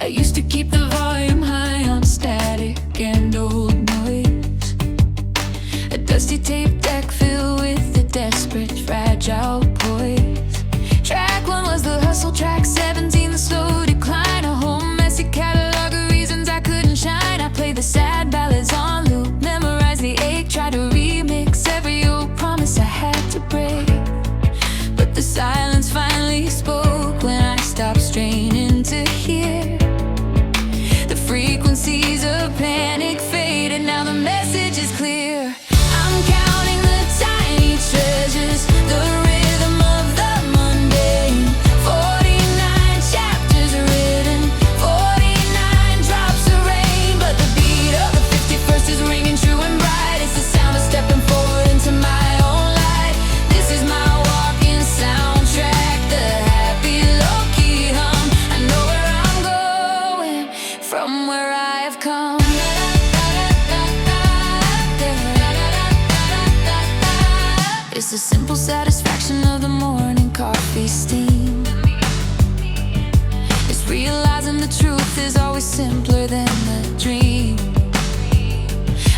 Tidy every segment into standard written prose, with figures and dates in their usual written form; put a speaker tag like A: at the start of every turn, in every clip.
A: I used to keep the volume high on static and old noise. A dusty tape deck filled with the desperate, fragile poise. Track 1 was the hustle, track 17 the slow decline. A whole messy catalog of reasons I couldn't shine. I played the sad ballads on loop, memorized the ache, tried to remix every old promise I had to break. But the silence finally spoke when I stopped straining to hear. The frequencies of panic faded, now the message is clear. I'm counting the tiny treasures, the rhythm of the mundane. 49 chapters written, 49 drops of rain. But the beat of the 51st is ringing true and bright. It's the sound of stepping forward into my own light. This is my walking soundtrack, the happy low-key hum. I know where I'm going from where I have come. It's the simple satisfaction of the morning coffee steam. It's realizing the truth is always simpler than the dream.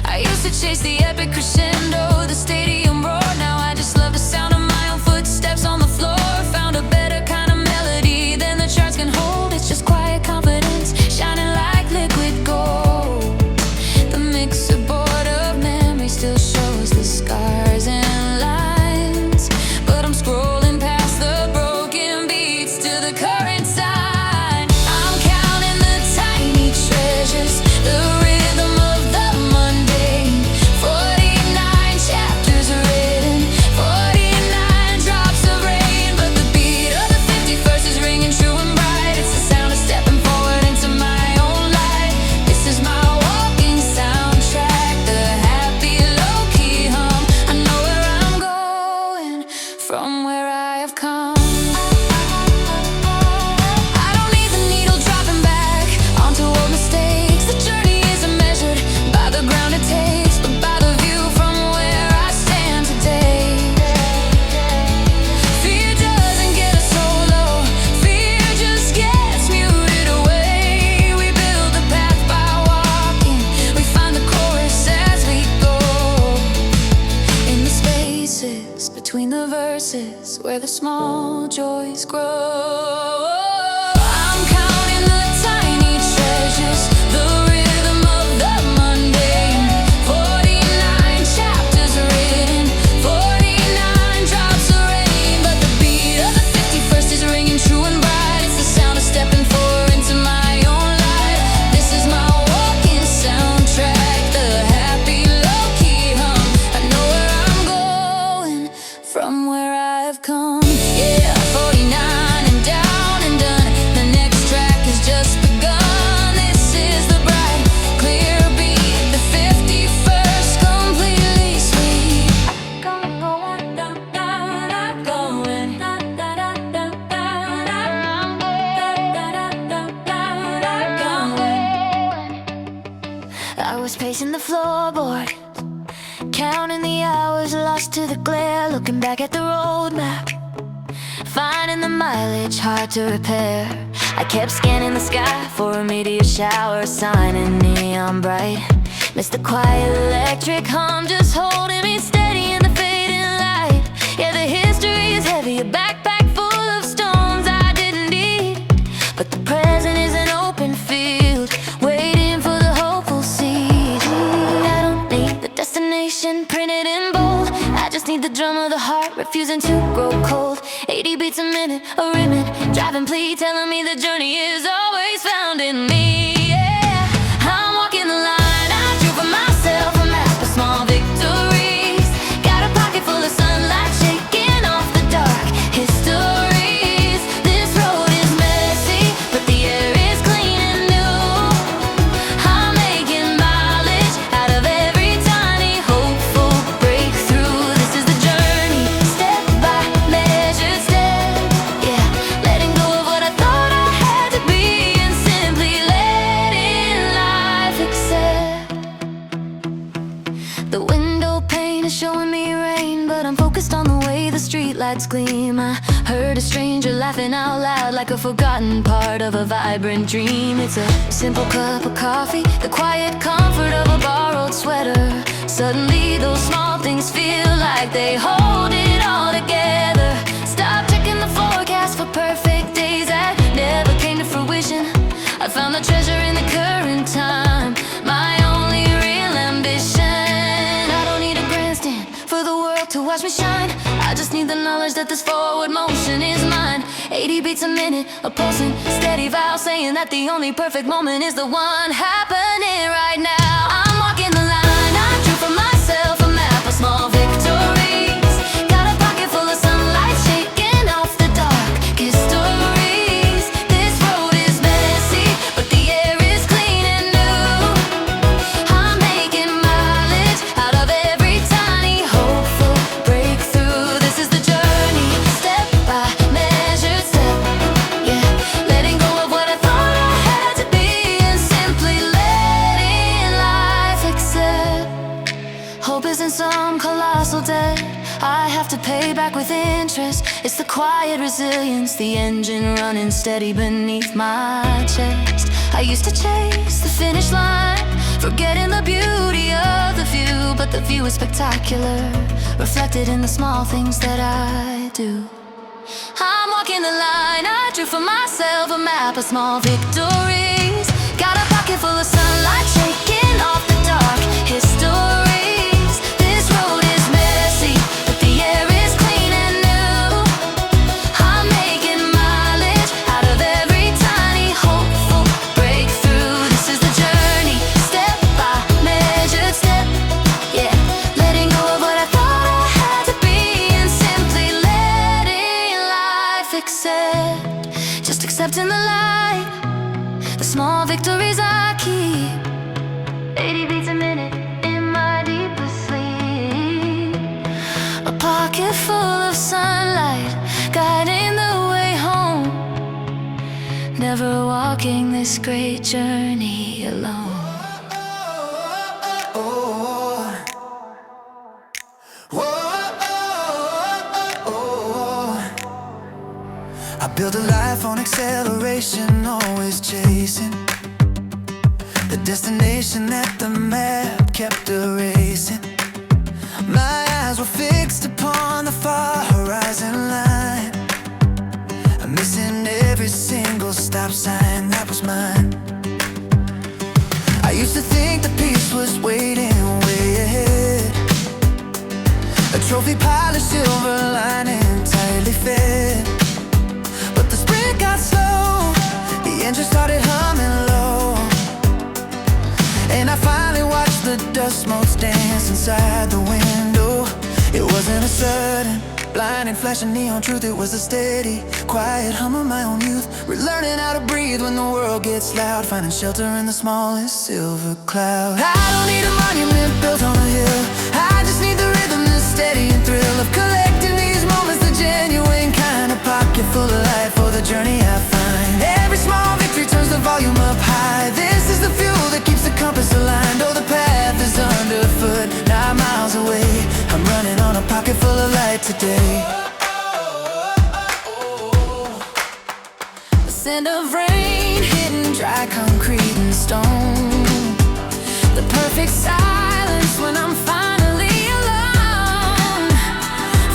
A: I used to chase the epic crescendo, the stadium roar. Now I just love the sound of my own footsteps on the floor. Found a better kind of melody than the charts can hold. It's just quiet confidence, shining like liquid gold. The mixer-board of memory still shows the scars and lines, but I'm scrolling past the broken beats to the current sign. I'm counting the tiny treasures, the rhythm of the mundane. 49 chapters written, 49 drops of rain. But the beat of the 51st is ringing true and bright. It's the sound of stepping forward into my own light. This is my walking soundtrack, the happy low-key hum. I know where I'm going from where I have come. I don't need the needle dropping back onto old mistakes. The journey isn't measured by the ground it takes, but by the view from where I stand today. Fear doesn't get us so low, fear just gets muted away. We build the path by walking, we find the chorus as we go. In the spaces between the verses where the small joys grow. I'm counting the tiny treasures, the rhythm of the mundane. 49 chapters written, 49 drops of rain. But the beat of the 51st is ringing true and bright. It's the sound of stepping forward into my own light. This is my walking soundtrack, the happy low-key hum. I know where I'm going from where I have come. Yeah, 49 and down and done. The next track has just begun. This is the bright, clear beat, the 51st completely sweet. I'm going down, down, I'm going down, down, down, down, I'm going down, down, I'm going. I was pacing the floorboard, counting the hours lost to the glare, looking back at the roadmap, finding the mileage hard to repair. I kept scanning the sky for a meteor shower, sign in neon bright. Missed the quiet electric hum, just holding me steady in the fading light. Yeah, the history is heavy, a backpack full of stones I didn't need, but the present is an open field, waiting for the hopeful seed. I don't need the destination printed in bold, I just need the drum of the heart refusing to grow cold. 80 beats a minute, a rhythm, driving plea, telling me the journey is always found in me. Yeah, I'm walking the line I drew for myself, a map of small victories. Got a pocket full of sunlight, shaking off the dark histories. This road is messy, but the air is clean and new. I'm making mileage out of every tiny hopeful breakthrough. This is the journey, step by measured step. Yeah, letting go of what I thought I had to be and simply let streetlights gleam. I heard a stranger laughing out loud like a forgotten part of a vibrant dream. It's a simple cup of coffee, the quiet comfort of a borrowed sweater. Suddenly those small things feel like they hold it all together. Stop checking the forecast for perfect days that never came to fruition. I found the treasure in the current time, my only real ambition. I don't need a grandstand for the world to watch me shine. I just need the knowledge that this forward motion is mine. 80 beats a minute, a pulsing steady vow, saying that the only perfect moment is the one happening right now. I'm walking the line, I drew for myself a map of small victories. Got a pocket full of sunlight shaking off the dark histories. This road is messy, but the air is clean and new. I'm making mileage out of every tiny hopeful breakthrough. This is the journey, step by measured step. Yeah, letting go of what I thought I had to be and simply letting life accept. Hope isn't some colossal debt I have to pay back with interest. It's the quiet resilience, the engine running steady beneath my chest. I used to chase the finish line, forgetting the beauty of the view. But the view is spectacular, reflected in the small things that I do. I'm walking the line, I drew for myself a map of small victories. Got a pocket full of sunlight shaking off the dark histories. This road is messy, but the air is clean and new. I'm making mileage out of every tiny hopeful breakthrough. This is the journey, step by measured step. Yeah, letting go of what I thought I had to be and simply letting life accept. Just accepting the light, the small victories I keep. 80 beats a minute in my deepest sleep. A pocket full of sunlight guiding the way home. Never walking this great journey alone.
B: I built a life on acceleration, always chasing the destination that the map kept erasing. My eyes were fixed upon the far horizon line. I'm missing every single stop sign that was mine. I used to think the peace was waiting way ahead, a trophy pile of silver lining tightly fed. But the sprint got slow, the engine started humming low, and I finally watched the dust motes dance inside the window. It wasn't a sudden, blinding flash of neon truth. It was a steady, quiet hum of my own youth. We're learning how to breathe when the world gets loud, finding shelter in the smallest silver cloud. I don't need a monument built on a hill, I just need the rhythm, the steady and thrill of collecting these moments, the genuine kind of pocket full of light for the journey I find. Every small victory turns the volume up high. This is the fuel that keeps the compass aligned. Oh, the path is underfoot, 9 miles away. I'm running on a pocket full of light today. The scent of rain hitting dry concrete and stone, the perfect silence when I'm finally alone,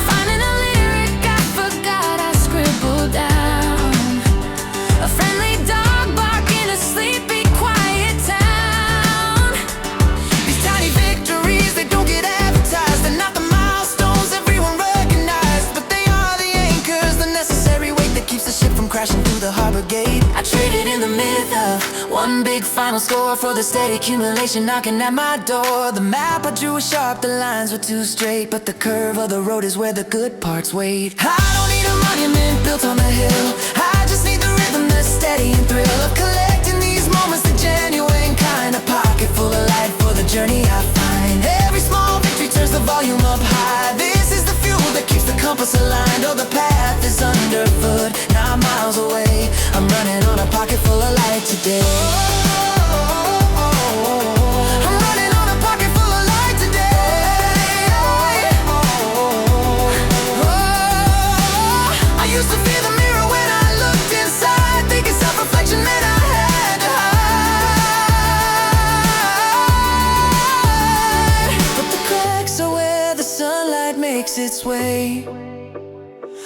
B: finding a lyric I forgot I scribbled down, a friendly dog bark in a sleepy quiet town. These tiny victories, they don't get advertised. They're not the milestones everyone recognized, but they are the anchors, the necessary weight that keeps the ship from crashing through the harbor gate. I traded in the myth of one big final score for the steady accumulation knocking at my door. The map I drew was sharp, the lines were too straight, but the curve of the road is where the good parts wait. I don't need a monument built on a hill, I just need the rhythm, the steady and thrill of collecting these moments, the genuine kind of pocket full of light for the journey I find. Every small victory turns the volume up high. This is the fuel that keeps the compass aligned. Oh, the path is underfoot, 9 miles away. I'm running on a pocket full of light today. I'm running on a pocket full of light today. Oh,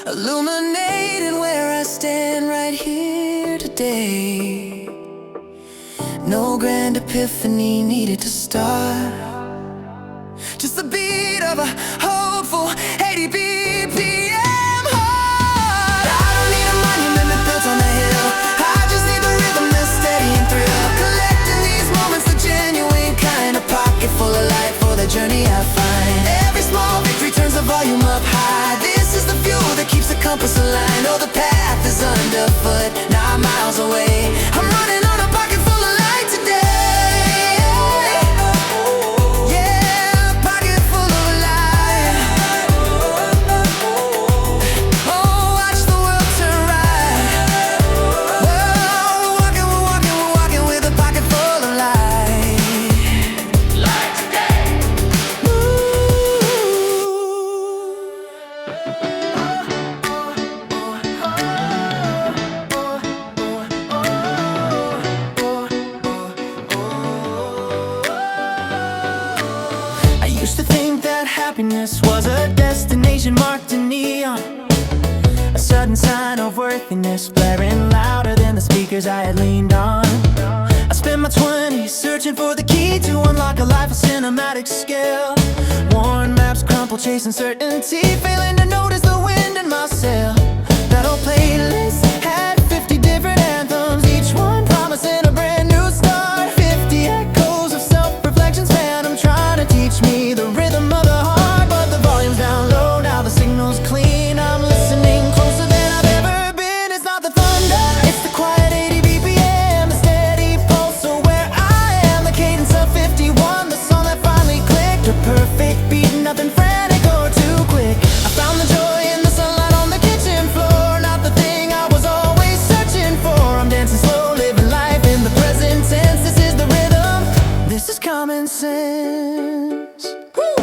B: illuminating where I stand right here today. No grand epiphany needed to start, just the beat of a hopeful 80 BPM heart. I don't need a monument that built on a hill, I just need the rhythm that's steady and thrill. Collecting these moments, the genuine kind, a pocket full of light for the journey I find. Every small victory turns the volume up high. This is the fuel that keeps the compass aligned. Oh, the path is underfoot, not miles away. I'm running on a pocket full of light today. Yeah, a pocket full of light. Oh, watch the world turn right. Whoa, we're walking with a pocket full of light. Light today. I used to think that happiness was a destination marked in neon, a sudden sign of worthiness blaring louder than the speakers I had leaned on. I spent my 20s searching for the key to unlock a life of cinematic scale. Worn maps crumple, chasing certainty, failing to notice the wind in my sail. That old playlist had 50 different anthems, each one promising a brand new start. 50 echoes of self-reflections, man, I'm trying to teach me the rhythm of the heart. But the volume's down low, now the signal's clean, I'm listening closer than I've ever been. It's not the thunder, it's the quiet 80 BPM, the steady pulse of where I am, the cadence of 51, the song that finally clicked, a perfect beat, nothing frantic or too quick. I found the joy in the sunlight on the kitchen floor, not the thing I was always searching for. I'm dancing slow, living life in the present tense. This is the rhythm, this is common sense. Woo!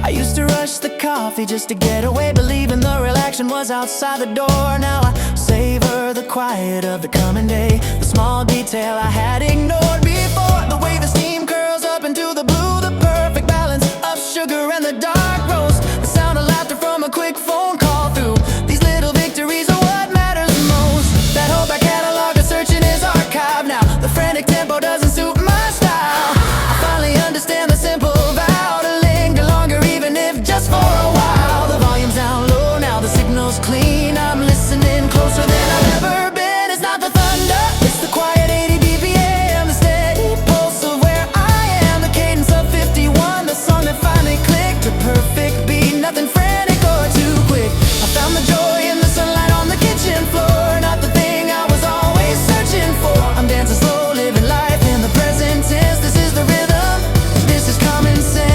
B: I used to rush the coffee just to get away, believing the real action was outside the door. Now I savor the quiet of the coming day, the small detail I had ignored before. The way the steam curls up into the blue, the perfect balance of sugar and the dark roast, the sound of laughter from a quick phone call through. These little victories are what matters most. That whole back catalog of searching is archived now. The frantic tempo doesn't suit my style. I finally understand the simple vow to linger longer, even if just for a while. The volume's down low, now the signal's clean, I'm listening closer than I've ever been. It's not the thunder, it's the quiet 80 BPM, the steady pulse of where I am, the cadence of 51, the song that finally clicked, a perfect beat, nothing frantic or too quick. I found the joy in the sunlight on the kitchen floor, not the thing I was always searching for. I'm dancing slow, living life in the present tense. This is the rhythm, this is common sense.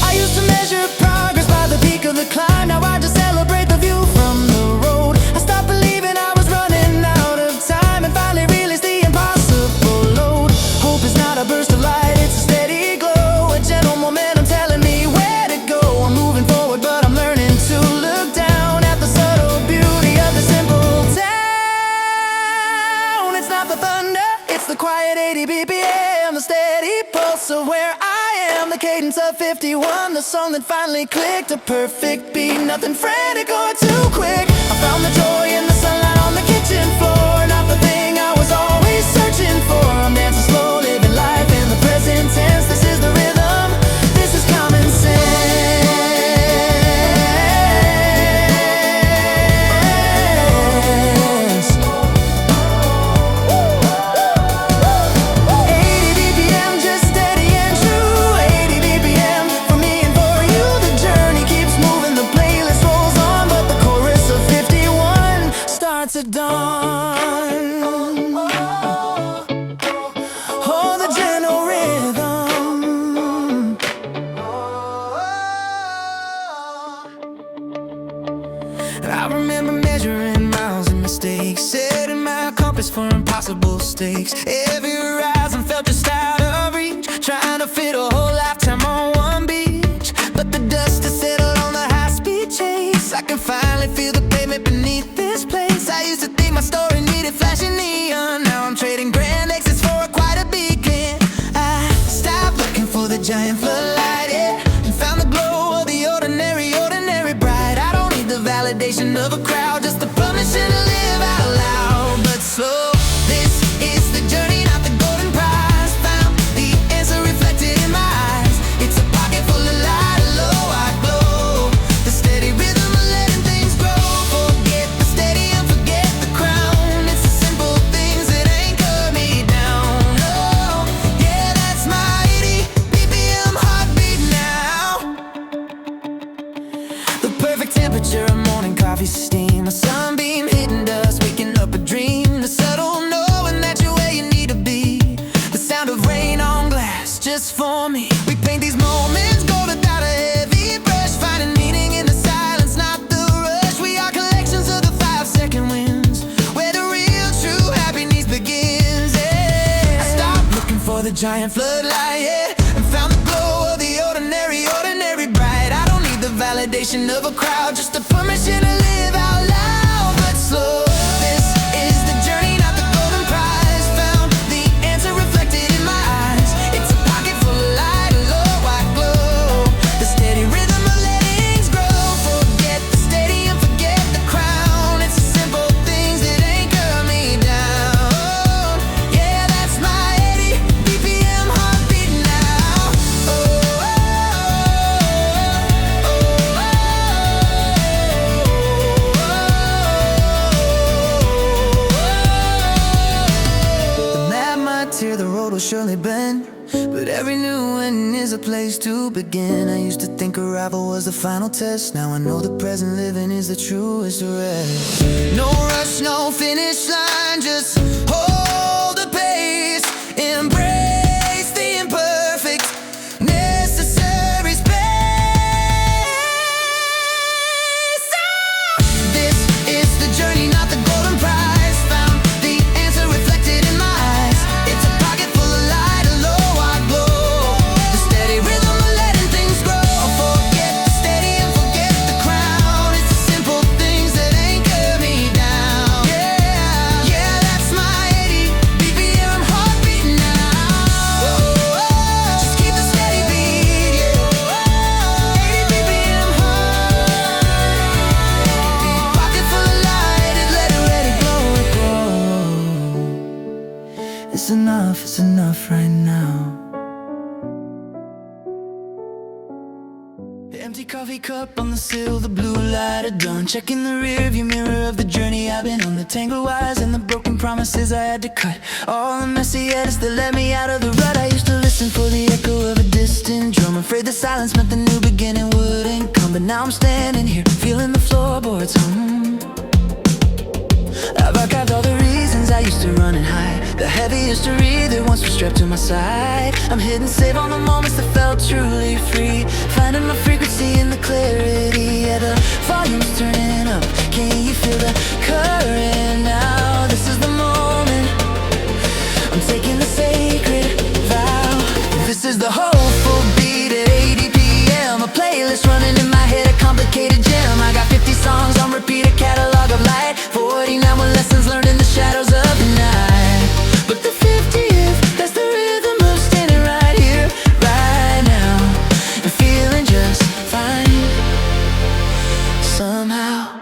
B: I used to measure progress by the peak of the climb, now I just celebrate the view from the road. I stopped believing I was running out of time and finally realized the impossible load. Hope is not a burst of light, it's a steady glow, a gentle momentum telling me where to go. I'm moving forward, but I'm learning to look down at the subtle beauty of the simple town. It's not the thunder, it's the quiet 80 BPM, the steady pulse of where I am, the cadence of 51, the song that finally clicked, a perfect beat, nothing frantic or too quick. I found the joy in the sunlight on the kitchen floor, not the thing I was always searching for. I'm dancing slow, living life in the present tense. This is the rhythm, this is common sense. 80 BPM, just steady and true. 80 BPM, for me and for you. The journey keeps moving, the playlist rolls on, but the chorus of 51 starts at dawn. Oh, the gentle rhythm. I remember measuring miles and mistakes, setting my compass for impossible stakes. Every horizon felt just out of reach, trying to fit a whole lifetime on one beach. But the dust has settled on the high-speed chase, I can finally feel the pavement beneath this place. I used to think my story needed flashing neon, now I'm trading grand exits for a quieter beacon. I stopped looking for the giant floodlight, yeah, and found the glow of the ordinary, ordinary. validation of a crowd, just the permission to live out loud. But slow, this is the journey, not the golden prize. Found the answer reflected in my eyes. It's a pocket full of light, a low I glow. The steady rhythm of letting things grow. Forget the steady and forget the crown. It's the simple things that anchor me down. Oh, yeah, that's my 80 BPM heartbeat now. The perfect temperature of morning coffee steam, a sunbeam hitting dust, waking up a dream. The subtle knowing that you're where you need to be. The sound of rain on glass just for me. We paint these moments gold without a heavy brush, finding meaning in the silence, not the rush. We are collections of the 5-second wins, where the real true happiness begins. Yeah. I stopped looking for the giant floodlight, yeah, and found the glow of the ordinary, ordinary bright. I don't need the validation of a crowd, just the permission to live out loud. But slow, this is the journey, not the golden prize. Found the answer reflected in my eyes. It's a pocket full of light, a low white glow. The steady rhythm of lettings grow. Forget the steady and forget the crown. It's the simple things that anchor me down. Yeah, that's my 80 BPM heartbeat now. Oh, oh, The map might tear, the road will surely bend, but every new end is a place to begin. I used to think arrival was the final test. Now I know the present living is the truest rest. No rush, no finish line, just hold the pace. Embrace the imperfect, necessary space. This is the journey, not the golden prize. Found the answer reflected in my eyes. It's a pocket full of light, a low I glow. The steady rhythm of letting things grow. Forget the steady and forget the crown. It's the simple things that anchor me down. Yeah, yeah, that's my 80 BPM heartbeat now. Just keep the steady beat, yeah. 80 BPM heartbeat. Pocket full of light, it let it glow, it glow. It's enough right now. The empty coffee cup on the sill, the blue light of dawn. Checking the rearview mirror of the journey I've been on. The tangled wires and the broken promises I had to cut. All the messy edits that led me out of the rut. I used to listen for the echo of a distant drum, afraid the silence meant the new beginning wouldn't come. But now I'm standing here, feeling the floorboards hum. I've archived all the reasons I used to run and hide, the heavy history that once was strapped to my side. I'm hitting save on the moments that felt truly free, finding my frequency in the clarity. Yeah, the volume's turning up, can you feel the current now? This is the moment, I'm taking the sacred vow. This is the hopeful beat at 80 PM, a playlist running in my head, a complicated gem. I got 50 songs on repeat, a catalog of light, 49 with lessons learned in the shadows of the night. But the 50th, that's the rhythm of standing right here, right now, and feeling just fine somehow.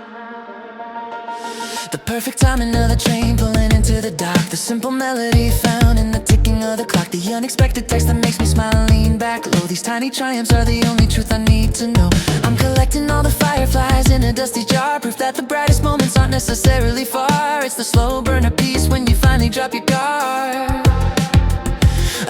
B: The perfect timing of the train pulling into the dock, the simple melody found in the ticking of the clock, the unexpected text that makes me smile and lean back low. These tiny triumphs are the only truth I need to know. I'm collecting all the fireflies in a dusty jar, proof that the brightest moments aren't necessarily far. It's the slow burn of peace when you finally drop your guard.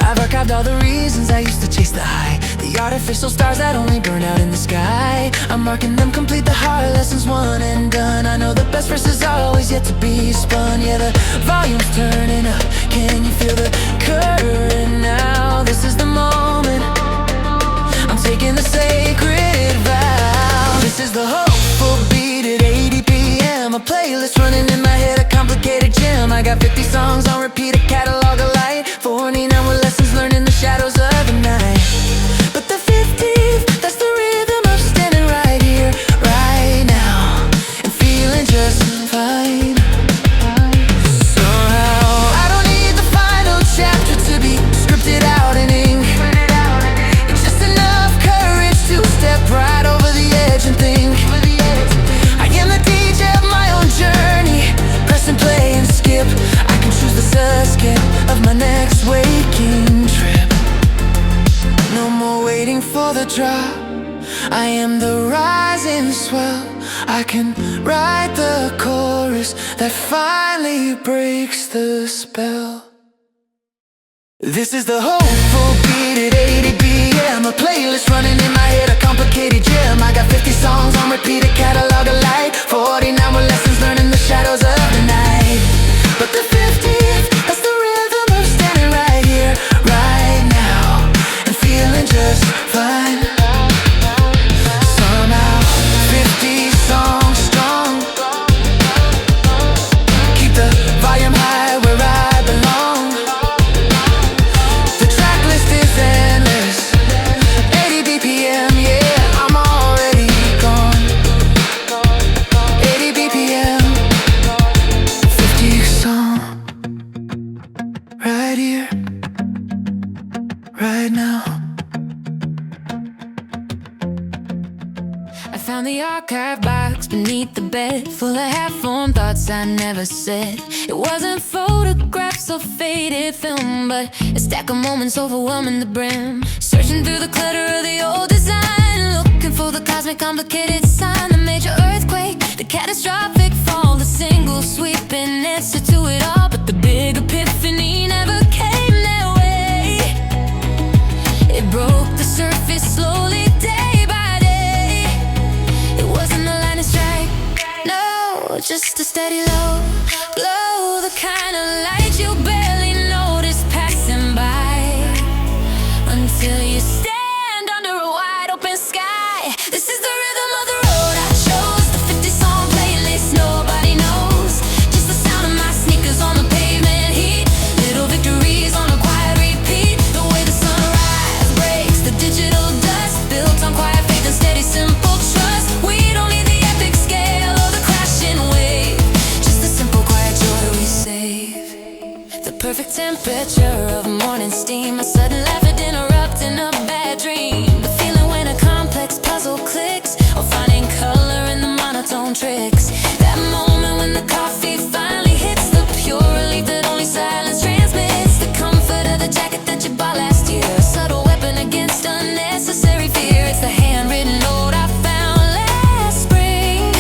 B: I've archived all the reasons I used to chase the high, the artificial stars that only burn out in the sky. I'm marking them complete, the hard lessons one and done. I know the best verses are always yet to be spun. Yeah, the volume's turning up, can you feel the current now? This is the moment, I'm taking the sacred vow. This is the hopeful beat at 80 PM, a playlist running in my head, a complicated gem. I got 50 songs on repeat, a catalog of light, 49 with lessons learned in the shadows of the night. But the 50th, that's the rhythm of standing right here, right now, and feeling just fine somehow. I don't need the final chapter to be scripted out in ink. It's just enough courage to step right over the edge and think I am the drop. I am the rising swell. I can write the chorus that finally breaks the spell. This is the hopeful beat at 80 BPM. A playlist running in my head, a complicated gem. I got 50 songs on repeat, a catalog of light. 49 more lessons learned in the shadows of the night. But the 50th, that's the rhythm of standing right here, right now, and feeling just fine. Somehow, 50 songs strong. Keep the volume high where I belong. The track list is endless. 80 BPM, yeah, I'm already gone. 80 BPM, 50 song. Right here, right now. I found the archive box beneath the bed, full of half-formed thoughts I never said. It wasn't photographs or faded film, but a stack of moments overwhelming the brim. Searching through the clutter of the old design, looking for the cosmic complicated sign, the major earthquake, the catastrophic fall, the single sweeping answer to it all. But the big epiphany never came that way. It broke the surface slowly, day by day. It wasn't a lightning strike, no, just a steady low glow, the kind of light you barely notice passing by, until you stand under a wide open sky. This is the rhythm of the road I chose, the 50-song playlist nobody knows. Just the sound of my sneakers on the pavement, heat, little victories on a quiet repeat. The way the sunrise breaks the digital dust, built on quiet faith and steady simple trust. We don't need the epic scale or the crashing wave, just the simple quiet joy we save. The perfect temperature of morning steam, a sudden laugh at interrupting a bad dream. The feeling when a complex puzzle clicks, or finding color in the monotone tricks. That moment when the coffee finally hits, the pure relief that only silence transmits. The comfort of the jacket that you bought last year, a subtle weapon against unnecessary fear. It's the handwritten note I found last spring,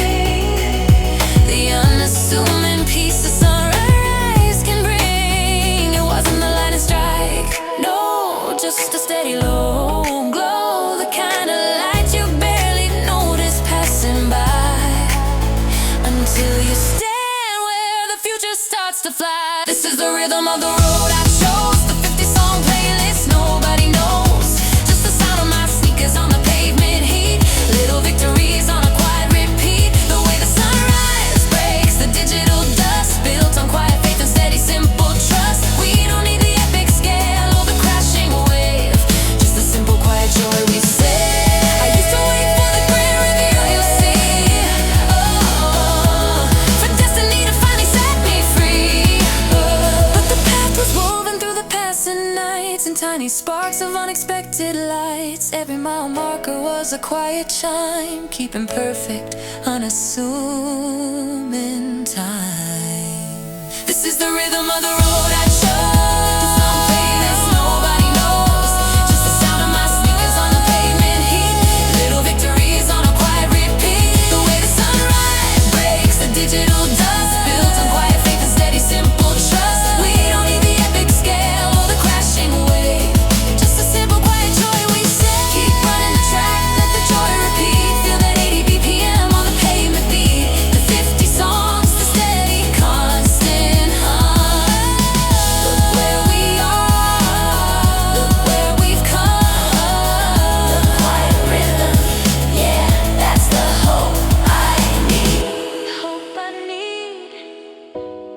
B: the unassuming peace the sunrise can bring. It wasn't the lightning strike, no, just a steady low glow, the kind of light you barely notice passing by, until you stand where the future starts to fly. This is the rhythm of the road I chose, the 50-song playlist nobody knows. Just the sound of my sneakers on the pavement, heat, little victories on a quiet repeat. The way the sunrise breaks the digital dust, built on quiet faith and steady simple trust. We don't need the epic scale or the crashing wave, just the simple quiet joy we save. I used to wait for the grand reveal, you see, oh, for destiny to finally set me free. But the path was woven through the passing nights, and tiny sparks of unexpected lights. Every mile marker was a quiet chime, keeping perfect, unassuming time. This is the rhythm of the road I chose. Some playlist nobody knows. Just the sound of my sneakers on the pavement, heat, little victories on a quiet repeat. The way the sunrise breaks the digital dust, built on quiet faith and steady simple trust. We don't need the epic scale or the crashing wave, just a simple quiet joy we save. Keep running the track, let the joy repeat. Feel that 80 BPM on the pavement beat. The 50 songs, the steady constant hum. Look where we are, look where we've come. The quiet rhythm, yeah, that's the hope I need. The hope I need,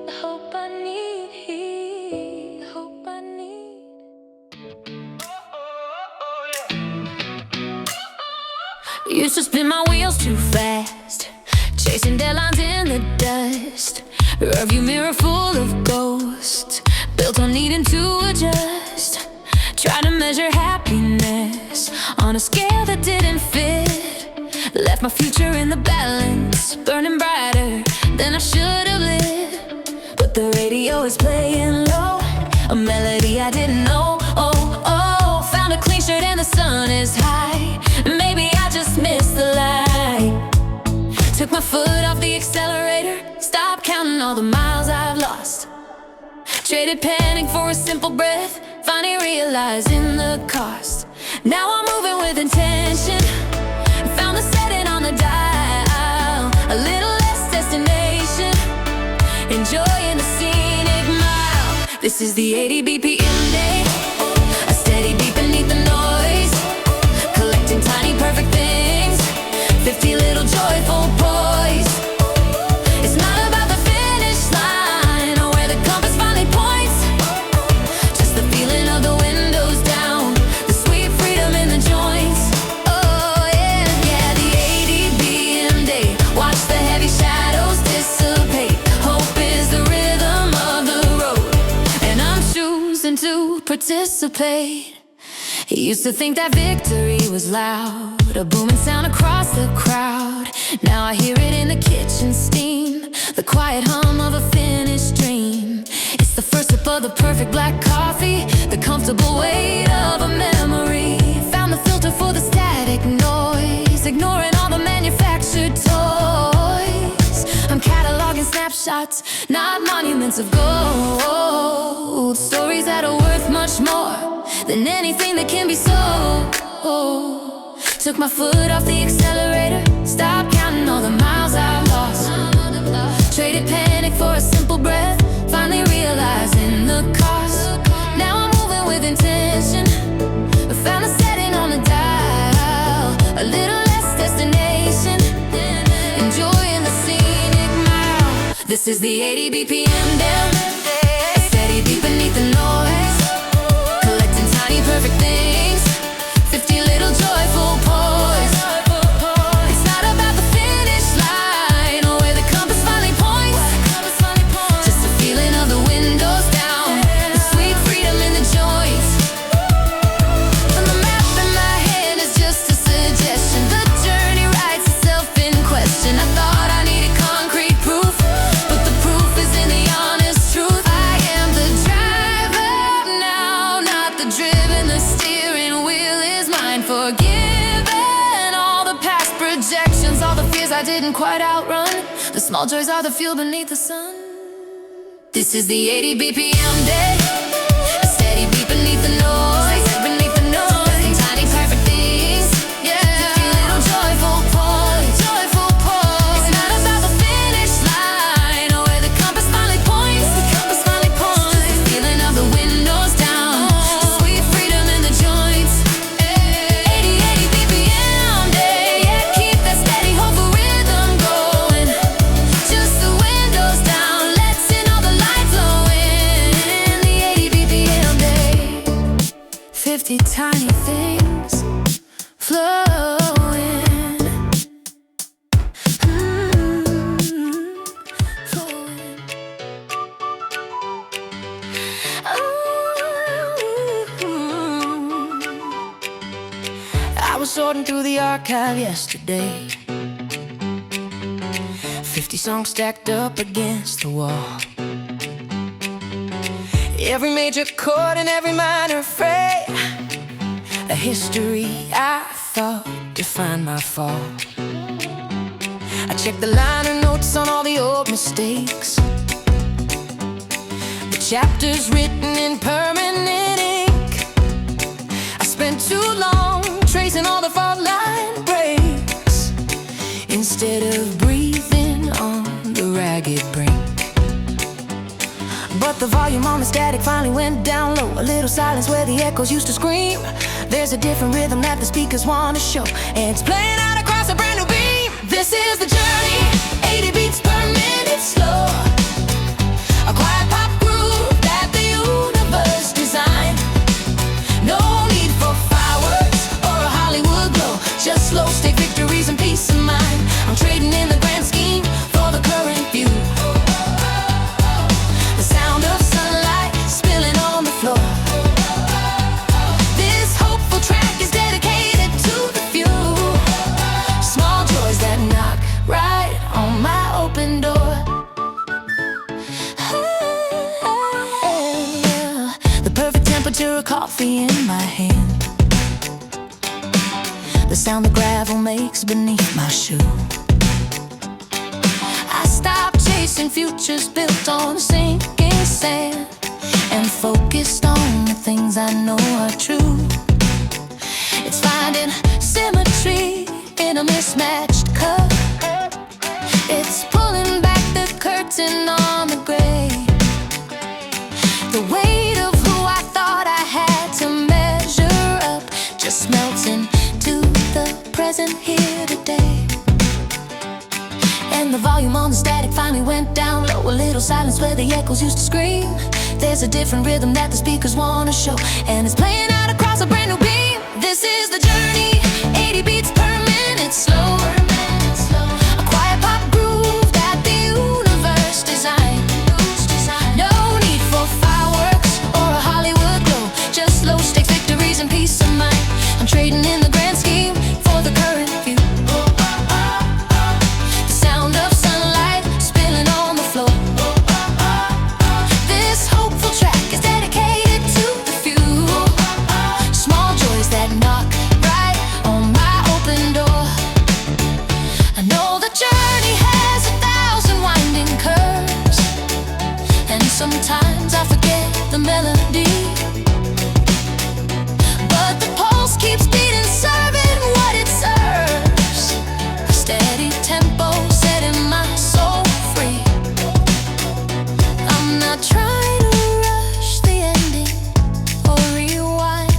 B: the hope I need, the hope I need. Used to spin my wheels too fast, chasing deadlines in the dust. Rearview mirror full of ghosts, built on needing to adjust. Try to measure happiness on a scale that didn't fit. Left my future in the balance, burning brighter than I should have lit. But the radio is playing low, a melody I didn't know. Oh, oh, found a clean shirt and the sun is high. Took my foot off the accelerator, stopped counting all the miles I've lost. Traded panic for a simple breath, finally realizing the cost. Now I'm moving with intention, found the setting on the dial. A little less destination, enjoying the scenic mile. This is the 80 BPM day, a steady beat beneath the noise, collecting tiny perfect things, 50 little joyful poise. It's not about the finish line or where the compass finally points, just the feeling of the windows down, the sweet freedom in the joints. Oh yeah, yeah, the 80 BPM day. Watch the heavy shadows dissipate. Hope is the rhythm of the road, and I'm choosing to participate. He used to think that victory was loud, a booming sound across the crowd. Now I hear it in the kitchen steam, the quiet hum of a finished dream. It's the first sip of the perfect black coffee, the comfortable weight of a memory. Found the filter for the static noise, ignoring all the manufactured toys. I'm cataloging snapshots, not monuments of gold. Stories that are worth much more than anything that can be sold. Took my foot off the accelerator, stopped counting all the miles I've lost. Traded panic for a simple breath, finally realizing the cost. Now I'm moving with intention, found a setting on the dial, a little less destination, enjoying the scenic mile. This is the 80 BPM down, a steady beat beneath the noise, collecting tiny perfect things, 50 little joyful poise. It's not about the finish line or where the compass finally points, just the feeling of the windows down, the sweet freedom in the joints. And the map in my hand is just a suggestion, the journey writes itself in question. I thought I needed concrete proof, but the proof is in the honest truth. I am the driver now, not the driven. The steering wheel is mine, forgiven all the past projections, all the fears I didn't quite outrun. The small joys are the fuel beneath the sun. This is the 80 BPM day, a steady beat beneath the noise, beneath the noise, tiny perfect things, yeah, little joyful poise, joyful poise. It's not about the finish line or where the compass finally points, the compass finally points, just the feeling of the windows down, the sweet freedom in the joints. 80 BPM day, yeah, keep that steady hopeful rhythm going, just the windows down, let's in all the light flowing. The 80 BPM day, 50 tiny things flowing, flowing. I was sorting through the archive yesterday, 50 songs stacked up against the wall, every major chord and every minor fray, a history I thought defined my fall. I checked the liner notes on all the old mistakes, the chapters written in permanent ink. I spent too long tracing all the fault line breaks, instead of breathing on the ragged brink. But the volume on the static finally went down low, a little silence where the echoes used to scream. There's a different rhythm that the speakers want to show, and it's playing out across a brand new beam. This is the journey, 80 beats per minute slow, a quiet pop groove that the universe designed. No need for fireworks or a Hollywood glow, just slow state victories and peace of mind. I'm trading in the grand scheme for the current view, the sound of sunlight spilling on the floor. This hopeful track is dedicated to the few, small joys that knock right on my open door. The perfect temperature of coffee in my hand, the sound the gravel makes beneath my shoe, future's built on sinking sand, and focused on the things I know are true. It's finding symmetry in a mismatched cup. It's pulling back the curtain on the gray. The weight of who I thought I had to measure up just melts into the present here today. And the volume on the static finally went down low. A little silence where the echoes used to scream. There's a different rhythm that the speakers wanna show, and it's playing out across a brand new beam. This is the journey, 80 beats per minute slow. A quiet pop groove that the universe designed. No need for fireworks or a Hollywood glow, just low stakes victories and peace of mind. I'm trading in the grand scheme for the current view. The sound of sunlight spilling on the floor. This hopeful track is dedicated to the few small joys that knock right on my open door. I know the journey has 1,000 winding curves, and sometimes I forget the melody, but the pulse keeps beating, serving what it serves. A steady tempo setting my soul free. I'm not trying to rush the ending or rewind.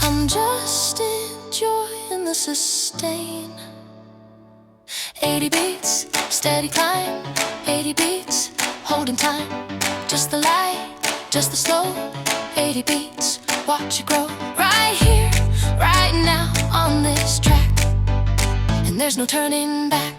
B: I'm just enjoying the sustain. 80 beats, steady climb. 80 beats, holding time. Just the light, just the slow. 80 beats, watch it grow. Right here, right now on this track, and there's no turning back.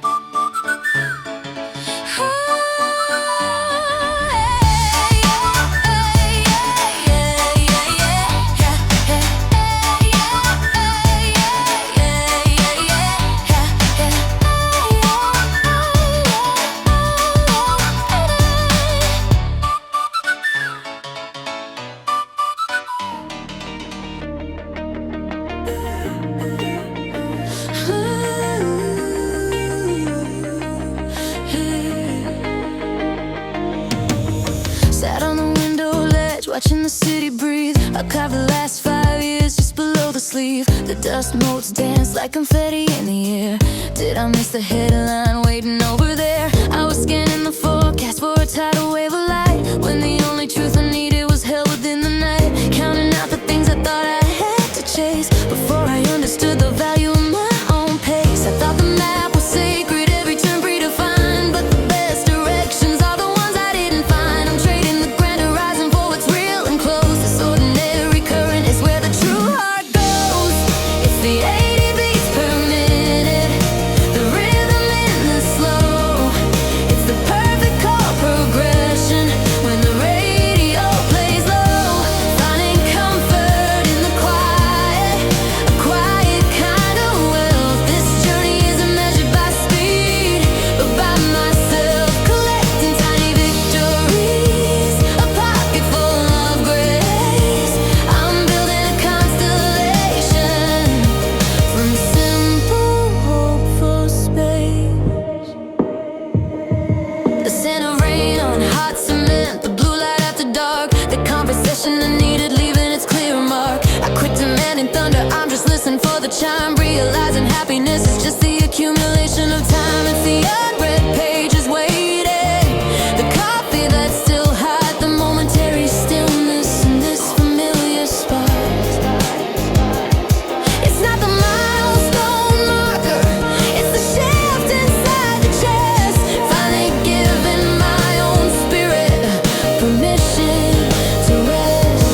B: Sat on the window ledge, watching the city breathe. Archived the last 5 years just below the sleeve. The dust motes dance like confetti in the air. Did I miss the headline waiting over there? I was scanning the forecast for a tidal wave of light, when the only truth I needed was held within the night. Counting out the things I thought I had to chase before I understood the value of my own pace. I thought the map was sacred, every turn predefined, but the best directions are the ones I didn't find. I'm trading the grand horizon for what's real and close. This ordinary current is where the true heart goes. It's the 80 beats per minute, the rhythm in the slow. It's the perfect chord progression when the radio plays low. Finding comfort in the quiet, a quiet kind of wealth. This journey isn't measured by speed, but by myself, collecting tiny victories, a pocket full of grace. I'm building a constellation from simple hopeful space. The scent of rain on hot cement, the blue light after dark, the conversation I needed leaving its clear mark. I quit demanding thunder, I'm just listening for the chime, realizing happiness is just the accumulation of time. It's the unread pages waiting, the coffee that's still hot, the momentary stillness in this familiar spot. It's not the milestone marker, it's the shaft inside the chest, finally giving my own spirit permission to rest.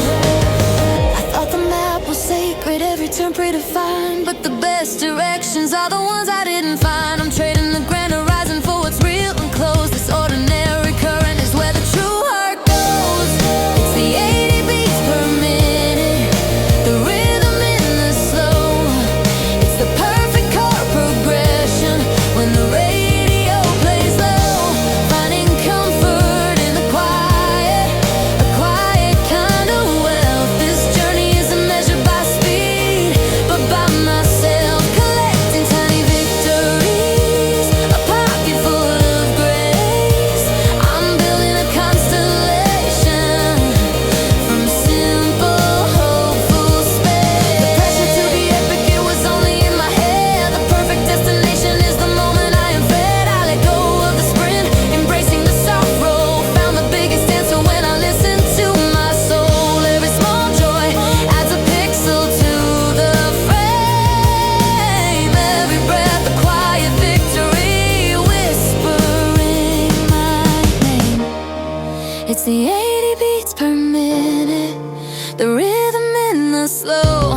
B: I thought the map was sacred, every turn predefined, but the best directions are the ones I
A: It's the 80 beats per minute, the rhythm in the slow.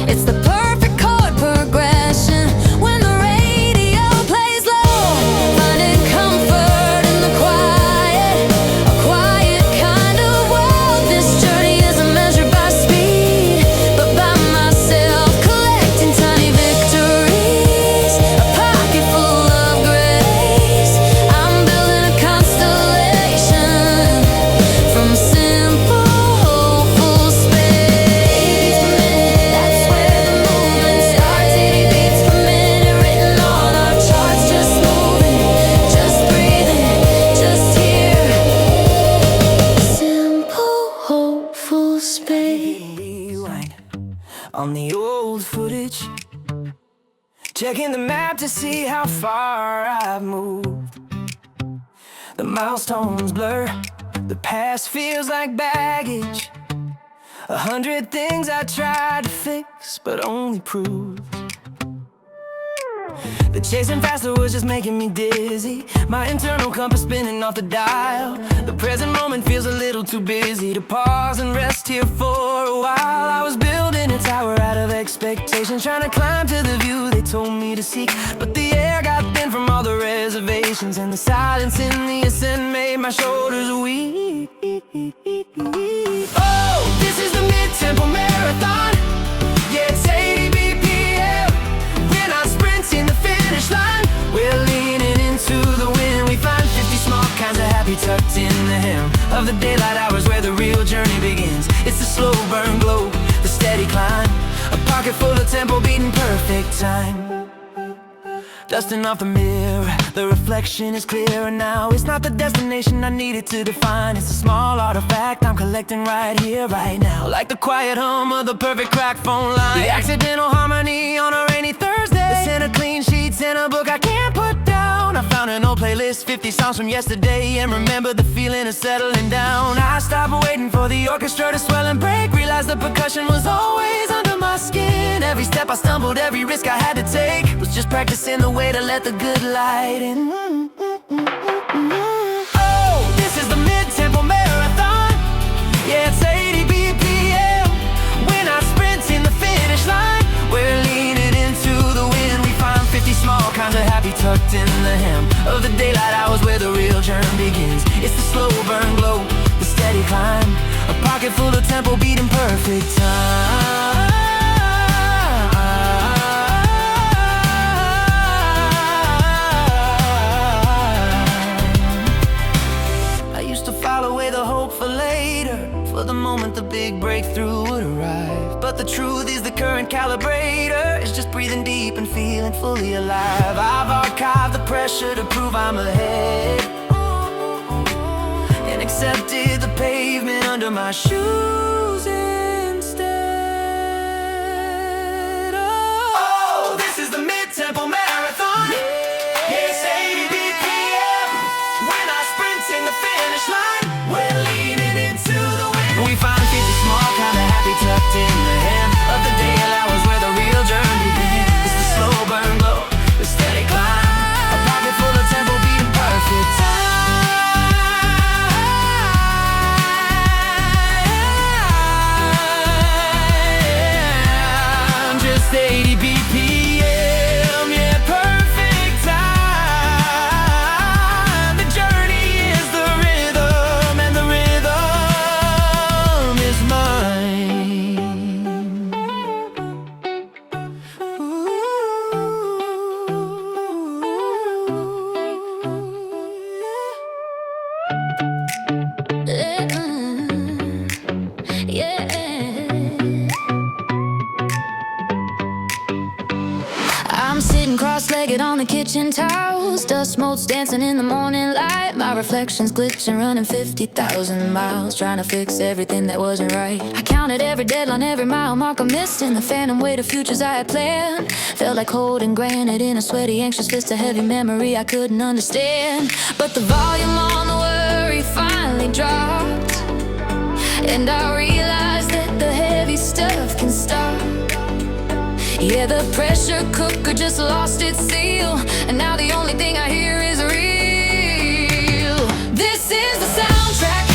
A: It's the perfect chord progression when the radio plays low. Finding comfort in the quiet, a quiet kind of world. This journey isn't measured by speed, but by myself collecting tiny victories. A pocket full of grace. I'm building a constellation from simple, hopeful space. That's where the movement starts. 80 beats per minute written on our charts. Just moving, just breathing, just here. Simple, hopeful space.
C: Rewind on the old footage, checking the map to see how far I've moved. The milestones blur, the past feels like baggage. 100 things I tried to fix, but only proved. The chasing faster was just making me dizzy. My internal compass spinning off the dial. The present moment feels a little too busy to pause and rest here for a while. I was building a tower out of expectations, trying to climb to the view they told me to seek. But the air got thin from all the reservations, and the silence in the ascent made my shoulders weak. Oh, this is the mid-tempo marathon. Yeah, it's 80 BPM. We're not sprinting the finish line, we're leaning into the wind. We find 50 small kinds of happy tucked in the hem of the daylight hours where the real journey begins. It's the slow burn glow, the steady climb, a pocket full of tempo beating perfect time. Dusting off the mirror, the reflection is clearer now. It's not the destination I needed to define, it's a small artifact I'm collecting right here, right now. Like the quiet hum of the perfect crack phone line, the accidental harmony on a rainy Thursday, the scent of clean sheets in a book I can't put down. I found an old playlist, 50 songs from yesterday, and remember the feeling of settling down. I stopped waiting for the orchestra to swell and break, realized the percussion was always under my skin. Every step I stumbled, every risk I had to take was just practicing the way to let the good light in. Oh, this is the mid-tempo marathon. Yeah, it's 80 BPM. We're not sprinting the finish line, we're leaning into the wind. We find 50 small kinds of happy tucked in the hem of the daylight hours where the real journey begins. It's the slow burn glow, the steady climb, a pocket full of tempo beating perfect time. File away the hope for later, for the moment the big breakthrough would arrive. But the truth is the current calibrator is just breathing deep and feeling fully alive. I've archived the pressure to prove I'm ahead, and accepted the pavement under my shoes instead. Oh, this is the mid-tempo marathon. Yeah, it's 80 BPM. We're not sprinting the finish line, we're leaning into the wind. We find 50 small kind of happy tucked in the hem of the daylight hours where the real journey begins. It's the slow burn glow, the steady climb, a pocket full of tempo beating perfect time. Just 80 BPM, yeah, perfect time. The journey is the rhythm, and the rhythm is mine.
A: Yeah. I'm sitting cross-legged on the kitchen tiles, dust motes dancing in the morning light. My reflections glitching, running 50,000 miles, trying to fix everything that wasn't right. I counted every deadline, every mile mark I missed, in the phantom weight of futures I had planned. Felt like holding granite in a sweaty, anxious fist, a heavy memory I couldn't understand. But the volume on the worry finally dropped, and I realized that the heavy stuff can stop. Yeah, the pressure cooker just lost its seal, and now the only thing I hear is real. This is the soundtrack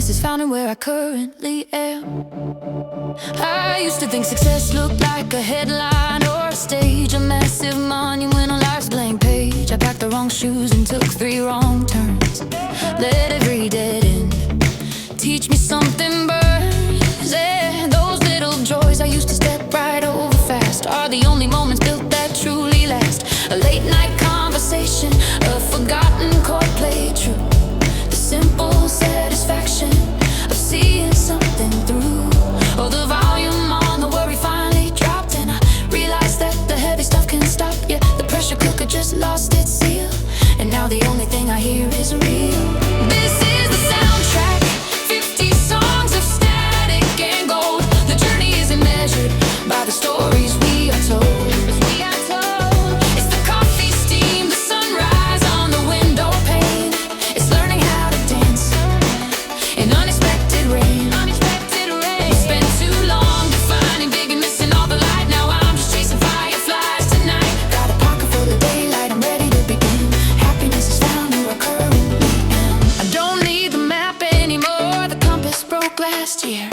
A: happiness is found in where I currently am. I used to think success looked like a headline or a stage, a massive monument on life's blank page. I packed the wrong shoes and took 3 wrong turns. Let every dead end teach me something burns. And those little joys I used to step right over fast are the only moments built that truly last. A late night conversation, a forgotten chord played true. The simple satisfaction of seeing something through. Oh, the volume on the worry finally dropped, and I realized that the heavy stuff can't stop. Yeah, the pressure cooker just lost its seal, and now the only thing I hear is real. This is the soundtrack, 50 songs of static and gold. The journey isn't measured by the stories we are told. It's the coffee steam, the sunrise on the window pane. It's learning how to dance in unexpected rain. We spent too long defining big and missing all the light. Now I'm just chasing fireflies tonight. Got a pocket full of daylight, I'm ready to begin. Happiness is found where I currently am. I don't need the map anymore, the compass broke last year.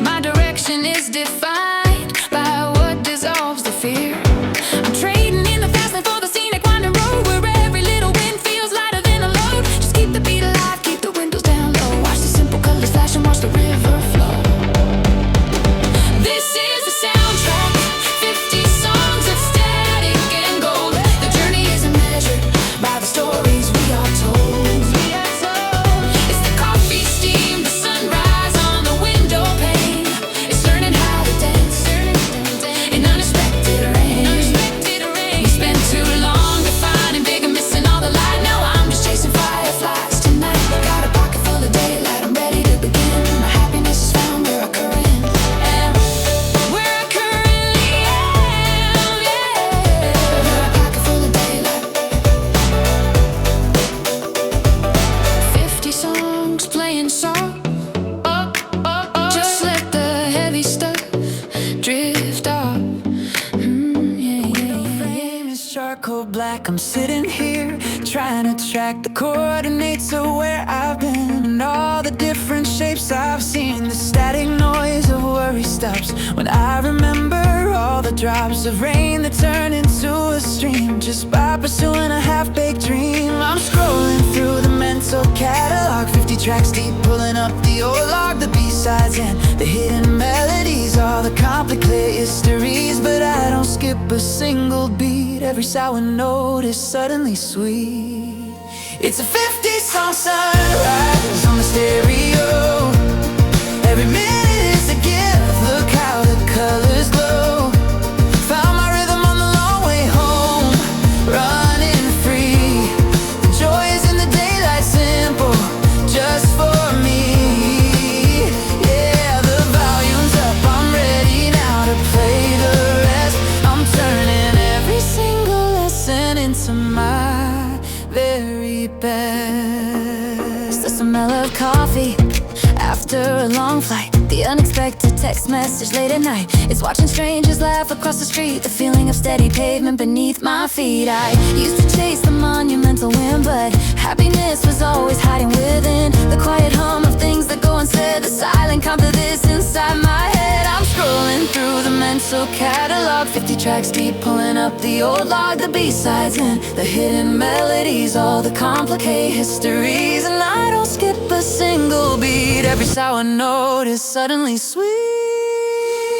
A: My direction is defined by what dissolves the fear. I'm trading in the fast lane for the scenic winding road, where every little wind feels lighter than a load. Just keep the beat alive, keep the windows down low. Watch the simple colors flash and watch the river flow. This is the soundtrack, 50 songs of static and gold. The journey isn't measured by the stories we are told. It's the coffee steam, the sunrise on the window pane. It's learning how to dance in unexpected rain. We spent too long defining big and missing all the light. Now I'm just chasing fireflies tonight. Got a pocket full of daylight, I'm ready to begin. My happiness is found where I currently am. Where I currently am, yeah. A pocket full of daylight. 50 songs playing soft. Just let the heavy stuff drift off.
C: Frame is charcoal black. I'm sitting here trying to track the coordinates of where I've been and all the different shapes I've seen. The static noise of worry stops when I remember all the drops of rain that turn into a stream just by pursuing a half-baked dream. I'm scrolling through the mental catalog, 50 tracks deep, pulling up the old log, the B-sides and the hidden melodies, all the complicated histories. But I don't skip a single beat. Every sour note is suddenly sweet. It's a 50-song sunrise on the stereo. Every minute is a gift. Look how the colors glow. Found my rhythm on the long way home, running free. The joy is in the daylight, simple, just for me. Yeah, the volume's up, I'm ready now to play the rest. I'm turning every single lesson into my very best.
A: The smell of coffee after a long flight, the unexpected text message late at night. It's watching strangers laugh across the street, the feeling of steady pavement beneath my feet. I used to chase the monumental wind, but happiness was always hiding within. The quiet hum of things that go unsaid, the silent calm to this inside my head. I'm scrolling through the mental catalog, 50 tracks deep, pulling up the old log, the B-sides and the hidden melodies, all the complicated histories. And I don't skip a single beat. Every sour note is suddenly sweet.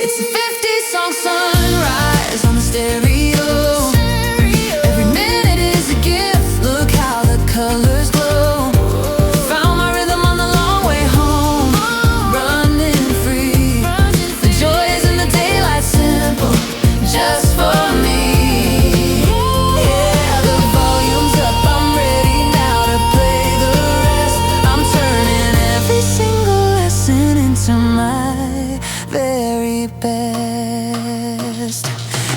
C: It's a 50-song sunrise on the stereo. Every minute is a gift. Look how the colors glow. Found my rhythm on the long way home, running free. The joy is in the daylight, simple, just for me. Yeah, the volume's up, I'm ready now to play the rest. I'm turning every single lesson into my very best.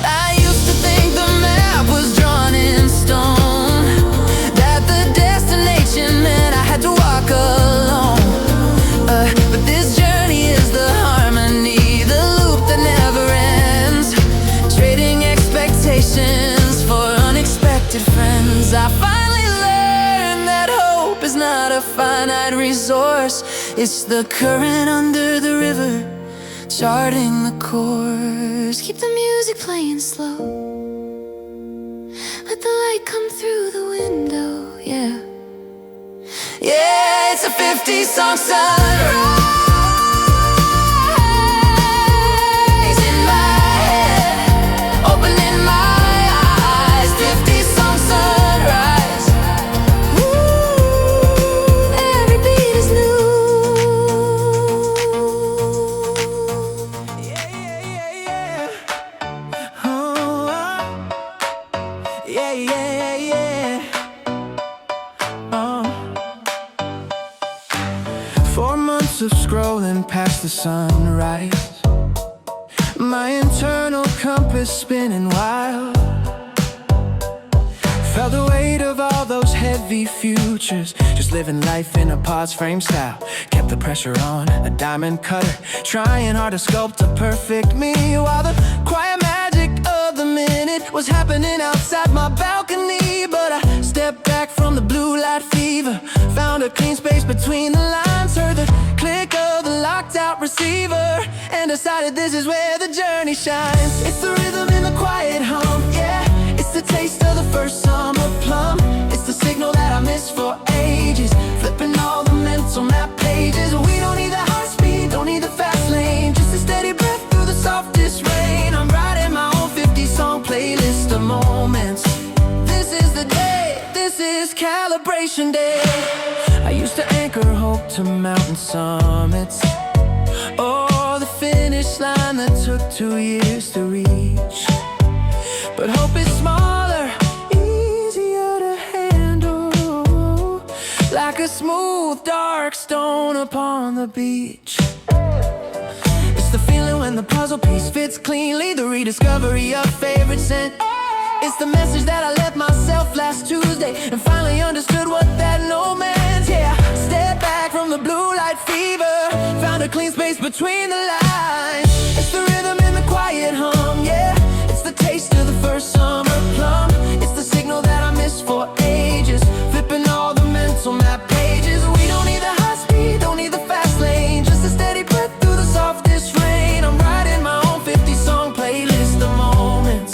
C: I used to think the map was drawn in stone, that the destination meant I had to walk alone. But this journey is the harmony, the loop that never ends. Trading expectations for unexpected friends. I finally learned that hope is not a finite resource. course. It's the current under the river, charting the course.
A: Keep the music playing slow. Let the light come through the window, yeah.
C: Yeah, it's a 50-song sunrise in my head, opening my eyes. 50-song sunrise.
A: Ooh, every beat is new.
C: Yeah, yeah, yeah, yeah. Oh, yeah, yeah, yeah. 4 months of scrolling past the sunrise, my internal compass spinning wild. Felt the weight of all those heavy futures, just living life in a pause frame style. Kept the pressure on, a diamond cutter, trying hard to sculpt a perfect me, while the quiet magic of the minute was happening outside my balcony. But I stepped back from the blue light fever, found a clean space between the lines, heard the click of the locked out receiver, and decided this is where the journey shines. It's the rhythm in the quiet hum, yeah. It's the taste of the first summer plum. It's the signal that I missed for ages, flipping all the mental map pages. We don't need the high speed, don't need the fast lane, just a steady breath through the softest rain. I'm writing my own 50-song playlist of moments. This is the day, this is calibration day. I used to anchor hope to mountain summits, oh, the finish line that took 2 years to reach. But hope is smaller, easier to handle, like a smooth dark stone upon the beach. It's the feeling when the puzzle piece fits cleanly, the rediscovery of favorite scent. It's the message that I left myself last Tuesday and finally understood what that no meant. Yeah, step back from the blue light fever, found a clean space between the lines. It's the rhythm in the quiet hum, yeah. It's the taste of the first summer plum. It's the signal that I missed for ages, flipping all the mental map pages. We don't need the high speed, don't need the fast lane, just a steady breath through the softest rain. I'm writing my own 50-song playlist of moments.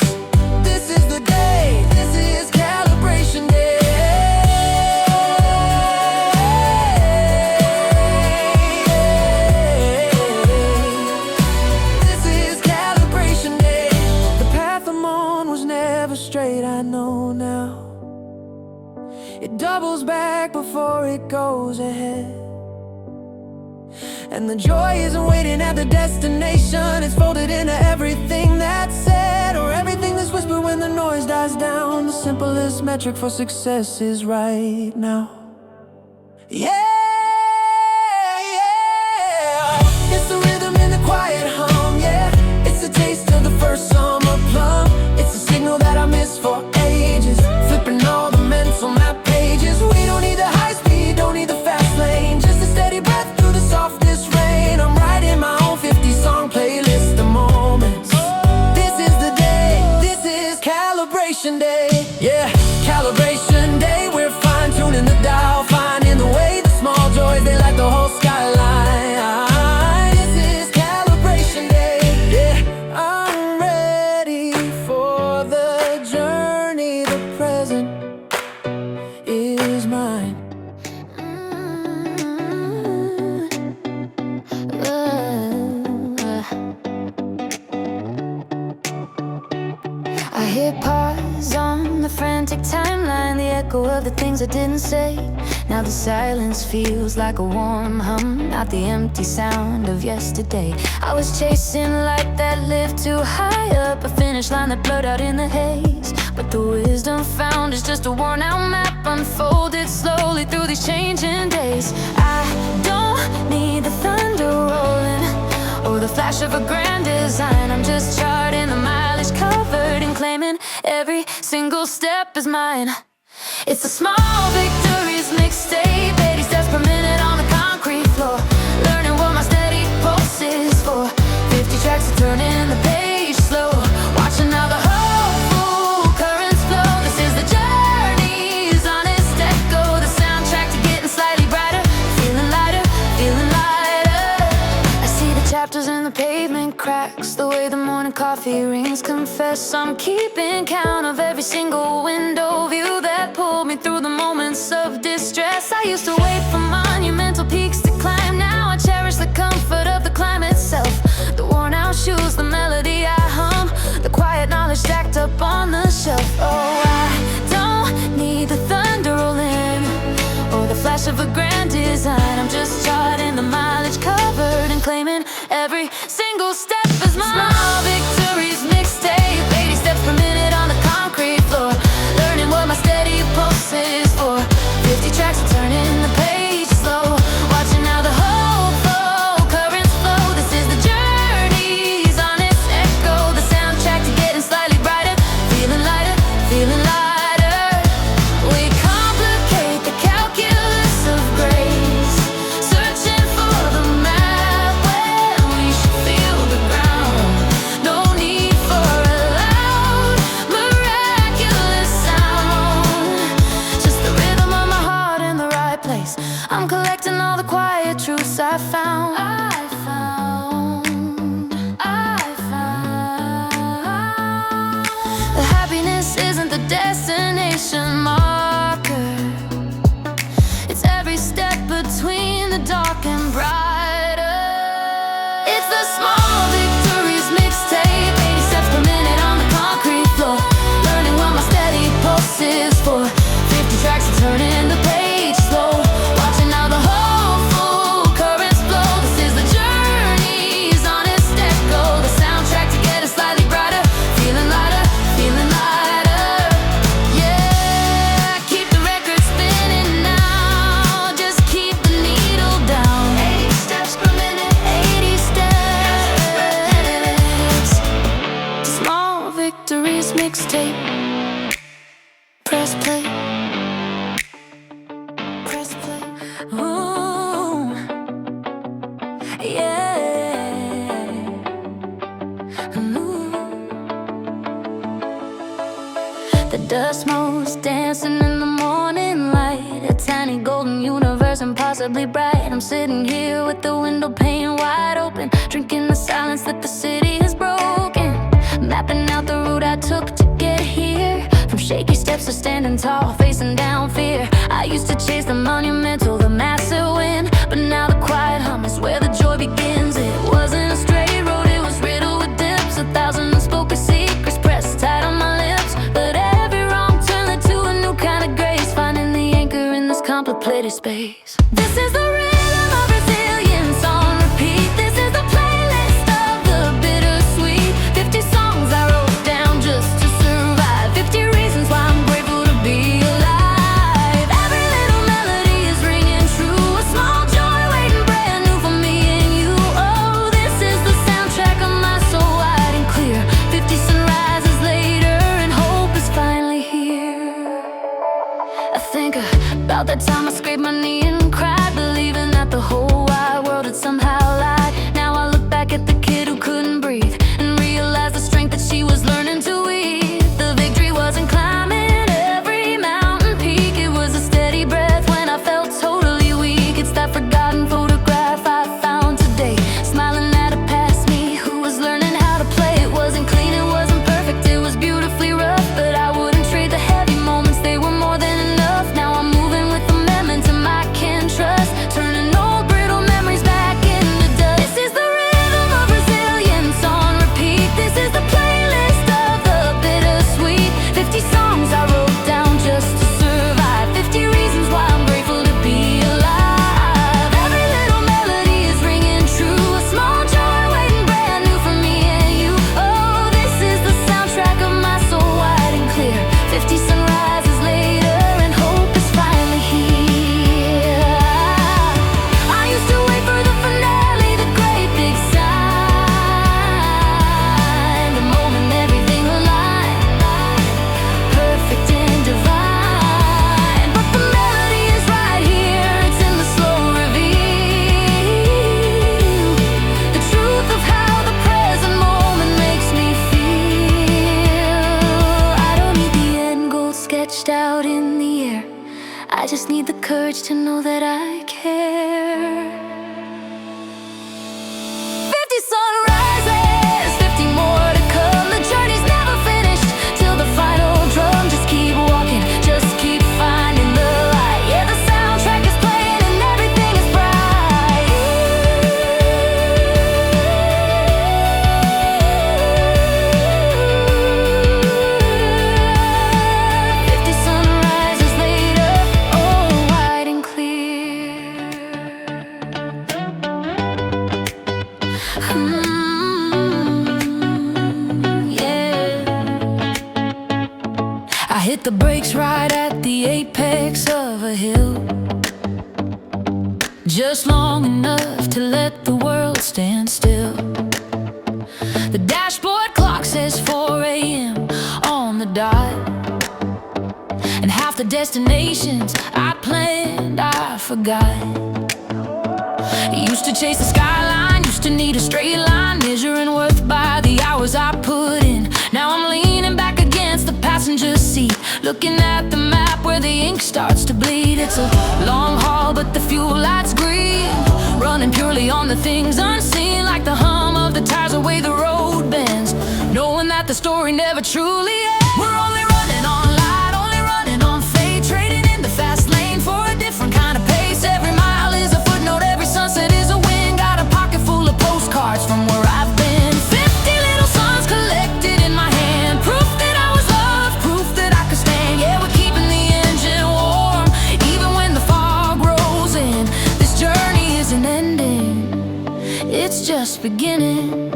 C: This is the day, this is calibration day. This is calibration day. The path I'm on was never straight, I know now. It doubles back before it goes ahead, and the joy isn't waiting at the destination. It's folded into everything that's said, or everything that's whispered when the noise dies down. The simplest metric for success is right now. Yeah, yeah. It's the rhythm in the quiet hum, yeah. It's the taste of the first summer plum. It's the signal that I missed for ages, flipping all the mental map pages. We don't need the high speed, don't need the fast lane, just a steady breath through the softest rain. I'm writing my own 50-song playlist of moments. This is the day, this is calibration day. Yeah, calibration day. We're fine-tuning the dial, finding the way, the small joys, they light the whole skyline. This is calibration day. Yeah, I'm ready for the journey. The present is mine.
A: I hit pause on the frantic timeline, the echo of the things I didn't say. Now the silence feels like a warm hum, not the empty sound of yesterday. I was chasing light that lived too high up, a finish line that blurred out in the haze. But the wisdom found is just a worn out map, unfolded slowly through these changing days. I don't need the thunder rolling or the flash of a grand design. I'm just charting the mileage covered and claiming every single step is mine. It's the small victories mixtape, 80 steps per minute on the concrete floor, learning what my steady pulse is for. 50 tracks of turning the page slow, watching how the hopeful currents flow. This is the journey's honest echo, the soundtrack to getting slightly brighter, feeling lighter, cracks, the way the morning coffee rings. Confess I'm keeping count of every single window view that pulled me through the moments of distress. I used to wait for monumental peaks to climb. Now I cherish the comfort of the climb itself. The worn out shoes, the melody I hum, the quiet knowledge stacked up on the shelf. Oh, I don't need the thunder rolling or the flash of a grand design. I'm just charting the mileage covered and claiming every single step is mine. Small victories mixtape, 80 steps per minute on the concrete floor, learning what my steady pulse is for. 50 tracks and turning the page slow, watching how the whole flow currents flow. This is the journey's honest echo, the soundtrack to getting slightly brighter, feeling lighter, feeling lighter. We complicate the calculus of grace, searching for the map when we should feel the ground. No need for a loud, miraculous sound, just the rhythm of my heart in the right place. I'm collecting all the quiet truths I found. The happiness isn't the destination marker, it's every step between the dark and brighter. It's the small victories mixtape, 80 steps per minute on the concrete floor, learning what my steady pulse is for. 50 tracks and turning the page slow, watching how the whole full currents flow. This is the journey's honest echo, the soundtrack to get us slightly brighter, feeling lighter, feeling lighter. Yeah, keep the record spinning now, just keep the needle down. 80 steps per minute, 80 steps. Small victories mixtape. Press play. Press play. Ooh, yeah. Ooh. The dust motes dancing in the morning light, a tiny golden universe impossibly bright. I'm sitting here with the window pane wide open, drinking the silence that the city has broken, mapping out the route I took to get here. From shaky steps to standing tall, facing down fear. I used to chase the monumental, the massive win, but now the quiet hum is where the joy begins. It wasn't a straight road, it was riddled with dips, 1,000 unspoken secrets pressed tight on my lips. But every wrong turn led to a new kind of grace, finding the anchor in this contemplated space. This is the rhythm of resilience on repeat. This is the playlist of the bittersweet. 50 songs I wrote down just to survive, 50 reasons why I'm grateful to be alive. Every little melody is ringing true, a small joy waiting brand new for me and you. Oh, this is the soundtrack of my soul, wide and clear. 50 sunrises later and hope is finally here. I think about that time I scraped my knee and cried, believing that the whole wide world had somehow lied. Now I look back at the kid who couldn't breathe and realize the strength that she was learning to weave. The victory wasn't climbing every mountain peak, it was a steady breath when I felt totally weak. It's that forgotten photograph I found today, smiling at a past me who was learning how to play. It wasn't clean, it wasn't perfect, it was beautifully rough, but I wouldn't trade the heavy moments, they were more than enough. Now I'm moving with the momentum I can trust, turning old brittle memories back into dust. This is the rhythm of resilience on repeat. This is the playlist of the bittersweet. 50 songs I wrote down just to survive, 50 reasons why I'm grateful to be alive. Every little melody is ringing true, a small joy waiting brand new for me and you. Oh, this is the soundtrack of my soul, wide and clear. 50 sunrises later and hope is finally here. I used to wait for the finale, the great big sign, the moment everything aligned, perfect and divine. But the melody is right here, it's in the slow reveal, the truth of how the present moment makes me feel. I don't need the end goal sketched out in the air, I just need the courage to know that I care. 50 sunrises.
B: the brakes right at the apex of a hill, just long enough to let the world stand still. The dashboard clock says 4 a.m. on the dot, and half the destinations I planned I forgot. Used to chase the skyline, used to need a straight line, measuring worth by the hours I put in. Now I'm leaning back against the passenger seat, looking at the map where the ink starts to bleed. It's a long haul, but the fuel light's green, running purely on the things unseen, like the hum of the tires, the way the road bends, knowing that the story never truly ends. We're only running on light, only running on fate, trading in the fast lane for a different kind of pace. Every mile is a footnote, every sunset is a win. Got a pocket full of postcards from where I've been. 50 little suns collected in my hand, proof that I was loved, proof that I could stand. Yeah, we're keeping the engine warm, even when the fog rolls in. This journey isn't ending, it's just beginning.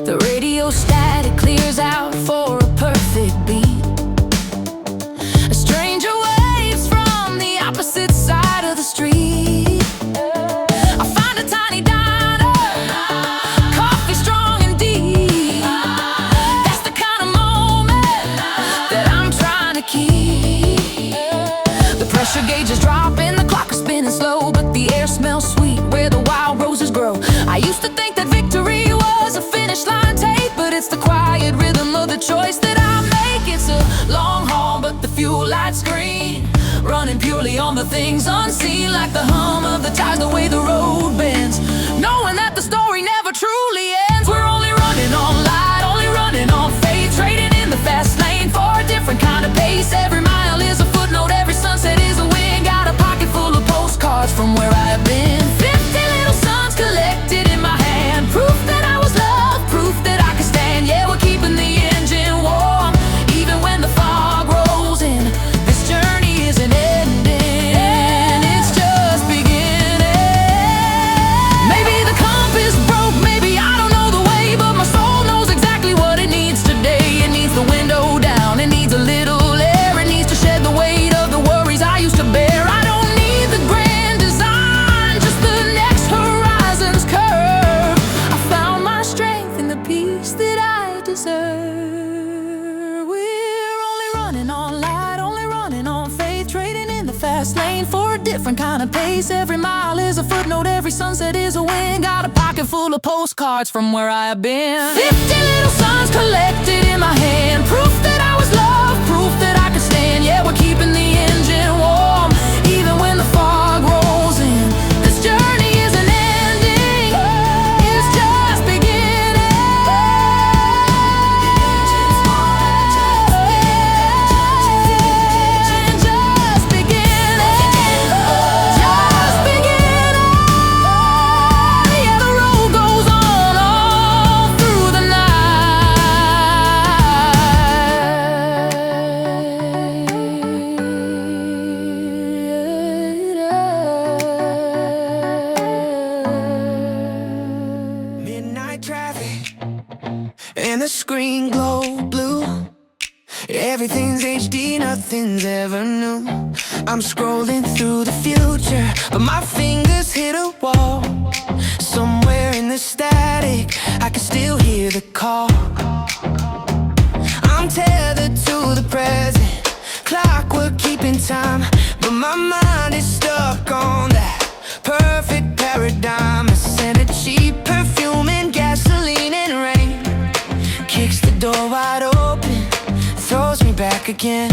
B: The radio static clears out for a perfect beat. A stranger waves from the opposite side of the street. I find a tiny diner, coffee strong and deep. That's the kind of moment that I'm trying to keep. The pressure gauge is dropping, the clock is spinning slow, but the air smells sweet where the wild roses grow. I used to think that victory was a finish line tape, but it's the quiet rhythm of the choice that I make. It's a long haul, but the fuel light's green, running purely on the things unseen, like the hum of the tires, the way the road bends, knowing that the story never truly ends. We're only running on light, only running on faith, trading in the fast lane for a different kind of pace. Every mile is a footnote, every sunset is a win. Got a pocket full of postcards from where I have been. 50 little suns collected in my hand, proof that I was loved, proof that I could stand. Yeah, we're keeping the engine warm, even when the fog rolls in. This journey isn't ending, it's just beginning. Maybe the compass broke, maybe I don't know the way, but my soul knows exactly what it needs today. It needs the window down, it needs a little air, it needs to shed the weight of the worries I used to bear. I don't need the grand design, just the next horizon's curve. I found my strength in the peace that I deserve. We're only running on light, only running on faith, trading in the fast lane for a different kind of pace. Every mile is a footnote, every sunset is a win. Got a pocket full of postcards from where I have been. 50 little suns collected in my hand, proof that I was loved, proof that I could stand. Yeah, we're keeping the engine warm, even when the fog rolls in. This journey isn't ending, it's just beginning. Just beginning, just beginning. Yeah, the road goes on all through the night.
C: Midnight traffic and the screen glow blue. Everything's HD, nothing's ever new. I'm scrolling through the future, but my fingers hit a wall. Somewhere in the static, I can still hear the call. I'm tethered to the present, clockwork keeping time, but my mind is stuck on that perfect paradigm. I scent of cheap perfume and gasoline and rain, kicks the door wide open, throws me back again.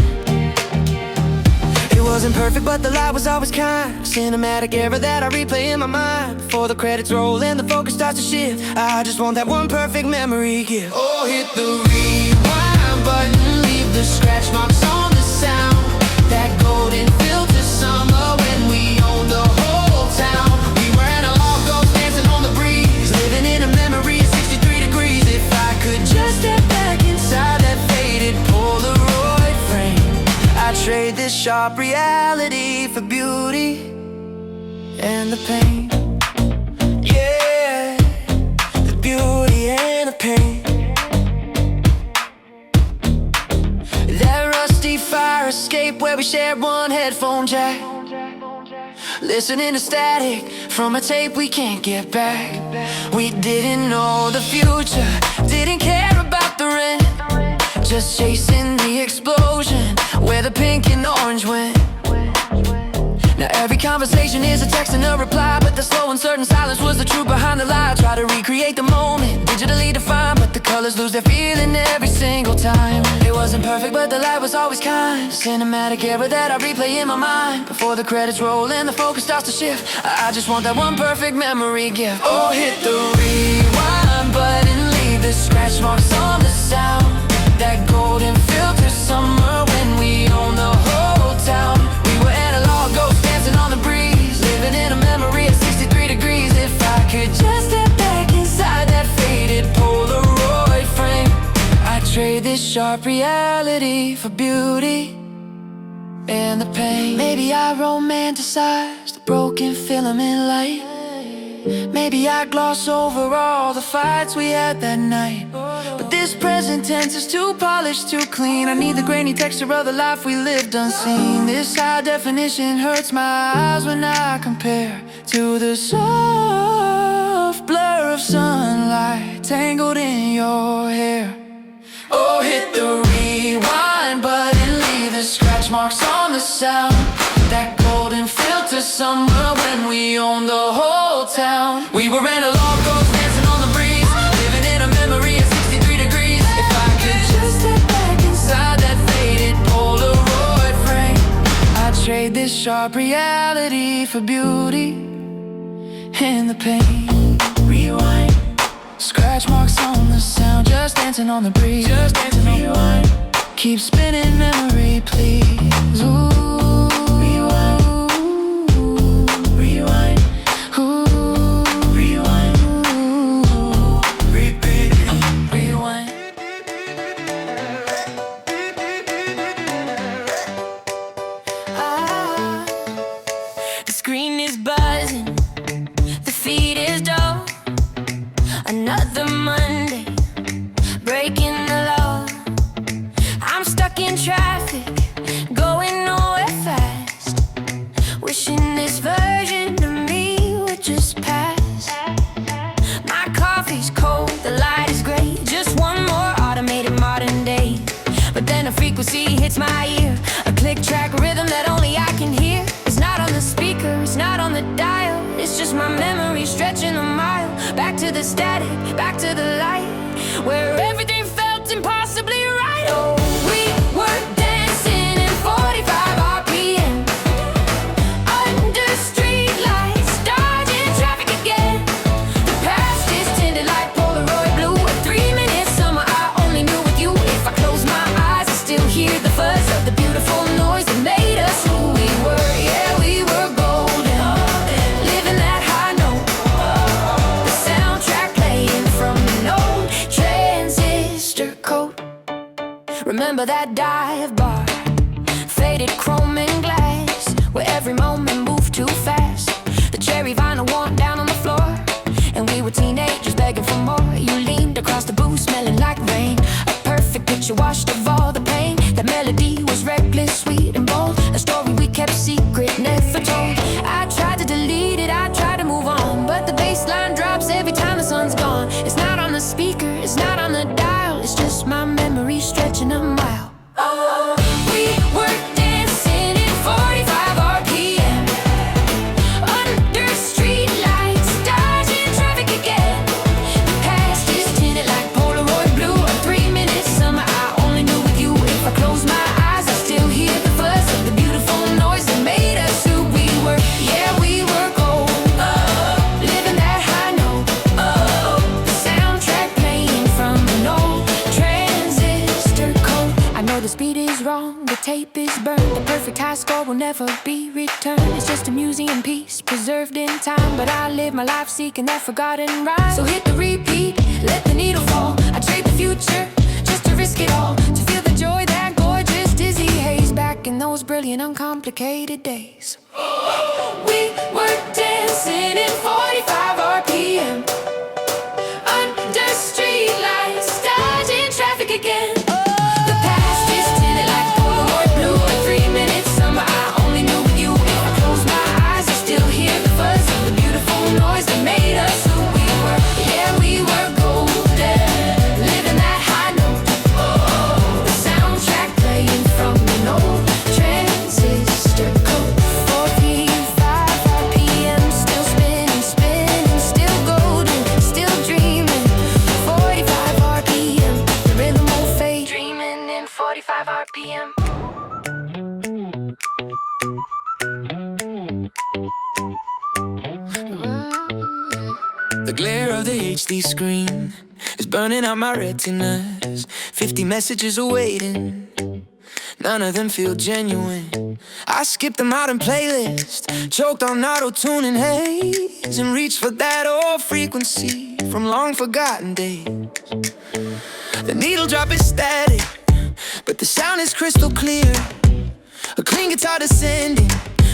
C: It wasn't perfect, but the light was always kind. Cinematic era that I replay in my mind. Before the credits roll and the focus starts to shift, I just want that one perfect memory gift. Oh, hit the rewind button, leave the scratch marks on the sound. That golden filter summer when we owned the whole town. We were analog ghosts dancing on the breeze, living in a memory of 63 degrees. If I could just step back inside that faded Polaroid frame, I'd trade this sharp reality for beauty and the pain. Yeah, the beauty and the pain. That rusty headphone jack, listening to static from a tape we can't get back. We didn't know the future, didn't care about the rent, just chasing the explosion where the pink and orange went. Now every conversation is a text and a reply, but the slow uncertain silence was the truth behind the lie. Try to recreate the moment, digitally defined, but the colors lose their feeling every single time. It wasn't perfect, but the light was always kind. Cinematic era that I replay in my mind. Before the credits roll and the focus starts to shift, I just want that one perfect memory gift. Oh, hit the rewind button, leave the scratch marks on the sound. That golden filter summer when we owned the whole town. We were analog ghosts dancing on the breeze, living in a memory at 63 degrees. If I could just step back inside that faded Polaroid frame, I'd trade this sharp reality for beauty and the pain. Maybe I romanticize the broken filament light. Maybe I gloss over all the fights we had that night. But this present tense is too polished, too clean. I need the grainy texture of the life we lived unseen. This high definition hurts my eyes when I compare to the soft blur of sunlight tangled in your hair. Oh, hit the rewind button, leave the scratch marks on the sound. That golden filter summer when we owned the whole town. We were analog ghosts dancing on the breeze, living in a memory at 63 degrees. If I could just step back inside that faded Polaroid frame, I'd trade this sharp reality for beauty and the pain. Rewind, scratch marks on the sound, just dancing on the breeze. Just dancing on the rewind. Keep spinning memory, please. Ooh.
A: Another Monday, breaking the law. I'm stuck in traffic, going nowhere fast. Wishing this version of me would just pass. My coffee's cold, the light is gray. Just one more automated modern day. But then a frequency hits my ear, a click track rhythm that only I can hear. It's not on the speaker, it's not on the dial. It's just my memory stretching a mile. Back to the static, back to the light, where everything felt impossibly right. Oh, we were dancing in 45 RPM, under street lights, dodging traffic again. The past is tinted like Polaroid blue. A 3-minute summer I only knew with you. If I close my eyes, I still hear the fuzz of the beautiful noise that made us who we were. Yeah, we were golden, living that high note. The soundtrack playing from an old transistor coat. Remember that dive bar, faded chrome and glass, where every moment moved too fast. The cherry vinyl worn down on the floor, and we were teenagers begging for more. You leaned across the booth smelling like rain, a perfect picture washed of all the pain. That melody was reckless, sweet and bold, a story we kept secret, never told. I tried to delete it, I tried to move on, but the bass line drops every time the sun's gone. It's not on the speaker, it's not on the dial, it's just my memory stretching a mile. Oh, we were dancing in 45 RPM, under street lights, dodging traffic again. The past is tinted like Polaroid blue. A 3-minute summer I only knew with you. If I close my eyes, I still hear the fuzz of the beautiful noise that made us who we were. Yeah, we were gold, living that high note. The soundtrack playing from an old transistor coat. I know the speed is wrong, the tape is burned. The perfect high score will never be returned. It's just a museum piece preserved in time, but I live my life seeking that forgotten rhyme. So hit the repeat, let the needle fall. I trade the future just to risk it all, to feel the joy, that gorgeous dizzy haze, back in those brilliant uncomplicated days. We were dancing in 45 RPM, under street lights, dodging traffic again. The past is tinted like Polaroid blue. A 3-minute summer I only
C: The glare of the HD screen is burning out my retinas. 50 messages awaiting, none of them feel genuine. I skipped them out in playlist, choked on auto-tune and haze, and reached for that old frequency from long forgotten days. The needle drop is static, but the sound is crystal clear. A clean guitar descending,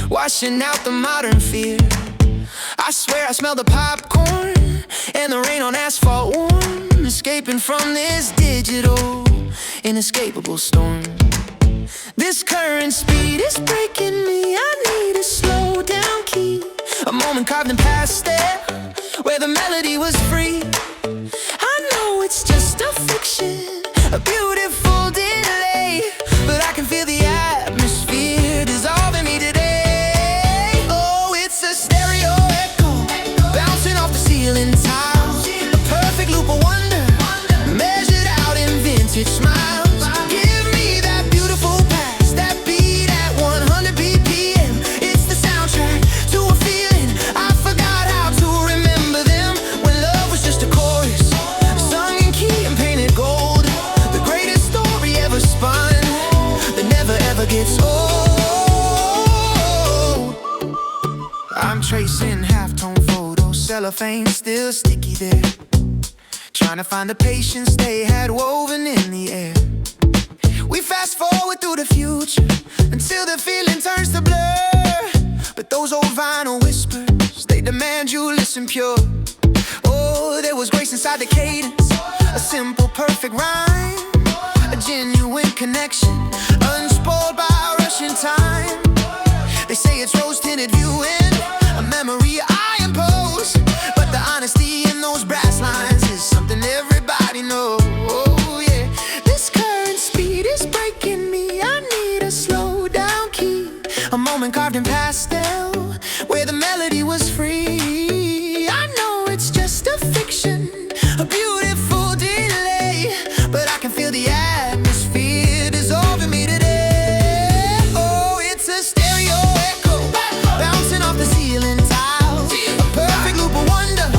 C: washing out the modern fear. I swear I smell the popcorn and the rain on asphalt warm, escaping from this digital, inescapable storm. This current speed is breaking me, I need a slow down key. A moment carved in pastel, where the melody was free. I know it's just a fiction, a beautiful delay, but I can feel the atmosphere dissolving me today. Oh, it's a stereo echo, bouncing off the ceiling tiles, a perfect loop of wonder, measured out in vintage smiles. Give me that beautiful past, that beat at 100 BPM. It's the soundtrack to a feeling I forgot how to remember them. When love was just a chorus, sung in key and painted gold. The greatest story ever spun, that never ever gets old. I'm tracing halftone photos, cellophane still sticky there, trying to find the patience they had woven in the air. We fast forward through the future until the feeling turns to blur. But those old vinyl whispers, they demand you listen pure. Oh, there was grace inside the cadence, a simple perfect rhyme, a genuine connection, unspoiled by rushing time. They say it's rose-tinted viewing, a memory I impose, but the honesty in those brass lines is something everybody knows. Oh yeah, this current speed is breaking me, I need a slow down key. A moment carved in pastel, where the melody was free. I know it's just a fiction, a beautiful delay, but I can feel the atmosphere dissolving me today. Oh, it's a stereo echo, bouncing off the ceiling tiles, a perfect loop of wonder,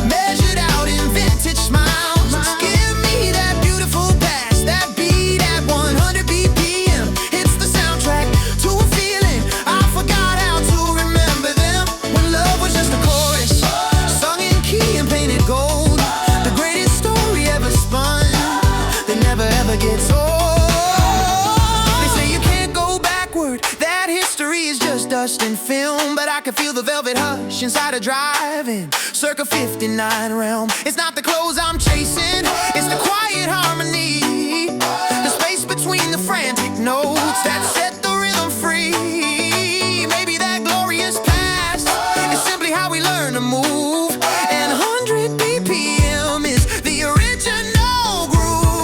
C: measured out in vintage smiles. Give me that beautiful past, that beat at 100 BPM. It's the soundtrack to a feeling I forgot how to remember them. When love was just a chorus, sung in key and painted gold. The greatest story ever spun, that never ever gets old. They say you can't go backward, that history is just dust and film, but I can feel the velvet hush inside a drive-in, circa 59 realm. It's not the clothes I'm chasing, it's the quiet harmony, the space between the frantic notes that set the rhythm free. Maybe that glorious past is simply how we learn to move, and 100 BPM is the original groove.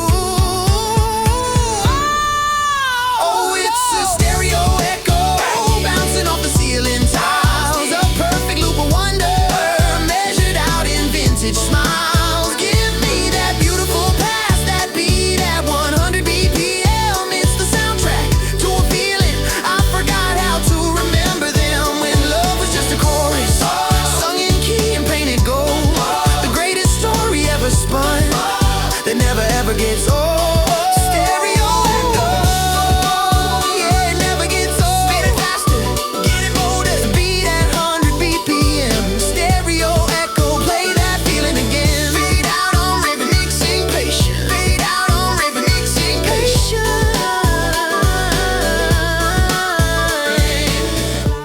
C: Oh, it's a stereo echo, bouncing off the ceiling tiles, a perfect loop of wonder, measured out in vintage smiles. Give me that beautiful past, that beat at 100 BPM. It's the soundtrack to a feeling I forgot how to remember them. When love was just a chorus, sung in key and painted gold. The greatest story ever spun, that never ever gets old. Stereo echo, yeah, it never gets old. Spin it faster, get it bolder. The beat at 100 BPM. Stereo echo, play that feeling again. Fade out on ribbon, mixing patient. Fade out on ribbon, mixing patient.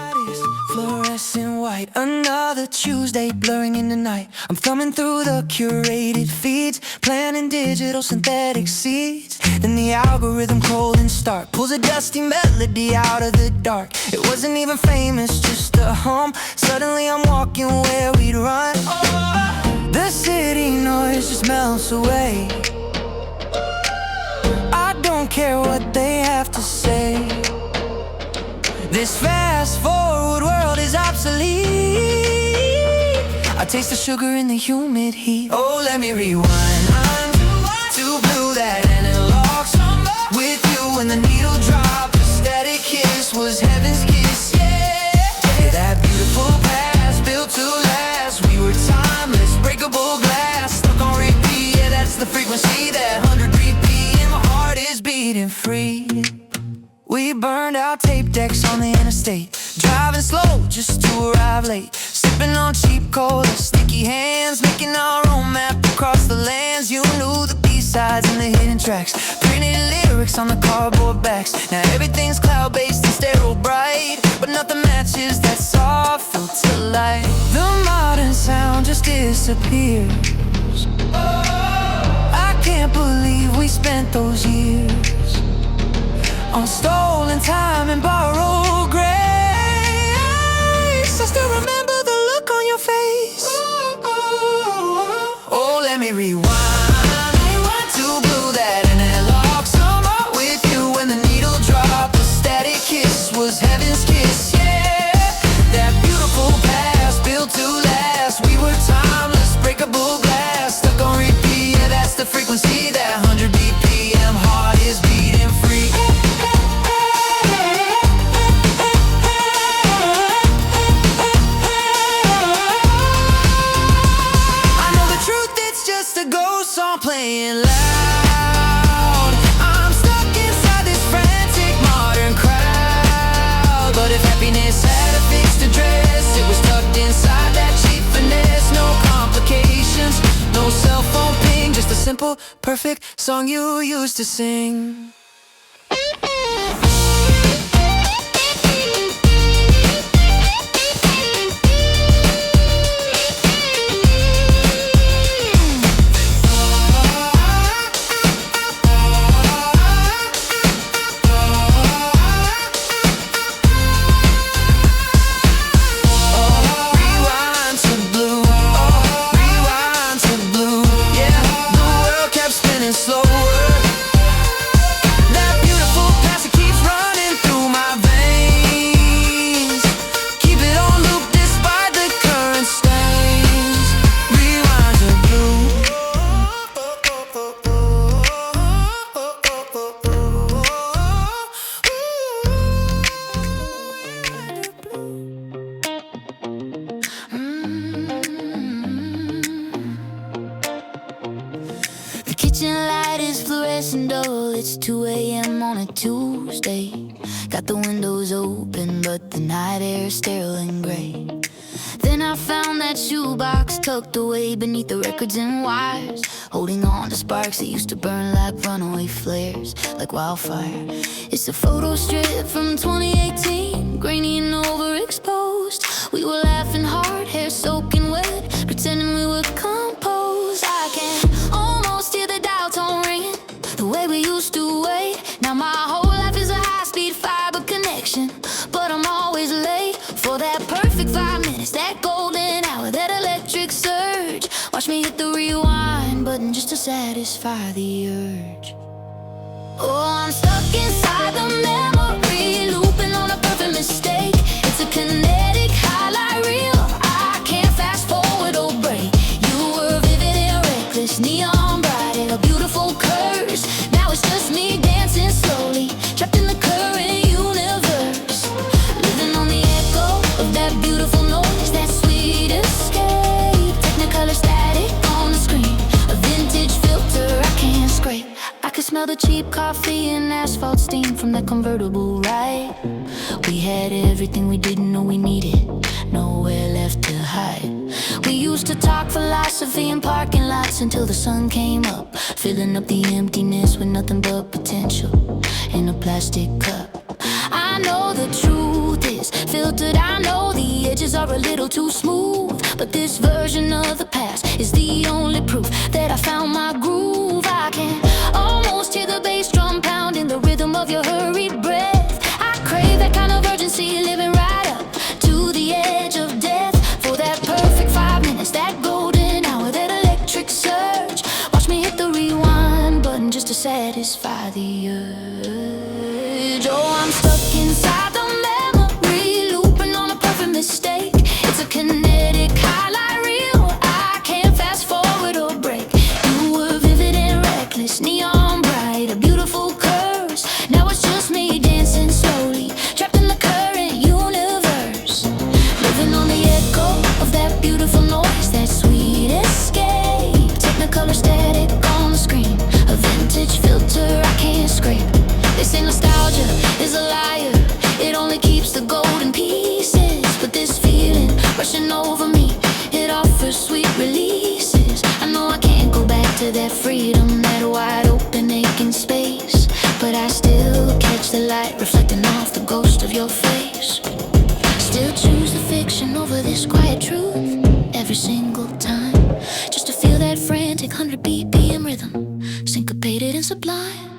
C: Light is fluorescent white, another Tuesday blurring in the night. I'm thumbing through the curated feeds, planting digital synthetic seeds. Then the algorithm cold and stark pulls a dusty melody out of the dark. It wasn't even famous, just a hum. Suddenly I'm walking where we'd run. The city noise just melts away. I don't care what they have to say. This fast forward world is obsolete. I taste the sugar in the humid heat. Oh, let me rewind, to blue that analog song. With you when the needle dropped, a static kiss was heaven's kiss. Yeah, that beautiful past built to last. We were timeless. breakable glass stuck on repeat. Yeah, that's the frequency. That 100 BPM, my heart is beating free. We burned out tape decks on the interstate, driving slow just to arrive late, sipping on cheap cola, sticky hands, making our own map across the lands. You knew the B-sides and the hidden tracks, printed lyrics on the cardboard backs. Now everything's cloud-based and stereo bright, but nothing matches that soft filter light. The modern sound just disappears. I can't believe we spent those years on stolen time and borrowed grace. I still remember the look on your face. Oh, let me rewind to blue that analog summer with you when the needle dropped. The static kiss was heaven's kiss, yeah. That beautiful past built to last. We were timeless, breakable glass stuck on repeat. Yeah, that's the frequency. That 100 BPM heart is beating free. Song playing loud. I'm stuck inside this frantic modern crowd. But if happiness had a fixed address, it was tucked inside that cheap finesse. No complications, no cell phone ping, just a simple, perfect song you used to sing. It's 2 a.m. on a Tuesday. Got the windows open, but the night air is sterile and gray. Then I found that shoebox tucked away beneath the records and wires, holding on to sparks that used to burn like runaway flares, like wildfire. It's a photo strip from 2018, grainy and overexposed. We were laughing hard, hair soaking wet, pretending we were composed. I can almost hear the dial tone ringing, the way we used to wait. Now my whole life is a high-speed fiber connection, but I'm always late for that perfect 5 minutes, that golden hour, that electric surge. Watch me hit the rewind button just to satisfy the urge. Oh, I'm stuck inside the memory, looping on a perfect mistake. It's a kinetic highlight reel, I can't fast forward or break. You were vivid and reckless, neon bright, and a beautiful curse. Now it's just me dancing slowly, trapped in the current universe, living on the echo of that beautiful noise, that sweet escape. Technicolor static on the screen, a vintage filter I can't scrape. I could smell the cheap coffee and asphalt steam from that convertible ride. We had everything we didn't know we needed, nowhere left to hide. We used to talk philosophy in parking lots until the sun came up, filling up the emptiness with nothing but potential in a plastic cup. I know the truth is filtered, I know the edges are a little too smooth, but this version of the past is the only proof that I found my groove. I can almost hear the bass drum pounding the rhythm of your hurried breath. I crave that kind of urgency, living right up to the edge of death, for that perfect 5 minutes, that golden hour, that electric surge. Watch me hit the rewind button just to satisfy the urge. Oh, I'm stuck inside the memory, looping on a perfect mistake. It's a kinetic highlight reel, I can't fast forward or break. You were vivid and reckless, neon bright, a beautiful curse. Now it's just me dancing slowly, trapped in the current universe, living on the echo of that beautiful noise, that sweet escape.
A: that freedom, that wide open aching space. But I still catch the light reflecting off the ghost of your face. Still choose the fiction over this quiet truth every single time, just to feel that frantic 100 BPM rhythm, syncopated and sublime.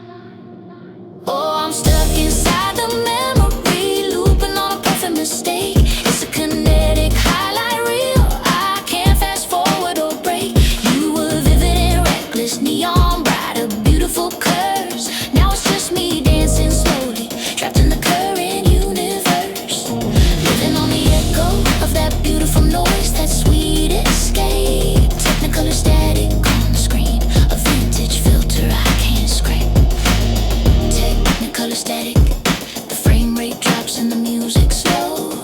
A: Oh, I'm stuck inside the memory, looping on a perfect mistake. It's a kinetic highlight reel, I can't fast forward or break. You were vivid and reckless, neon bright, a beautiful curse. Now it's just me dancing slowly, trapped in the current universe, living on the echo of that beautiful noise, that sweet escape. Technicolor static on the screen, a vintage filter I can't scrape. Technicolor static, the frame rate drops and the music slows.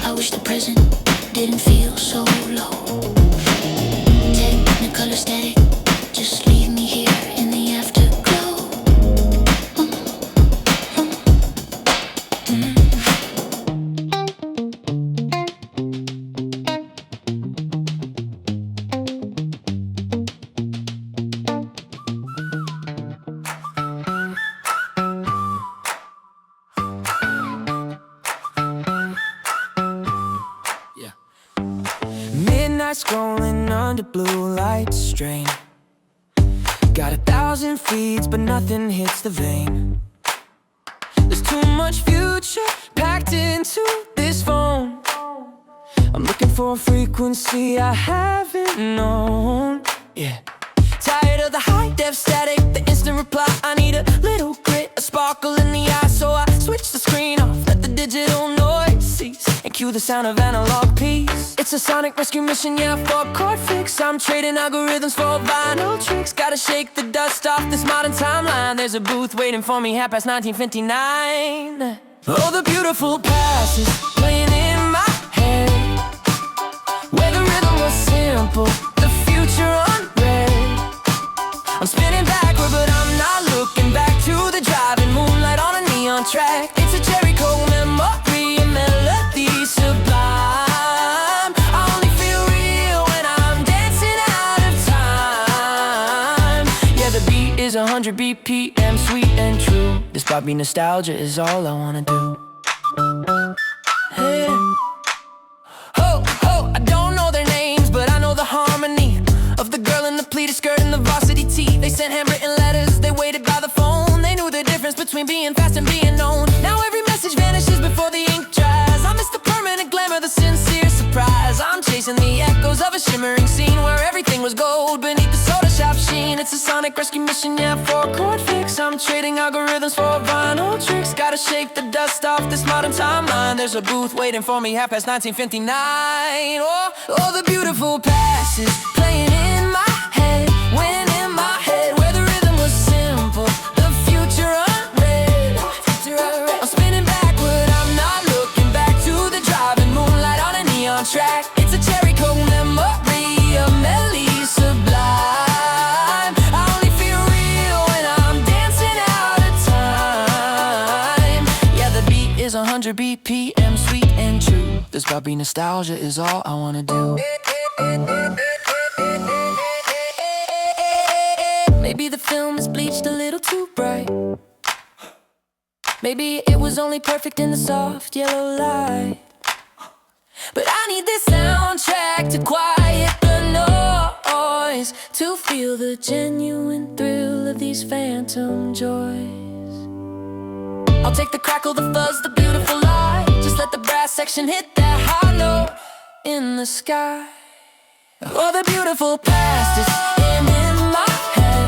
A: I wish the present didn't feel so low. Technicolor static, just leave me here in the afterglow.
C: Midnight scrolling under blue light strain. Got 1,000 feeds, but nothing hits the vein. There's too much future packed into this phone. I'm looking for a frequency I haven't known. Yeah. Tired of the high def static, the instant reply. I need a little grit, a sparkle in the eye. So I switch the screen off, let the digital noise cease, and cue the sound of analog peace. It's a sonic rescue mission, yeah, for a chord fix. I'm trading algorithms for vinyl tricks. Gotta shake the dust off this modern timeline. There's a booth waiting for me, 19:59. Oh, the beautiful past is playing in my head, where the rhythm was simple, the future unread. I'm spinning backward, but I'm not looking back to the driving moonlight on a neon track. It's a Cherry Coke memory, a melody sublime. I only feel real when I'm dancing out of time. Yeah, the beat is 100 BPM, sweet and true. This poppy nostalgia is all I wanna do. Hey. Oh, I don't know their names, but I know the harmony of the girl in the pleated skirt and the varsity tee. They sent handwritten letters, they waited by the phone. They knew the difference between being fast and being known. Now every message vanishes before the ink dries. I miss the permanent glamour, the sincere surprise. I'm chasing the echoes of a shimmering scene where everything was gold beneath the soda shop sheen. It's a sonic rescue mission, yeah, for a chord fix. I'm trading algorithms for vinyl tricks. Gotta shake the dust off this modern timeline. There's a booth waiting for me, 19:59. Oh, the beautiful past is playing in my head, when in my head, where the rhythm was simple, the future unread. I'm spinning backward, I'm not looking back to the driving moonlight on a neon track. It's a Cherry Coke memory, a melody sublime. I only feel real when I'm dancing out of time. Yeah, the beat is 100 BPM, sweet and true. This poppy nostalgia is all I wanna do. Maybe the film is bleached a little too bright. Maybe it was only perfect in the soft yellow light. But I need this soundtrack to quiet the noise, to feel the genuine thrill of these phantom joys. I'll take the crackle, the fuzz, the beautiful light. Just let the brass section hit that high note in the sky. Oh, the beautiful past is in my head,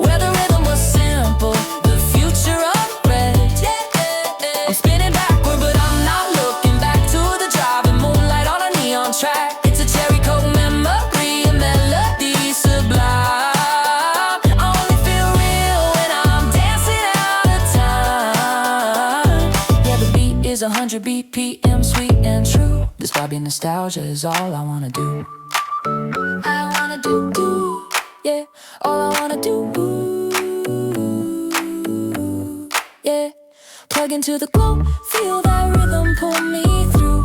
C: where the rhythm was simple, the future unread. I'm spinning backward, but I'm not looking back to the driving moonlight on a neon track. It's a Cherry Coke memory, a melody sublime. I only feel real when I'm dancing out of time. Yeah, the beat is 100 BPM, sweet and true. This poppy nostalgia is all I wanna do. I wanna do, yeah, all I wanna do, yeah. Plug into the glow, feel that rhythm pull me through.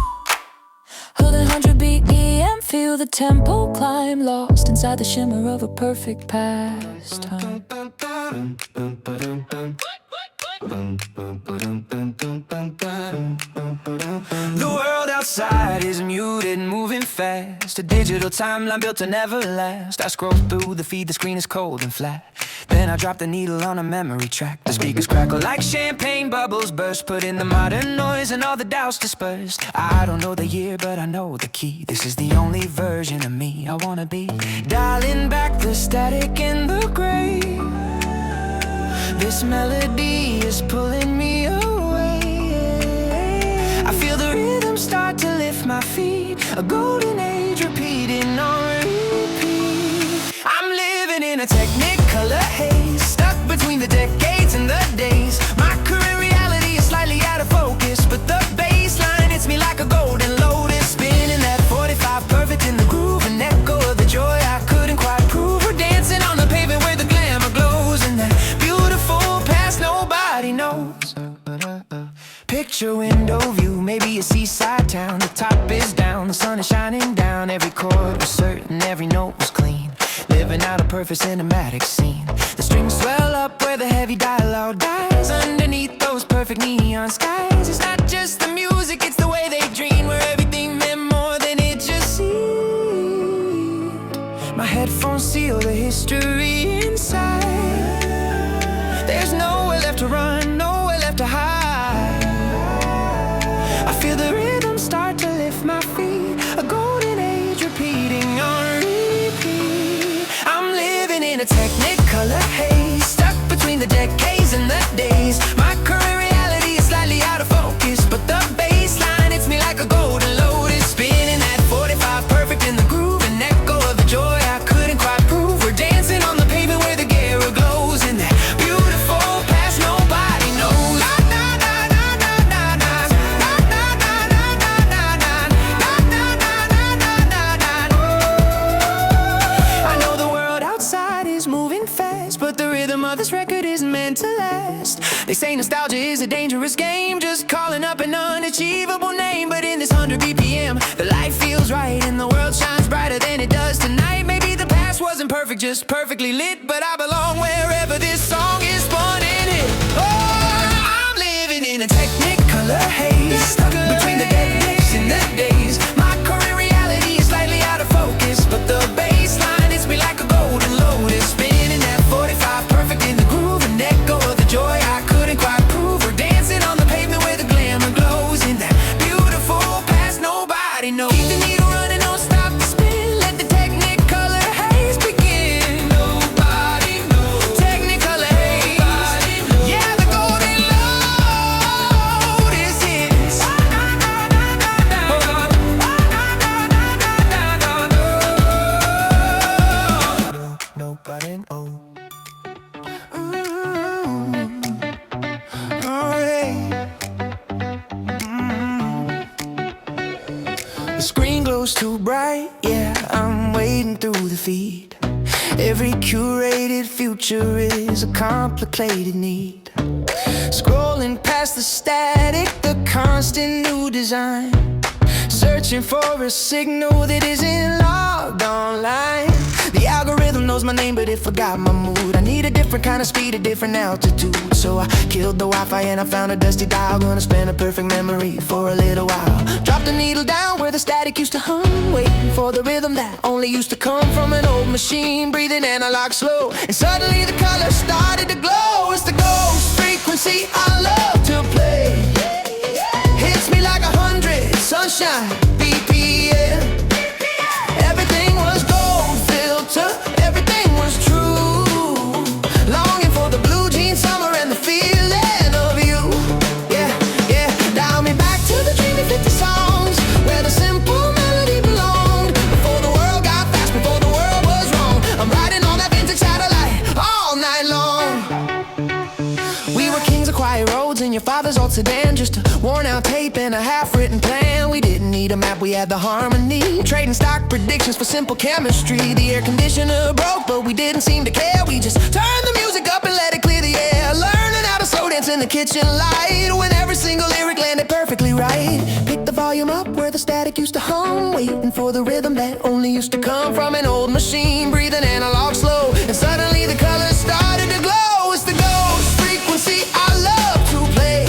C: Hold 100 BPM, feel the tempo climb.
B: climb, lost inside the shimmer of a perfect pastime.
C: The world outside is muted, moving fast. A digital timeline built to never last. I scroll through the feed, the screen is cold and flat. Then I drop the needle on a memory track. The speakers crackle like champagne bubbles burst. Put in the modern noise and all the doubts dispersed. I don't know the year, but I know the key. This is the only version of me I wanna be. Dialing back the static in the gray. This melody is pulling me away. I feel the rhythm start to lift my feet. A golden age repeating on repeat. I'm living in a technicolor haze, stuck between the decades and the days. My current reality is slightly out of focus, but the bass line hits me like a golden lotus. Spinning that 45 perfect in the groove, an echo of the joy I couldn't quite prove. We're dancing on the pavement where the glamour glows, and that beautiful past nobody knows. Picture window view, maybe a seaside town. The top is down, the sun is shining down. Every chord was certain, every note was clean. Living out a perfect cinematic scene. The strings swell up where the heavy dialogue dies. Underneath those perfect neon skies. It's not just the music, it's the way they dream. Where everything meant more than it just seemed. My headphones seal the history inside. There's nowhere left to run, nowhere left to hide. I feel the rhythm start to lift my feet. A golden age repeating on repeat. I'm living in a technicolor haze, stuck between the decades and the days. My current reality is slightly out of focus, but the bass line hits me like a golden lotus. Spinning that 45 perfect in the groove, an echo of the joy I couldn't quite prove. We're dancing on the pavement where the Guerra glows, in that beautiful past nobody knows. I know the world outside is moving fast, but the rhythm of this record isn't meant to last. They say nostalgia is a dangerous game, just calling up an unachievable name. But in this 100 BPM, the light feels right and the world shines brighter than it does tonight. Maybe the past wasn't perfect, just perfectly lit, but I belong wherever this song is spun and hit. Oh, I'm living in a technicolor haze, stuck between the decades and the days. My current reality is slightly out of focus, but the bass line hits me like a golden lotus. Spinning that 45 perfect in the groove, an echo of the joy I couldn't quite prove. We're dancing on the pavement where the glamour glows, in that beautiful past nobody knows. Keep the needle running, don't stop the spin. Let the technicolor haze begin. Nobody knows. Technicolor haze. Yeah, the golden lotus hits. Nobody knows. The screen glows too bright, yeah, I'm wading through the feed. Every curated future is a complicated need. Scrolling past the static, the constant new design. Searching for a signal that isn't logged online. The algorithm knows my name, but it forgot my mood. I need a different kind of speed, a different altitude. So I killed the Wi-Fi and I found a dusty dial. Gonna spend a perfect memory for a little while. Drop the needle down where the static used to hum, waiting for the rhythm that only used to come from an old machine. Breathing analog slow, and suddenly the color started to glow. It's the ghost frequency I love to play. Hits me like 100 sunshine BPM. Everything was gold filter, everything was true. Longing for the blue jean summer and the feeling of you. Yeah, yeah, dial me back to the dreamy 50 songs, where the simple melody belonged. Before the world got fast, before the world was wrong. I'm riding on that vintage satellite all night long. We were kings of quiet roads in your father's old sedan, just a worn out tape and a half-written plan. We didn't need a map, we had the harmony. Trading stock predictions for simple chemistry. The air conditioner broke, but we didn't seem to care. We just turned the music up and let it clear the air. Learning how to slow romance in the kitchen light when every single lyric landed perfectly right. Pick the volume up where the static used to hum, waiting for the rhythm that only used to come from an old machine, breathing analog slow. And suddenly the colors started to glow. It's the ghost frequency I love to play.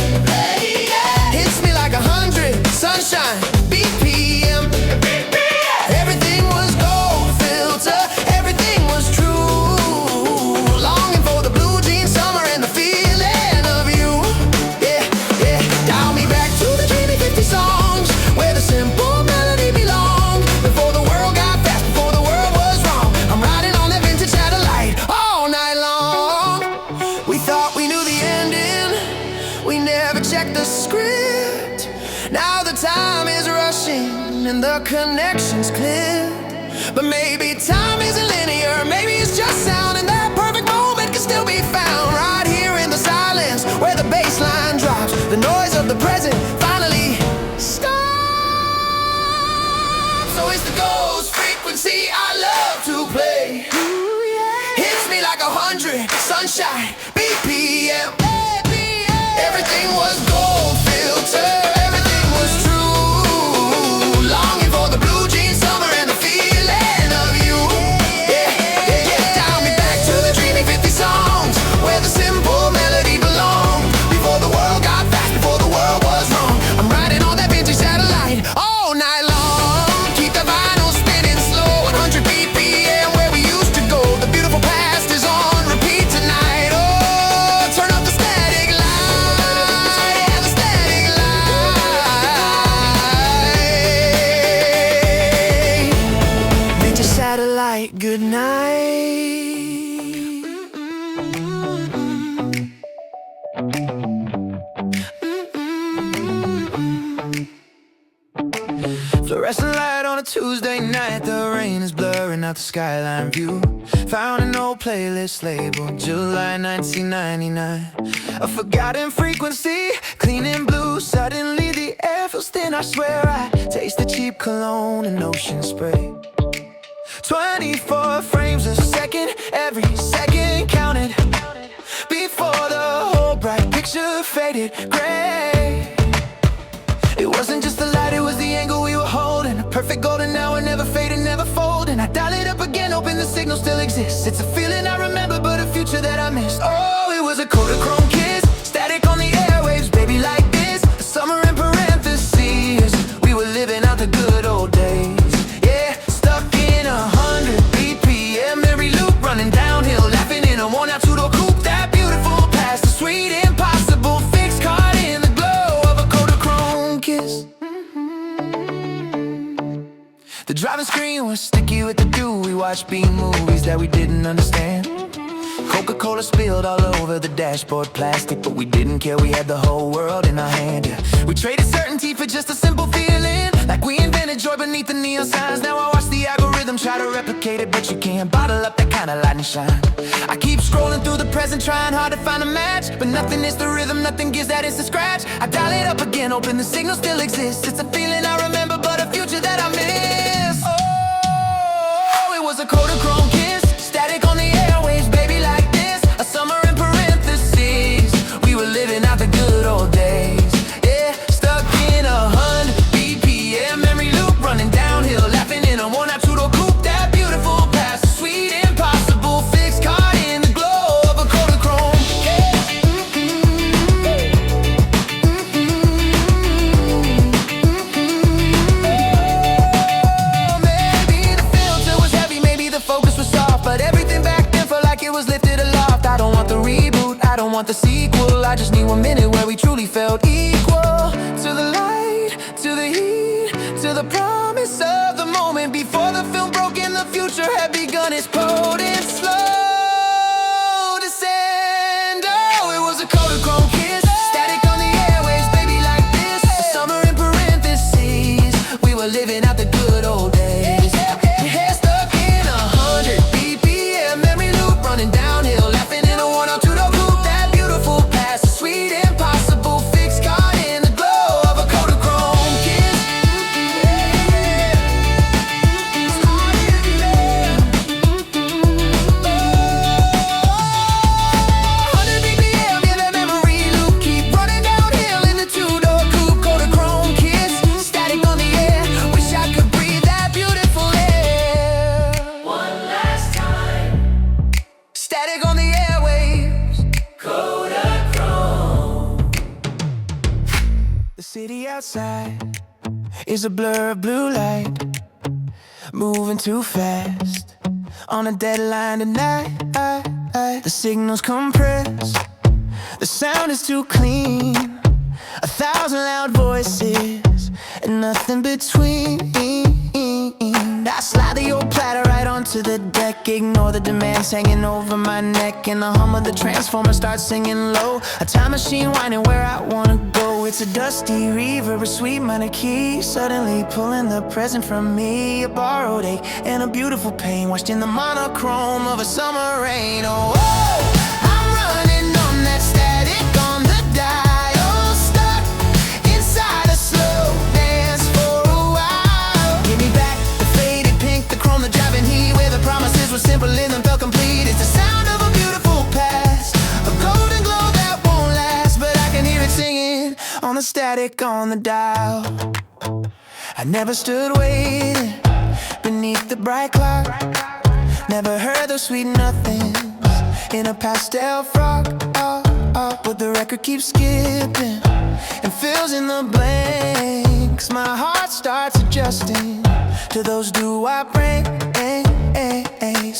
C: Hits me like 100 sunshine BPM. Everything was gold filter, everything was true. Longing for the blue jeans summer and the feeling of you. Yeah, yeah. Dial me back to the dreamy 50 songs where the simple melody belonged. Before the world got fast, before the world was wrong, I'm riding on that vintage satellite all night long. We thought we knew the ending, we never checked the script. Now the time is rushing and the connection's clear. But maybe time isn't linear, maybe it's just sound, and that perfect moment can still be found right here in the silence where the bass line drops. The noise of the present finally stops. So it's the ghost frequency I love to play. Hits me like 100 sunshine BPM. Everything was gold filter, everything was true. Longing for the blue jeans summer and the feeling of you. Yeah, yeah, yeah. Dial me back to the dreamy 50 songs where the simple melody belonged. Before the world got fast, before the world was wrong, I'm riding on that vintage satellite all night long. Keep the vinyl spinning slow, 100 BPM where we used to go. The beautiful past is on repeat tonight. Oh, turn up the static light, yeah, the static light. Vintage satellite, good night. Fluorescent light on a Tuesday night, the rain is blurring out the skyline view. Found an old playlist labeled July 1999. A forgotten frequency, clean and blue. Suddenly the air feels thin, I swear I taste the cheap cologne and ocean spray. 24 frames a second, every second counted. Before the whole bright picture faded gray. It wasn't just the light, it was the angle we were holding. A perfect golden hour, never fading, never folding. I dial it up again, hoping the signal still exists. It's a feeling I remember, but a future that I missed. Oh, it was a Kodachrome kiss, static on the airwaves, baby, like this. A summer in parentheses, we were living out the good old days. Yeah, stuck in 100 BPM, every loop running downhill, laughing in a worn out two-door coupe. That beautiful past, the sweet impossible fix, caught in the glow of a Kodachrome kiss. The driving screen was sticky with the dew. We watched B movies that we didn't understand. Coca-Cola spilled all over the dashboard, plastic, but we didn't care. We had the whole world in our hand. Yeah. We traded certainty for just a simple feeling, like we invented joy beneath the neon signs. Now I watch the algorithm try to replicate it, but you can't bottle up that kind of light and shine. I keep scrolling through the present, trying hard to find a match, but nothing is the rhythm, nothing gives that instant scratch. I dial it up again, hoping the signal still exists. It's a feeling I remember, but a future that I miss. Oh, it was a Kodachrome kiss, static on the airwaves, baby, like this. A summer in parentheses, we were living out the good old days. Yeah, stuck in 100 BPM, memory loop running downhill, laughing in a worn out two-door coupe. That beautiful past, sweet impossible fix, caught in the glow of a Kodachrome. Maybe the filter was heavy, maybe the focus was soft, but everything back then felt like it was lifted aloft. I don't want the reboot, I don't want the sequel, I just need 1 minute where we truly felt equal. To the light, to the heat, to the promise of the moment before the film broke and the future had begun its potent slow descent. Oh, it was a Kodachrome kiss, static on the airwaves, baby, like this. A summer in parentheses, we were living out the good old days. Hair stuck in 100 BPM, memory loop running downhill, laughing in a worn out two-door coupe. That beautiful past, sweet impossible fix, caught in the glow of a Kodachrome kiss. outside is a blur of blue light, moving too fast on a deadline tonight. The signals compress, the sound is too clean, 1,000 loud voices and nothing between. I slide the old platter right onto the deck, ignore the demands hanging over my neck, and the hum of the transformer starts singing low. A time machine winding where I wanna go. It's a dusty reverb, a sweet minor key, suddenly pulling the present from me. A borrowed ache and a beautiful pain, washed in the monochrome of a summer rain. Oh, I'm running on that static on the dial, stuck inside a slow dance for a while. Give me back the faded pink, the chrome, the driving heat, where the promises were simple and them felt complete. It's the sound of a beautiful past, a golden glow that won't last, but I can hear it singing on the static on the dial. I never stood waiting beneath the bright clock, never heard those sweet nothings in a pastel frock. But the record keeps skipping and fills in the blanks. My heart starts adjusting to those doo-wop breaks.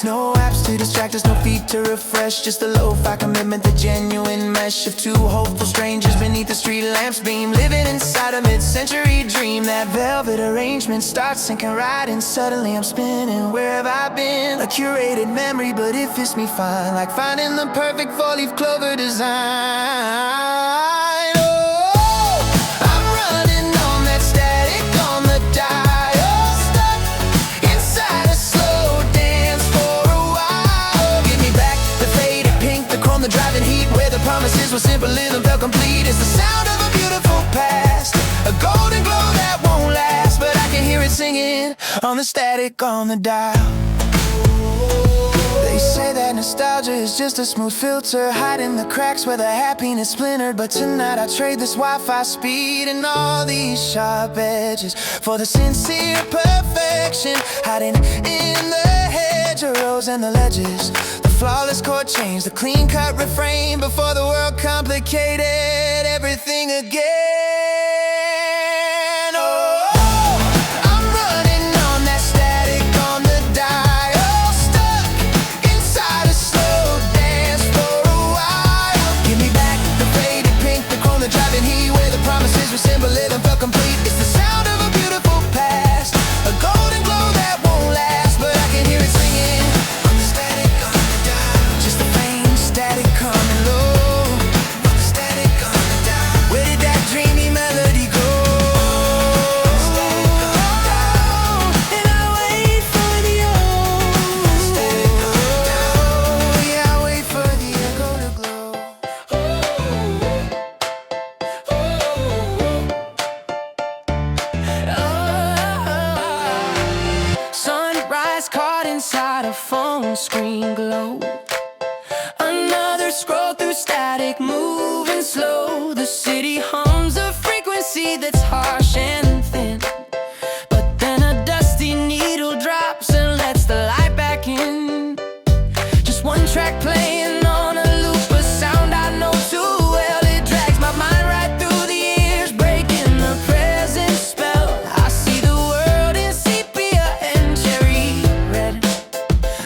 C: No apps to distract us, no feed to refresh, just a lo-fi commitment, the genuine mesh of two hopeful strangers beneath the street lamps beam, living inside a mid-century dream. That velvet arrangement starts sinking right in, suddenly I'm spinning. Where have I been? A curated memory, but it fits me fine, like finding the perfect four-leaf clover design. The driving heat, where the promises were simple and felt complete. It's the sound of a beautiful past, a golden glow that won't last, but I can hear it singing on the static on the dial. They say that nostalgia is just a smooth filter, hiding the cracks where the happiness splintered. But tonight I trade this Wi-Fi speed and all these sharp edges for the sincere perfection hiding in the hedgerows and the ledges. Flawless chord change, the clean-cut refrain before the world complicated everything again. Oh, I'm running on that static on the dial, stuck inside a slow dance for a while. Give me back the faded pink, the chrome, the driving heat, where the promises were simple and felt complete. It's the sound of a beautiful past, a golden glow that won't last, but I can hear it singing on the static on the dial. Just the faint static coming low, static on the dial. Where did that dreamy melody go? Static on the dial. And I wait for the static on the dial. Yeah, I wait for the echo to glow. Sunrise caught inside a phone screen glow. Another scroll through static, moving slow. The city hums a frequency that's harsh and thin, but then a dusty needle drops and lets the light back in. Just one track playing on a loop, a sound I know too well. It drags my mind right through the years, breaking the present spell. I see the world in sepia and cherry red,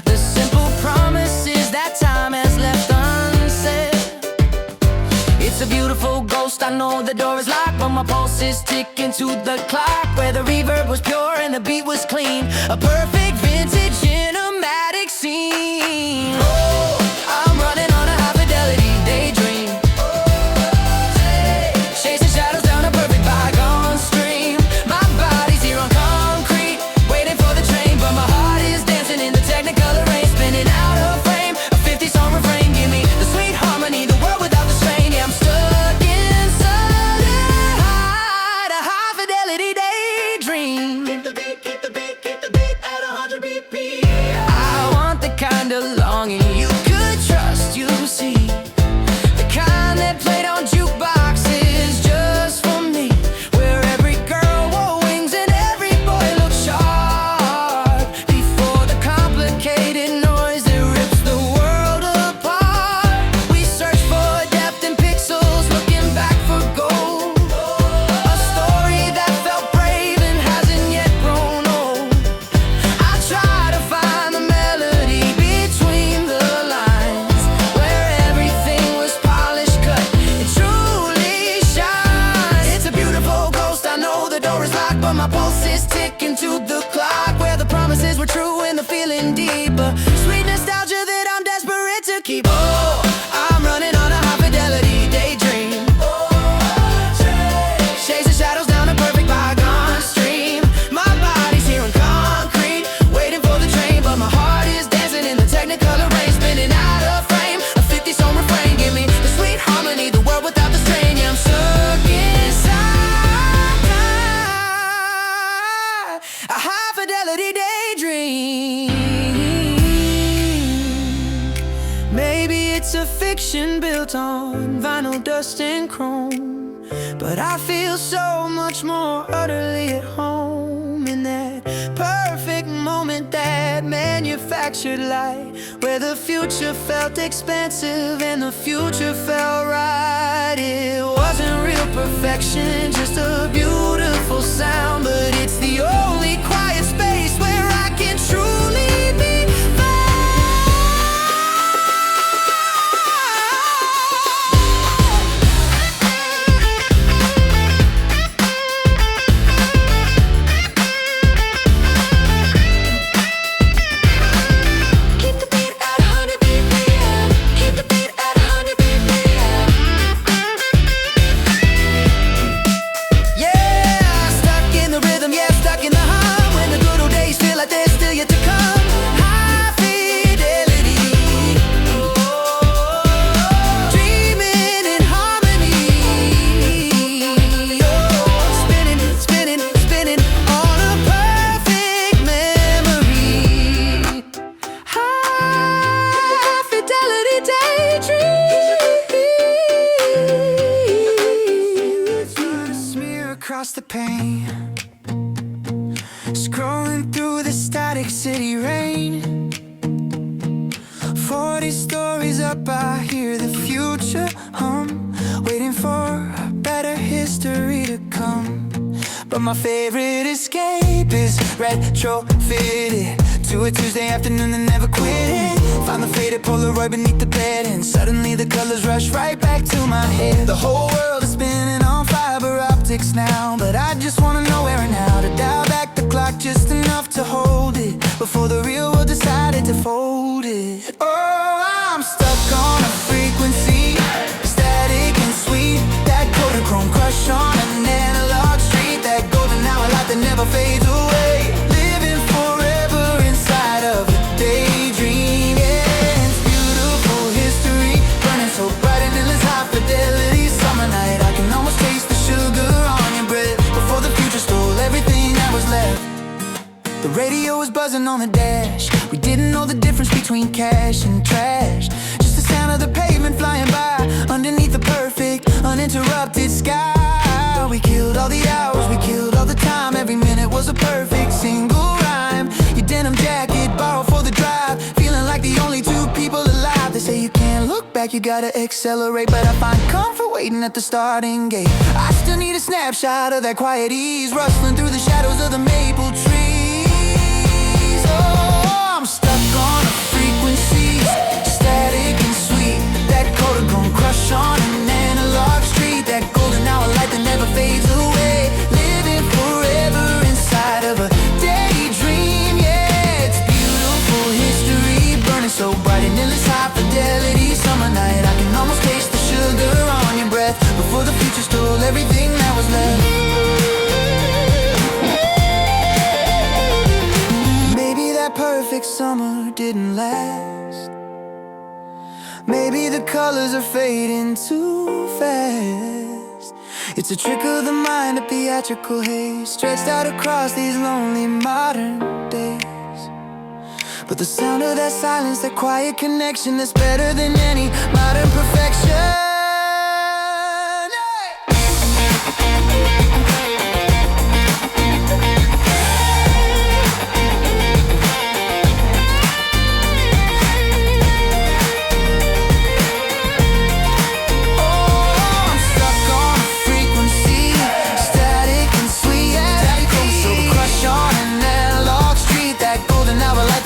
C: the simple promises that time has left unsaid. It's a beautiful ghost, I know the door is locked, but my pulse is ticking to the clock, where the reverb was pure and the beat was clean. A perfect vintage cinematic scene. Oh, I'm running on a high fidelity daydream, chasing shadows down a perfect bygone stream. My body's here on concrete, waiting for the train, but my heart is dancing in the technicolor rain, spinning out of frame. A 50-song refrain, give me the sweet harmony, the world without the strain. Yeah, I'm stuck inside a high fidelity daydream. Keep the beat, keep the beat, keep the beat at 100. keep. Oh, I'm running on a high fidelity daydream. Shades and shadows down a perfect bygone stream. My body's here on concrete, waiting for the train, but my heart is dancing in the Technicolor rain, spinning out of frame. A 50-song refrain, give me the sweet harmony, the world without the strain. Yeah, I'm stuck inside a high fidelity daydream. Maybe it's a fiction built on vinyl dust and chrome, but I feel so much more utterly at home in that perfect moment, that manufactured light, where the future felt expansive and the future felt right. It wasn't real perfection, just a beautiful sound, but it's the only quiet space where I can truly be across the pane, scrolling through the static city rain. 40 stories up, I hear the future hum, waiting for a better history to come. But my favorite escape is retrofitted to a Tuesday afternoon that never quit. Find the faded Polaroid beneath the bed, and suddenly the colors rush right back to my head. The whole world is spinning on fiber optics now, but I just wanna know where and how to dial back the clock just enough to hold it before the real world decided to fold it. Oh, I'm stuck on a frequency, static and sweet, that Kodachrome crush on an analog street, that golden hour light that never fades away, living forever inside of a daydream. Yeah, it's beautiful history, burning so bright and endless high fidelity. Summer night, I can almost taste the sugar on your breath before the future stole everything that was left. The radio was buzzing on the dash, we didn't know the difference between cash and trash, just the sound of the pavement flying by underneath the perfect uninterrupted sky. We killed all the hours, we killed all the time, every minute was a perfect single rhyme. Your denim jacket borrowed for the drive, feeling like the only two people alive. They say you can't look back, you gotta accelerate, but I find comfort waiting at the starting gate. I still need a snapshot of that quiet ease, rustling through the shadows of the maple trees. Oh, I'm stuck on a frequency, static and sweet, that Kodachrome crush on an analog street, that golden hour light that never fades away, living forever inside of a daydream. Yeah, it's beautiful history, burning so bright and endless high fidelity. Summer night, I can almost taste the sugar on your breath before the future stole everything that was left. Maybe that perfect summer didn't last, maybe the colors are fading too fast. It's a trick of the mind, a theatrical haze, stretched out across these lonely modern days. But the sound of that silence, that quiet connection, that's better than any modern perfection.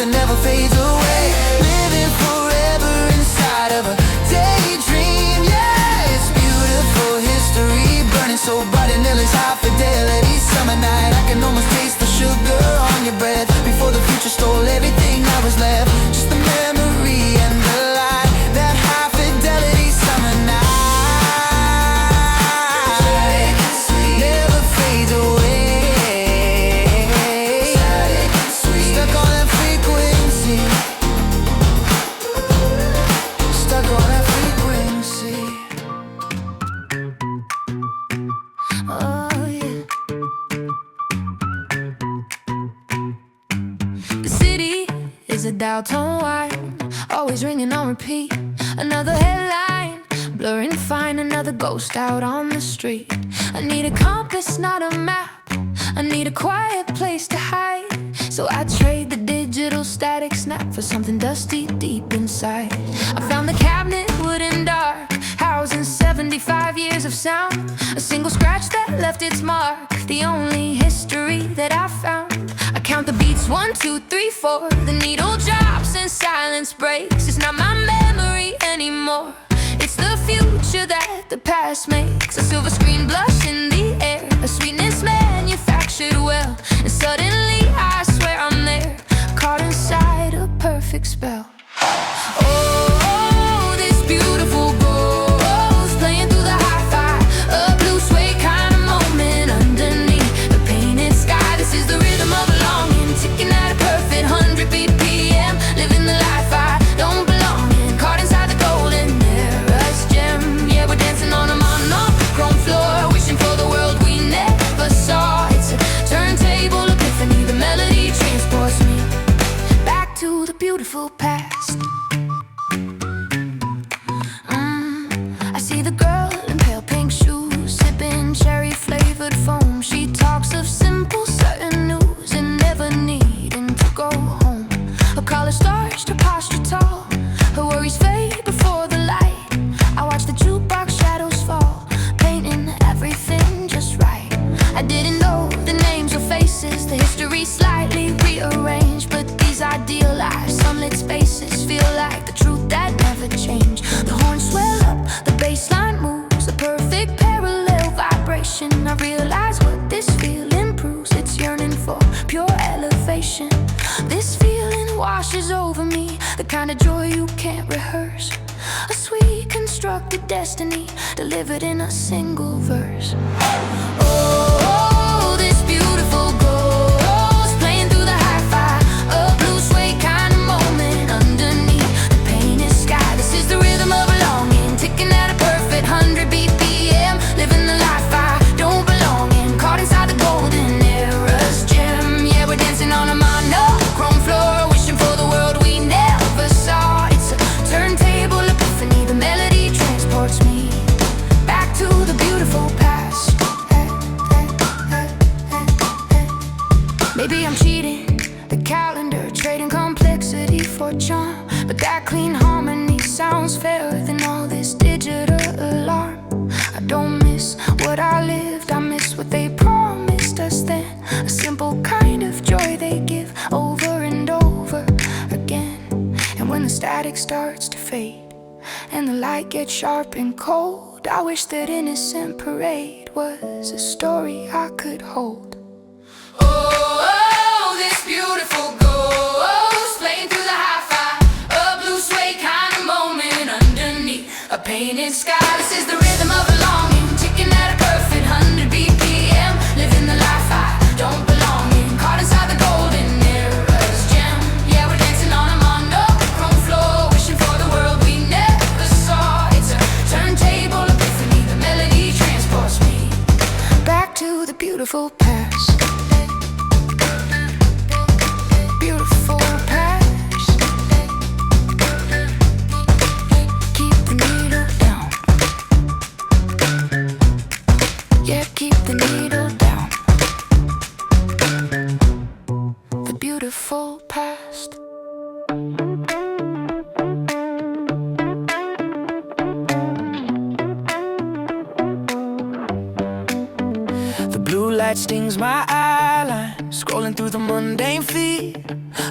C: Never fades away, living forever inside of a daydream. Yeah, it's beautiful history, burning so bright and endless high fidelity. Summer night, I can almost taste the sugar on your breath before the future stole everything that was left. Just the memory and the light
B: out on wine, always ringing on repeat. Another headline, blurring fine, another ghost out on the street. I need a compass, not a map. I need a quiet place to hide. So I trade the digital static snap for something dusty deep inside. I found the cabinet, wood and dark, housing 75 years of sound. A single scratch that left its mark, the only history that I found. I count the beats, 1, 2, 3, 4. The needle drops and silence breaks. It's not my memory anymore. It's the future that the past makes. A silver screen blush in the air, a sweetness manufactured well. And suddenly I swear I'm there, caught inside a perfect spell. Oh, this beautiful ghost playing through the hi-fi, a blue suede kind of moment underneath the painted sky. This is the rhythm of a longing, ticking at a perfect 100 BPM, living the life I don't belong in, caught inside the golden era's gem. Yeah, we're dancing on a monochrome floor, wishing for the world we never saw. It's a turntable epiphany, the melody transports me back to the beautiful past. I see the girl in pale pink shoes, sipping cherry-flavored foam. She talks of simple, certain news and never needing to go home. Her collar starched, her posture tall, her worries fade before the light. I watch the jukebox shadows fall, painting everything just right. I didn't know the names or faces, the history slightly rearranged, but these idealized sunlit spaces feel like the truth that never changed. The horns swell up, the bass line moves, a perfect parallel vibration. I realize what this feeling proves, it's yearning for pure elevation. This feeling washes over me, the kind of joy you can't rehearse. A sweet constructed destiny, delivered in a single verse. Oh, this beautiful ghost playing through the hi-fi, a blue suede kind of moment underneath the painted sky. This is the rhythm of a longing, ticking at a perfect 100 BPM, living the life I don't belong in, caught inside the golden era's gem. Yeah, we're dancing on a monochrome floor, wishing for the world we never saw. It's a turntable epiphany, the melody transports me back to the beautiful past. Maybe I'm cheating the calendar, trading complexity for charm, but that clean harmony sounds fairer than all this digital alarm. I don't miss what I lived, I miss what they promised us then, a simple kind of joy they give over and over again. And when the static starts to fade and the light gets sharp and cold, I wish that innocent parade was a story I could hold. Oh, this beautiful ghost playing through the hi-fi, a blue suede kind of moment underneath a painted sky. This is the rhythm of a longing, ticking at a perfect 100 BPM, living the life I don't belong in, caught inside the golden era's gem. Yeah, we're dancing on a monochrome floor, wishing for the world we never saw. It's a turntable epiphany, the melody transports me back to the beautiful past. Beautiful past. Keep the needle down. Yeah, keep the needle down. The beautiful past.
C: The blue light stings my eyeline, scrolling through the mundane feed.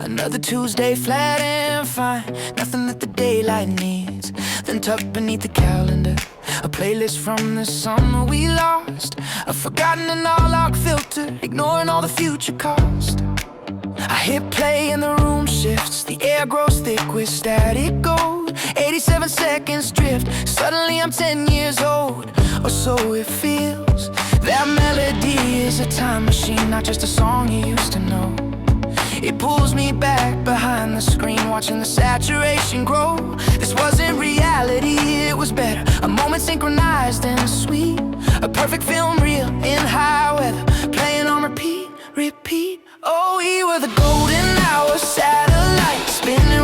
C: Another Tuesday flat and fine, nothing that the daylight needs. Then tucked beneath the calendar, a playlist from the summer we lost, a forgotten analog filter, ignoring all the future cost. I hit play and the room shifts, the air grows thick with static gold. 87 seconds drift, suddenly I'm 10 years old, or so it feels. That melody is a time machine, not just a song you used to know. It pulls me back behind the screen, watching the saturation grow. This wasn't reality, it was better, a moment synchronized and sweet, a perfect film reel in high weather, playing on repeat, repeat. Oh, we were the golden hour satellites, spinning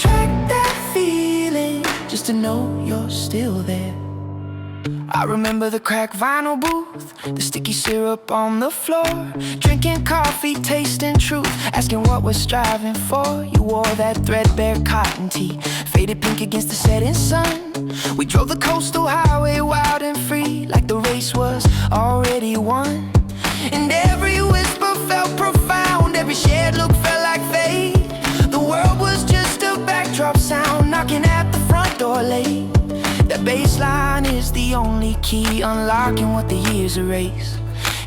C: track that feeling just to know you're still there. I remember the cracked vinyl booth, the sticky syrup on the floor, drinking coffee, tasting truth, asking what we're striving for. You wore that threadbare cotton tee, faded pink against the setting sun. We drove the coastal highway wild and free, like the race was already won. And every whisper felt profound, every shared look felt like fate. The world was just a backdrop sound, knocking at the front door late. That bass line is the only key, unlocking what the years erase.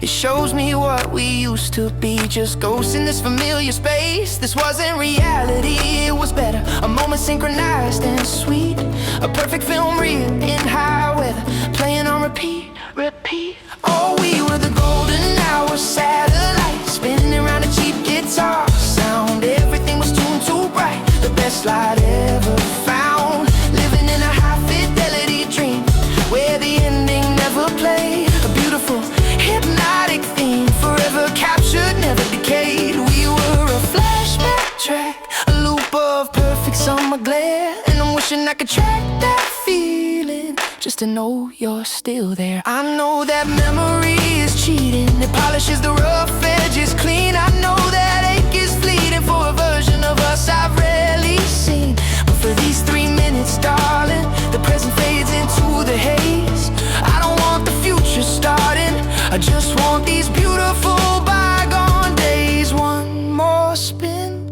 C: It shows me what we used to be, just ghosts in this familiar space. This wasn't reality, it was better, a moment synchronized and sweet. A perfect film reel in high weather, playing on repeat, repeat. Oh, we were the golden hour satellites, spinning around a cheap guitar sound. Everything was tuned too bright, the best light ever found. Living in a high fidelity dream, where the ending never played. A beautiful, hypnotic theme, forever captured, never decayed. We were a flashback track, a loop of perfect summer glare. And I'm wishing I could track that feeling, just to know you're still there. I know that memory is cheating, it polishes the rough edges clean. I know that ache is fleeting for a version of us I've rarely seen. But for these 3 minutes, darling, the present fades into the haze. I don't want the future starting, I just want these beautiful bygone days. One more spin,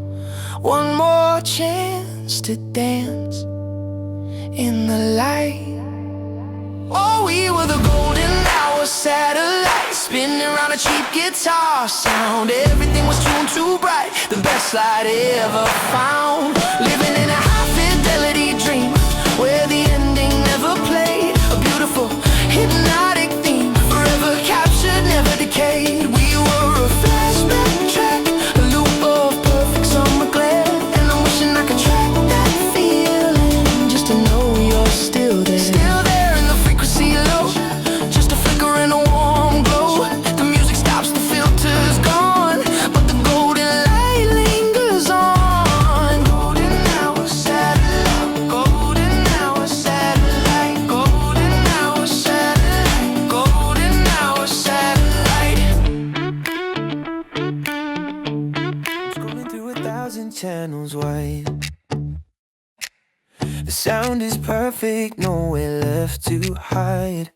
C: one more chance to dance in the light. Oh, we were the golden hour satellites, spinning around a cheap guitar sound. Everything was tuned too bright, the best light ever found. Living in a high fidelity dream, where the ending never played. A beautiful, hypnotic theme, forever captured, never decayed. We were a flashback track, a loop of perfect summer glare. And I'm wishing I could track that feeling, just to know you're still there. Still there in the frequency low, just a flicker and a warm glow. The music stops, the filter's gone, but the golden light lingers on. Golden hour satellite, golden hour satellite, golden hour satellite, golden hour satellite. Scrolling through 1,000 channels wide. The sound is perfect, nowhere left to hide.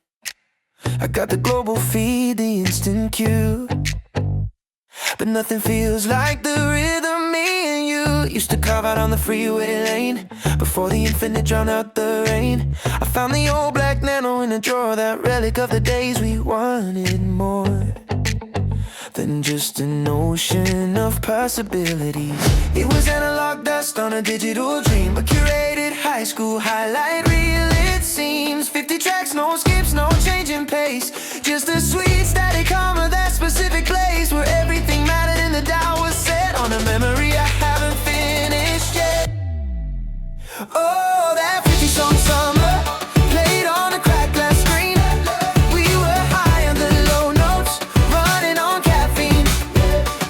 C: I got the global feed, the instant cue, but nothing feels like the rhythm me and you used to carve out on the freeway lane. Before the infinite drowned out the rain, I found the old black Nano in a drawer, that relic of the days we wanted more than just an ocean of possibilities. It was analog dust on a digital dream, a curated high school highlight reel. It seems 50 tracks, no skips, no change in pace, just a sweet static hum of that specific place where everything mattered and the dial was set on a memory I haven't finished yet. Oh, that 50-song summer played on a cracked glass screen. We were high on the low notes, running on caffeine.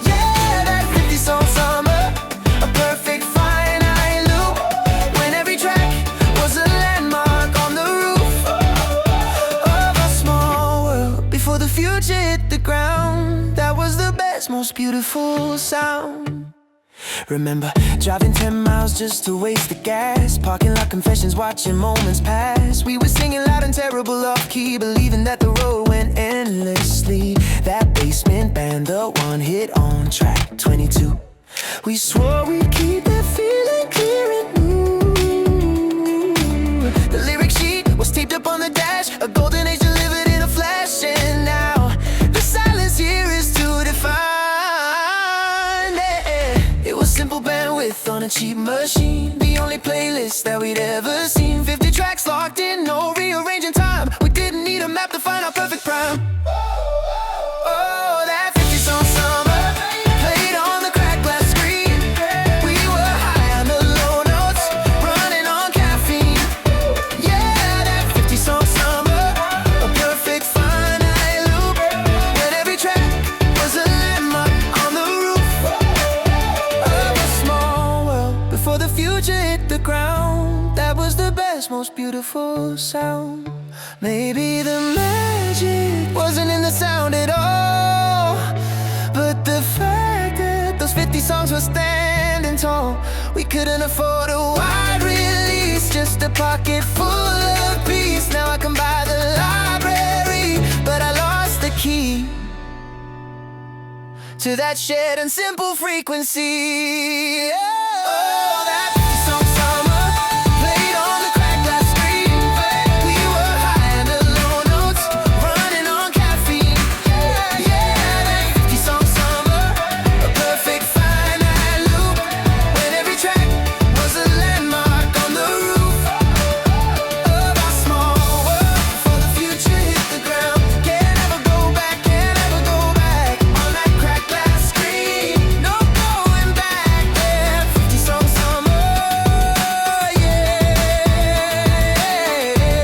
C: Yeah, that 50-song summer, a perfect finite loop, when every track was a landmark on the roof of a small world. Before the future hit the ground, that was the best, most beautiful sound. Remember driving 10 miles just to waste the gas, parking lot confessions, watching moments pass. We were singing loud and terrible off key, believing that the road went endlessly. That basement band, the one hit on track 22. We swore we'd keep that feeling clear and new. The lyric sheet was taped up on the dash, a golden age delivered in a flash. And now the silence here is too defined. It was simple bandwidth on a cheap machine, the only playlist that we'd ever seen. 50 tracks locked in, no rearranging time. We didn't need a map to find our perfect prime. Oh, that 50-song summer played on the cracked glass screen. We were high on the low notes, running on caffeine. Yeah, that 50-song summer, a perfect finite loop, when every track was a landmark on the roof of a small world. Before the future hit the beautiful sound. Maybe the magic wasn't in the sound at all, but the fact that those 50 songs were standing tall. We couldn't afford a wide release, just a pocket full of peace. Now I can buy the library, but I lost the key to that shared and simple frequency. Oh, that 50 song summer played on the cracked glass screen. We were high and the low notes, running on caffeine. Yeah, that 50 song summer, a perfect finite loop, when every track was a landmark on the roof of our small world. Before the future hit the ground, can't ever go back, can't ever go back on that cracked glass screen. No going back there. 50 song summer, yeah.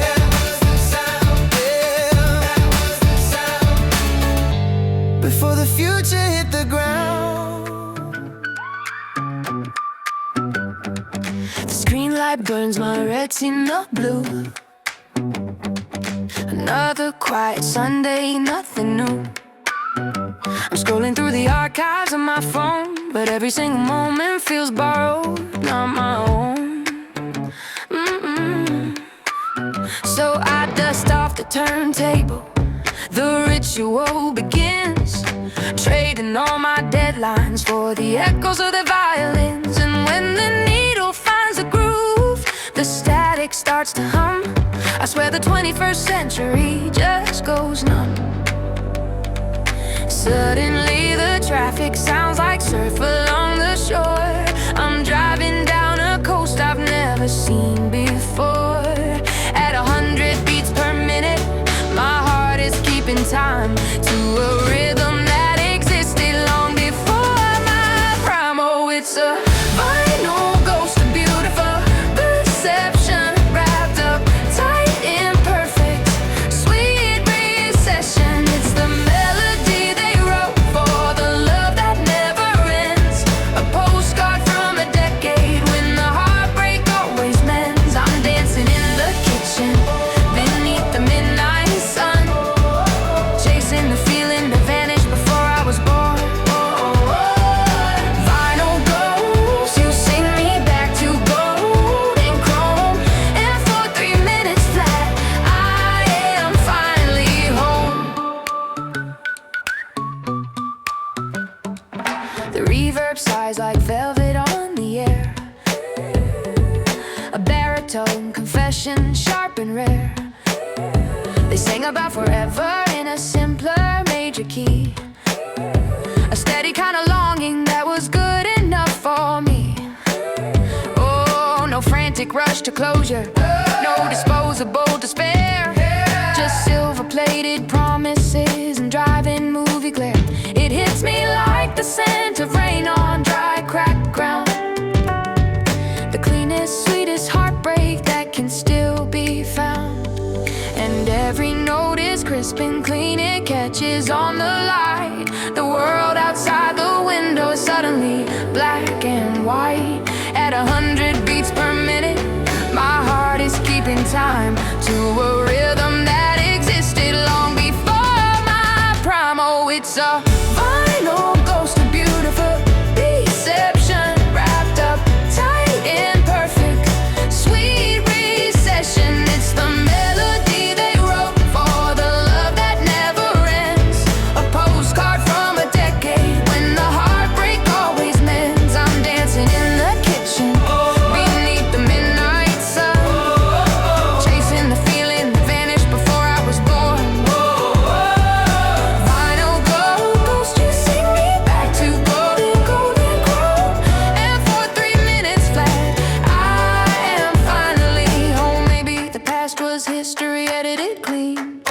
C: That was the sound, yeah. That was the sound. Before the future hit the ground.
B: The screen light burns my retina blue. Another quiet Sunday, nothing new. I'm scrolling through the archives on my phone, but every single moment feels borrowed, not my own. So I dust off the turntable. The ritual begins, trading all my deadlines for the echoes of the violins. And when the needle finds a groove, the static starts to hum. I swear the 21st century just goes numb. Suddenly the traffic sounds like surf along the shore. I'm driving down a coast I've never seen before. At 100 beats per minute, my heart is keeping time to a rhythm that existed long before my prime. Oh, it's a vinyl ghost of beautiful perception, wrapped up tight in perfect sweet recession. It's the melody they wrote for the love that never ends, a postcard from a decade when the heartbreak always mends. I'm dancing in the kitchen beneath the midnight sun, chasing the feeling that vanished before I was born. Vinyl ghost, you sing me back to gold and chrome, and for 3 minutes flat, I am finally home. The reverb sighs like velvet on the air, a baritone confession, sharp and rare. They sang about forever in a simpler major key, a steady kind of longing that was good enough for me. Oh, no frantic rush to closure, no disposable despair, just silver-plated promises and driving movie glare. It hits me like the scent of rain on dry, cracked ground, the cleanest, sweetest heartbreak that can still be found. And every note is crisp and clean, it catches on the light. The world outside the window is suddenly black and white. At 100 beats per minute, my heart is keeping time to a rhythm that existed long before my prime. Oh, it's a vinyl ghost of beautiful deception, wrapped up tight in perfect sweet recession. It's the melody they wrote for the love that never ends, a postcard from a decade when the heartbreak always mends. I'm dancing in the kitchen beneath the midnight sun, chasing the feeling that vanished before I was born. Vinyl ghost, you sing me back to golden, golden chrome, and for 3 minutes flat, I am finally home. Maybe the past was history edited clean.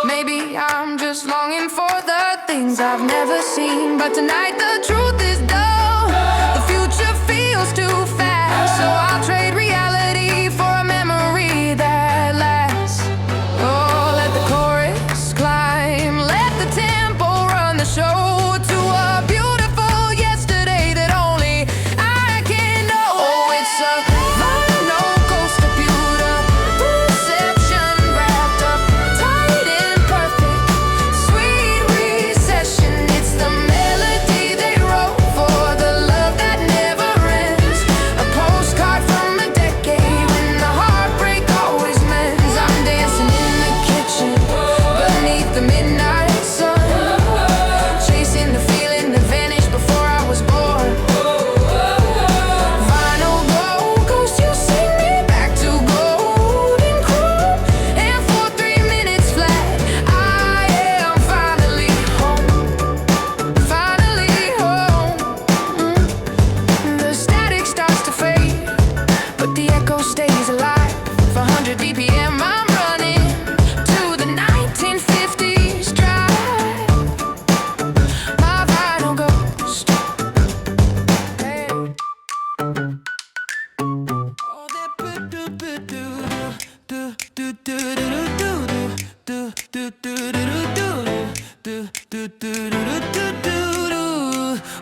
B: Maybe I'm just longing for the things I've never seen. But tonight the truth is dull, the future feels too fast. So I'll trade reality for a memory that lasts. Oh, let the chorus climb, let the tempo run the show to a beautiful yesterday that only I can know. Oh, it's a vinyl ghost of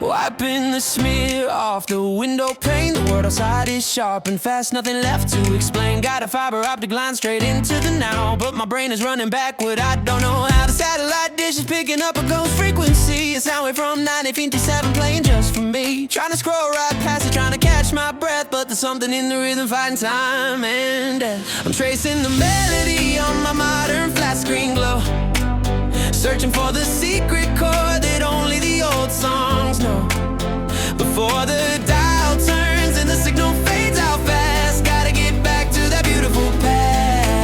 C: Wiping the smear off the window pane. The world outside is sharp and fast, nothing left to explain. Got a fiber optic line straight into the now, but my brain is running backward. I don't know how the satellite dish is picking up a ghost frequency. It's soundwave from 1957 playing just for me. Trying to scroll right past it, trying to catch my breath, but there's something in the rhythm fighting time and death. I'm tracing the melody on my modern flat screen glow, searching for the secret chord that only the old songs know. Before the dial turns and the signal fades out fast, gotta get back to that beautiful past.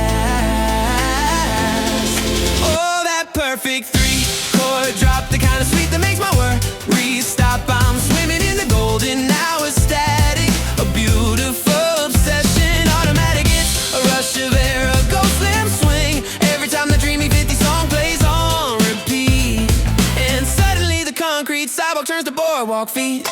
C: Oh, that perfect three-chord drop, the kind of sweet that makes my worries stop. I'm swimming in the golden hour static, a beautiful obsession, automatic. It's a rush of air, a ghost slam swing, every time the dreamy 50 song plays on repeat. And suddenly the concrete sidewalk turns to boardwalk feet.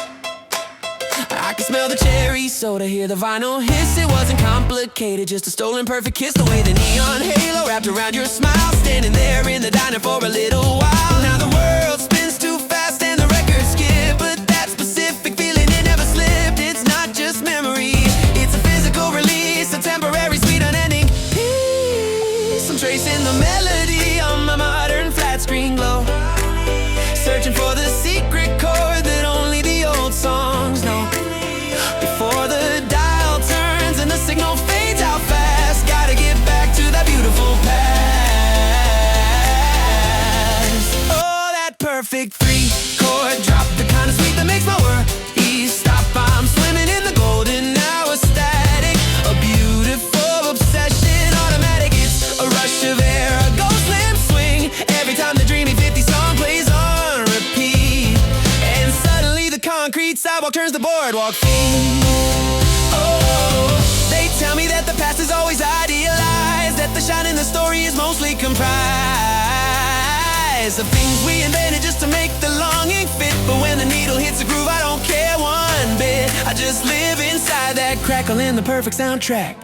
C: I can smell the cherry soda, hear the vinyl hiss. It wasn't complicated, just a stolen perfect kiss. The way the neon halo wrapped around your smile, standing there in the diner for a little while. Now the world spins too fast and the records skip, but that specific feeling, it never slipped. It's not just memory, it's a physical release, a temporary sweet unending peace. I'm tracing the melody on my modern flat screen glow, searching for the secret chord that only the old songs know. Before the dial turns and the signal fades out fast, gotta get back to that beautiful past. Oh, that perfect three-chord drop, the kind of sweet that makes my worries stop. I'm swimming in the golden hour static, a beautiful obsession, automatic. It's a rush of air, a ghost slam swing, every time the dreamy 50 song plays on repeat. And suddenly the concrete sidewalk turns to boardwalk feet. Oh, they tell me that the past is always idealized, that the shine in the story is mostly comprised of things we invented just to make the longing fit. But when the needle hits the groove, I don't care one bit. I just live inside that crackle in the perfect soundtrack.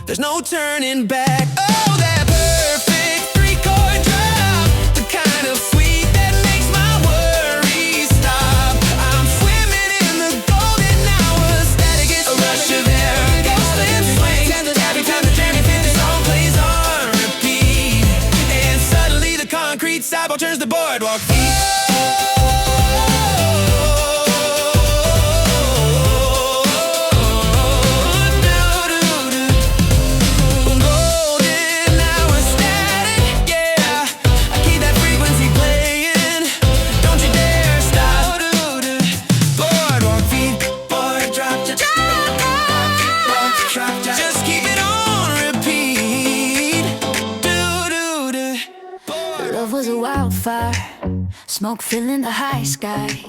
C: There's no turning back. Oh, that perfect three-chord drop, the kind of sweet that makes my worries stop. I'm swimming in the golden hour static. It's a rush of air, ghost slam swing, every time the jammy 50 song plays on repeat. And suddenly the concrete sidewalk turns to boardwalk feet.
A: Smoke filling the high sky,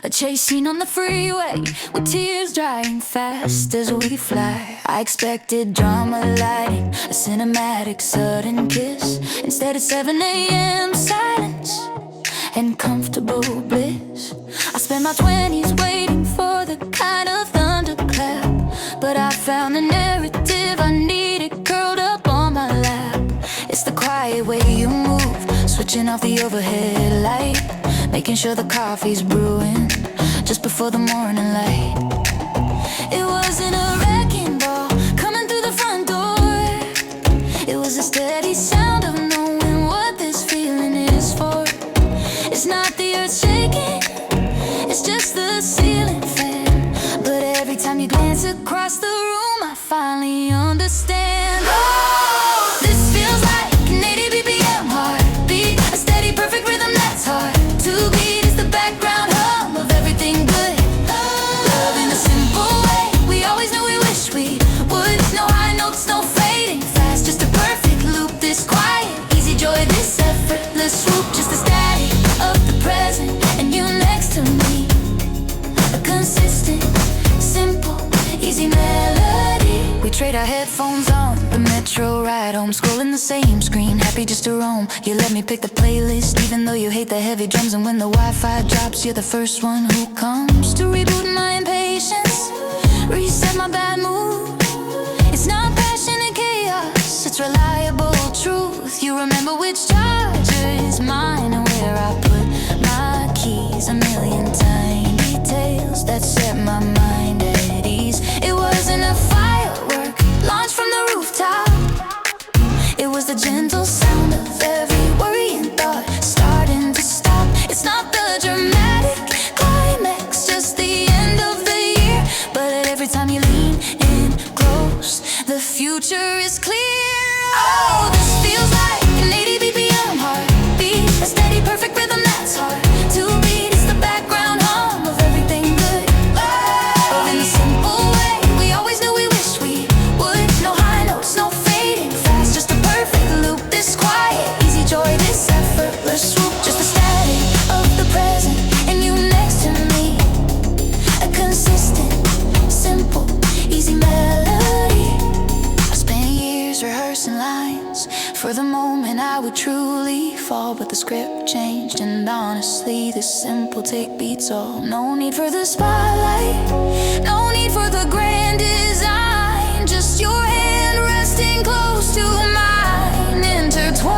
A: a chase scene on the freeway with tears drying fast as we fly. I expected drama lighting, a cinematic sudden kiss. Instead it's 7 a.m. silence and comfortable bliss. I spent my 20s waiting for the kind of thunderclap, but I found the narrative I needed curled up on my lap. It's the quiet way you move, switching off the overhead light, making sure the coffee's brewing just before the morning light. It wasn't a wrecking ball coming through the front door. It was a steady sound of knowing what this feeling is for. It's not the earth shaking, it's just the ceiling fan. But every time you glance across the room, I finally understand. Oh, this feels like an 80 BPM heartbeat, a steady perfect rhythm that's hard to beat. Is the background hum of everything good. Love in a simple way, we always knew we wish we would. No high notes, no fading fast, just a perfect loop. This quiet, easy joy, this effortless swoop, just the static of the present and you next to me. A consistent, simple, easy melody. We trade our headphones on the metro ride home, scrolling the same screen, happy just to roam. You let me pick the playlist, even though you hate the heavy drums. And when the Wi-Fi drops, you're the first one who comes to reboot my impatience, reset my bad mood. It's not passion and chaos, it's reliable truth. You remember which charger is mine and where script changed, and honestly, this simple take beats all. No need for the spotlight, no need for the grand design. Just your hand resting close to mine, intertwined.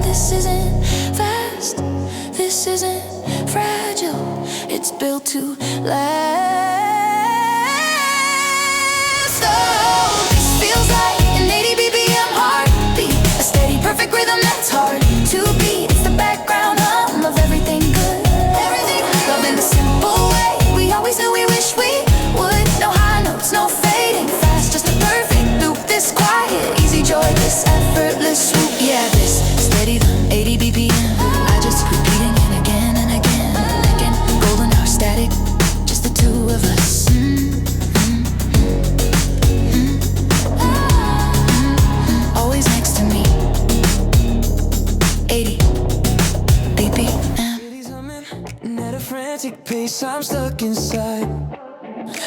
A: This isn't fast, this isn't fragile. It's built to last. Oh, this feels like an 80 BPM heartbeat, a steady, perfect rhythm that's hard to beat. It's the background hum of everything good. Love in a simple way. We always knew we wish we would. No high notes, no fading fast, just a perfect loop. This quiet, easy joy, this effortless swoop. Yeah, this steady thumb, 80 BPM. I just repeating it again and again and again. Golden hour static, just the two of us. Always next to me. 80 BPM.
C: At a frantic pace, I'm stuck inside.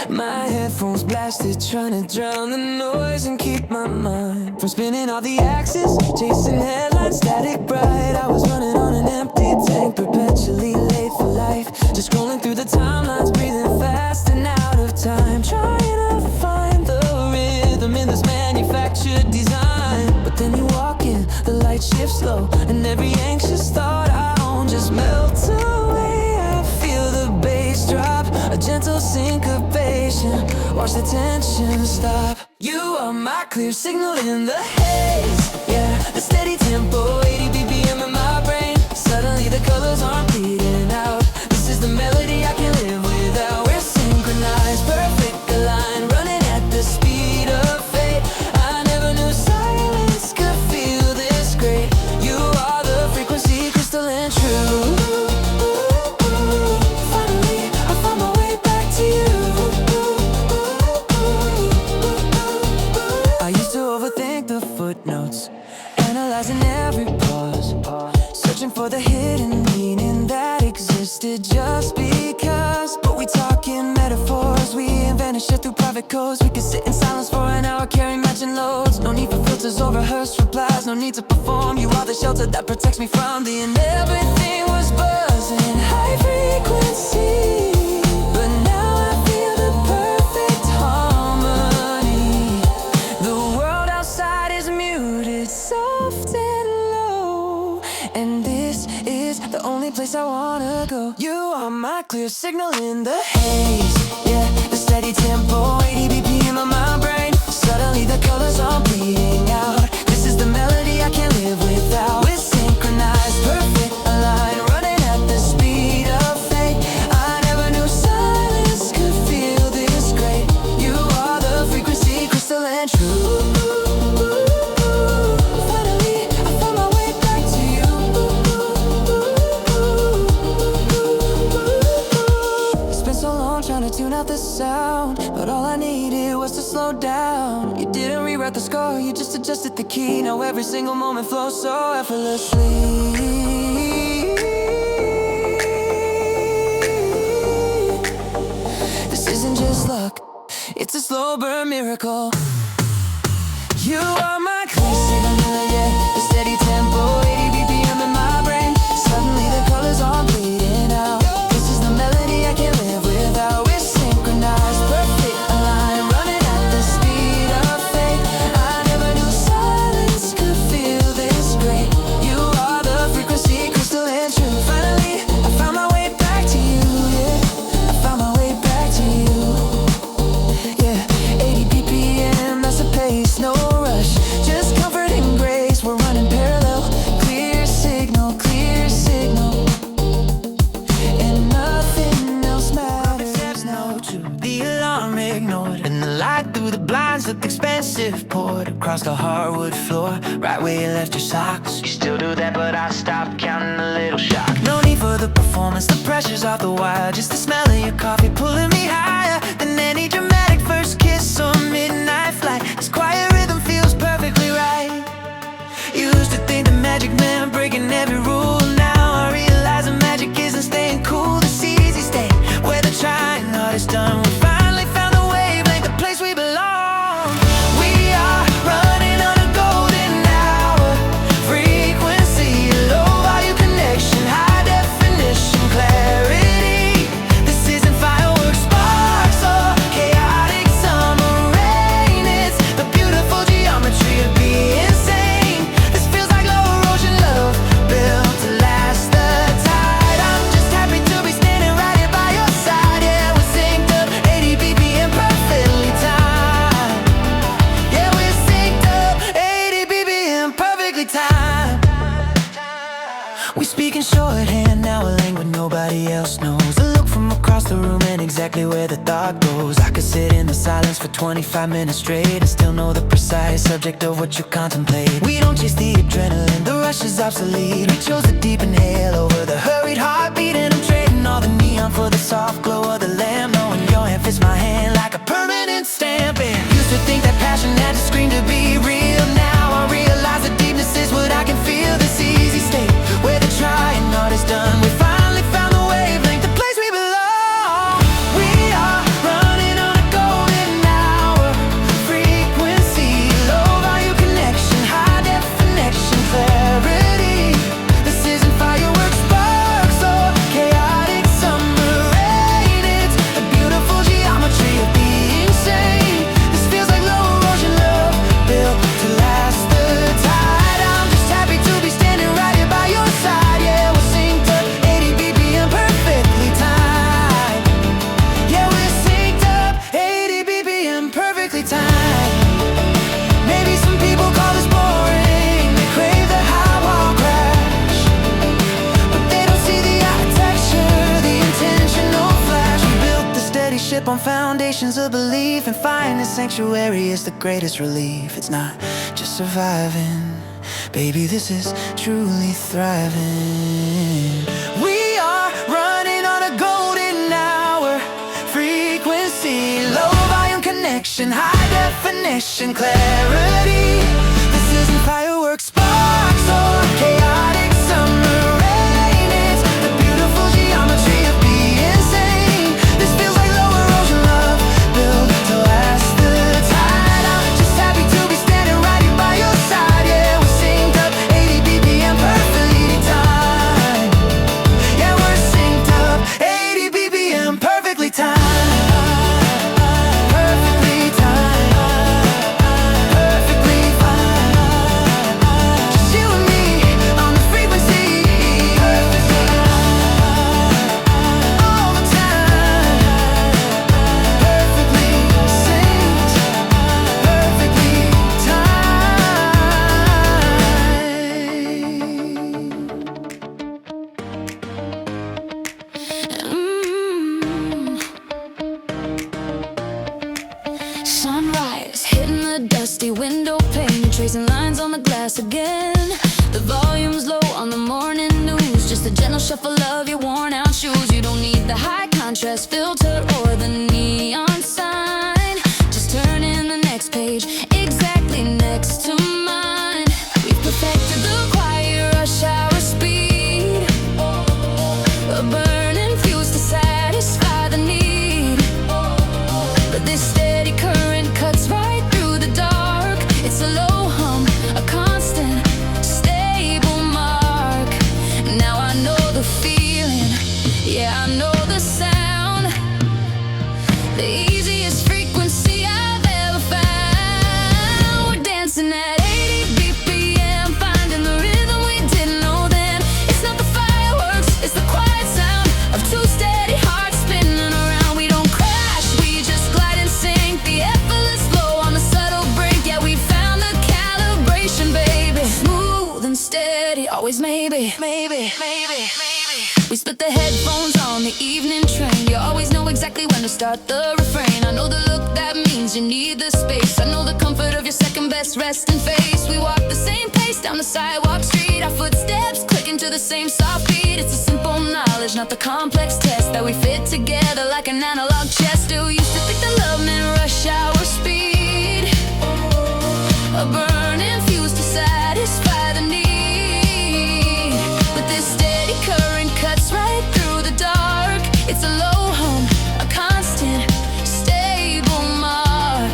C: My headphones blasted, trying to drown the noise and keep my mind from spinning all the axes, chasing headlines, static bright. I was running on an empty tank, perpetually late for life. Just scrolling through the timelines, breathing fast and out of time, trying to find the rhythm in this manufactured design. But then you walk in, the light shifts slow, and every anxious thought I own just melts away. I feel the bass drop, a gentle syncopation, watch the tension stop. You are my clear signal in the haze. Yeah, the steady tempo, 80 BPM in my brain. Suddenly the colors aren't bleeding out. This is the melody I can't live without. We're synchronized, perfect aligned, running at the speed of fate. I never knew silence could feel this great. You are the frequency, crystal and true. Finally, I found my way back to you. I used to overthink the footnotes, analyzing every pause, searching for the hidden meaning that existed just because. But we talk in metaphors, we invented shit through private codes. We could sit in silence for an hour carrying matching loads. No need for filters or rehearsed replies, no need to perform. You are the shelter that protects me from the and everything was buzzing, high frequency. But now I feel the perfect harmony. The world outside is muted, soft and low, and this is the only place I wanna go. You are my clear signal in the haze. Yeah, the steady tempo, 80 BPM on my brain. Suddenly the colors are bleeding out. This is the melody I can't live without. We're synchronized, perfect aligned, running at the speed of fate. I never knew silence could feel this great. You are the frequency, crystal and true. Finally, I found my way back to you. Spent so long trying to tune out the sound, but all I needed was to slow down. You didn't rewrite the score, you just adjusted the key. Now every single moment flows so effortlessly. This isn't just luck, it's a slow burn miracle. You are my clear signal, yeah, the steady tempo, 80 BPM in my brain. Suddenly the colors are bleeding out. This is the melody I can't live without. We're synchronized, perfect aligned, running at the speed of fate. I never knew silence could feel this great. You are the frequency, crystal and true. Finally, I found my way back to you, yeah. I found my way back to you. Yeah, 80 BPM, that's the pace, no rush, just comfort and grace. We're running parallel, clear signal, and nothing else matters now.
D: The alarm ignored, and the light through the blinds looked expensive. Poured across the hardwood floor, right where you left your socks. You still do that, but I stopped counting a little shock. No need for the performance, the pressure's off the wire. Just the smell of your coffee pulling me higher than any dramatic first kiss or midnight flight. This quiet rhythm feels perfectly right. Used to think the magic meant breaking every rule. Now I realize the magic isn't staying cool. This easy state where the trying hard is done. We finally found the wavelength, the place we belong. We are running on a golden hour, frequency We speak in shorthand now, a language nobody else knows. A look from across the room and exactly where the thought goes. I could sit in the silence for 25 minutes straight and still know the precise subject of what you contemplate. We don't chase the adrenaline, the rush is obsolete. We chose the deep inhale over the hurried heartbeat, and I'm trading all the neon for the soft glow of the lamp, knowing your hand fits my hand like a permanent stamp. And used to think that passion had to scream to be real. Now I realize the deepness is what I can feel. This easy state where the trying art is done. We finally found the wavelength, the place we belong. We are running on a golden hour. Frequency, low value connection, high definition, clarity. This isn't fireworks, sparks, or chaotic summer rain. It's a beautiful geometry of being sane. This feels like low erosion love, built to last the tide. I'm just happy to be standing right here by your side. Yeah, we're synced up, 80 BPM perfectly timed. Yeah, we're synced up, 80 BPM perfectly timed. Maybe some people call this boring, they crave the high wall crash, but they don't see the architecture, the intentional flash. We built the steady ship on foundations of belief, and finding sanctuary is the greatest relief. It's not just surviving, baby, this is truly thriving. We are running on a golden hour. Frequency, low volume connection, high definition, clarity. This isn't fireworks, sparks, or chaotic summer rain. It's the beautiful geometry of being sane. This feels like low erosion love, built to last the tide. I'm just happy to be standing right here by your side. Yeah, we're synced up, 80 BPM perfectly timed. Yeah, we're synced up, 80 BPM perfectly timed. Perfectly timed. Perfectly fine. Just you and me on the frequency. Perfectly all the time. Perfectly synced. Perfectly
B: Sunrise hitting the dusty window pane, tracing lines on the glass again. The volume's low on the morning news, just a gentle shuffle of your worn out shoes. You don't need the high contrast filter or the neon sign. Just turn in the next page, exactly next to mine. We've perfected the quiet rush hour speed, a burning fuse to satisfy the need. But this steady current cuts right through the dark. It's a low hum, a constant, stable mark. Now I know the feeling, yeah, I know the sound. The easiest frequency I've ever found. We're dancing at 80 BPM, finding the rhythm we didn't know then. It's not the fireworks, it's the quiet sound of two steady hearts spinning around. We don't crash, we just glide and sync, the effortless flow on the subtle brink. Yeah, we found the calibration, baby. Smooth and steady, always maybe. We split the headphones on the evening train. You always know exactly when to start the refrain. I know the look that means you need the space. I know the comfort of your second best resting face. We walk the same pace down the sidewalk street, our footsteps clicking to the same soft beat. It's a simple knowledge, not the complex test, that we fit together like an analog chess. Still used to think that love meant rush hour speed, a burning fuse to satisfy the need. But this steady current cuts right through the dark. It's a low hum, a constant, stable mark.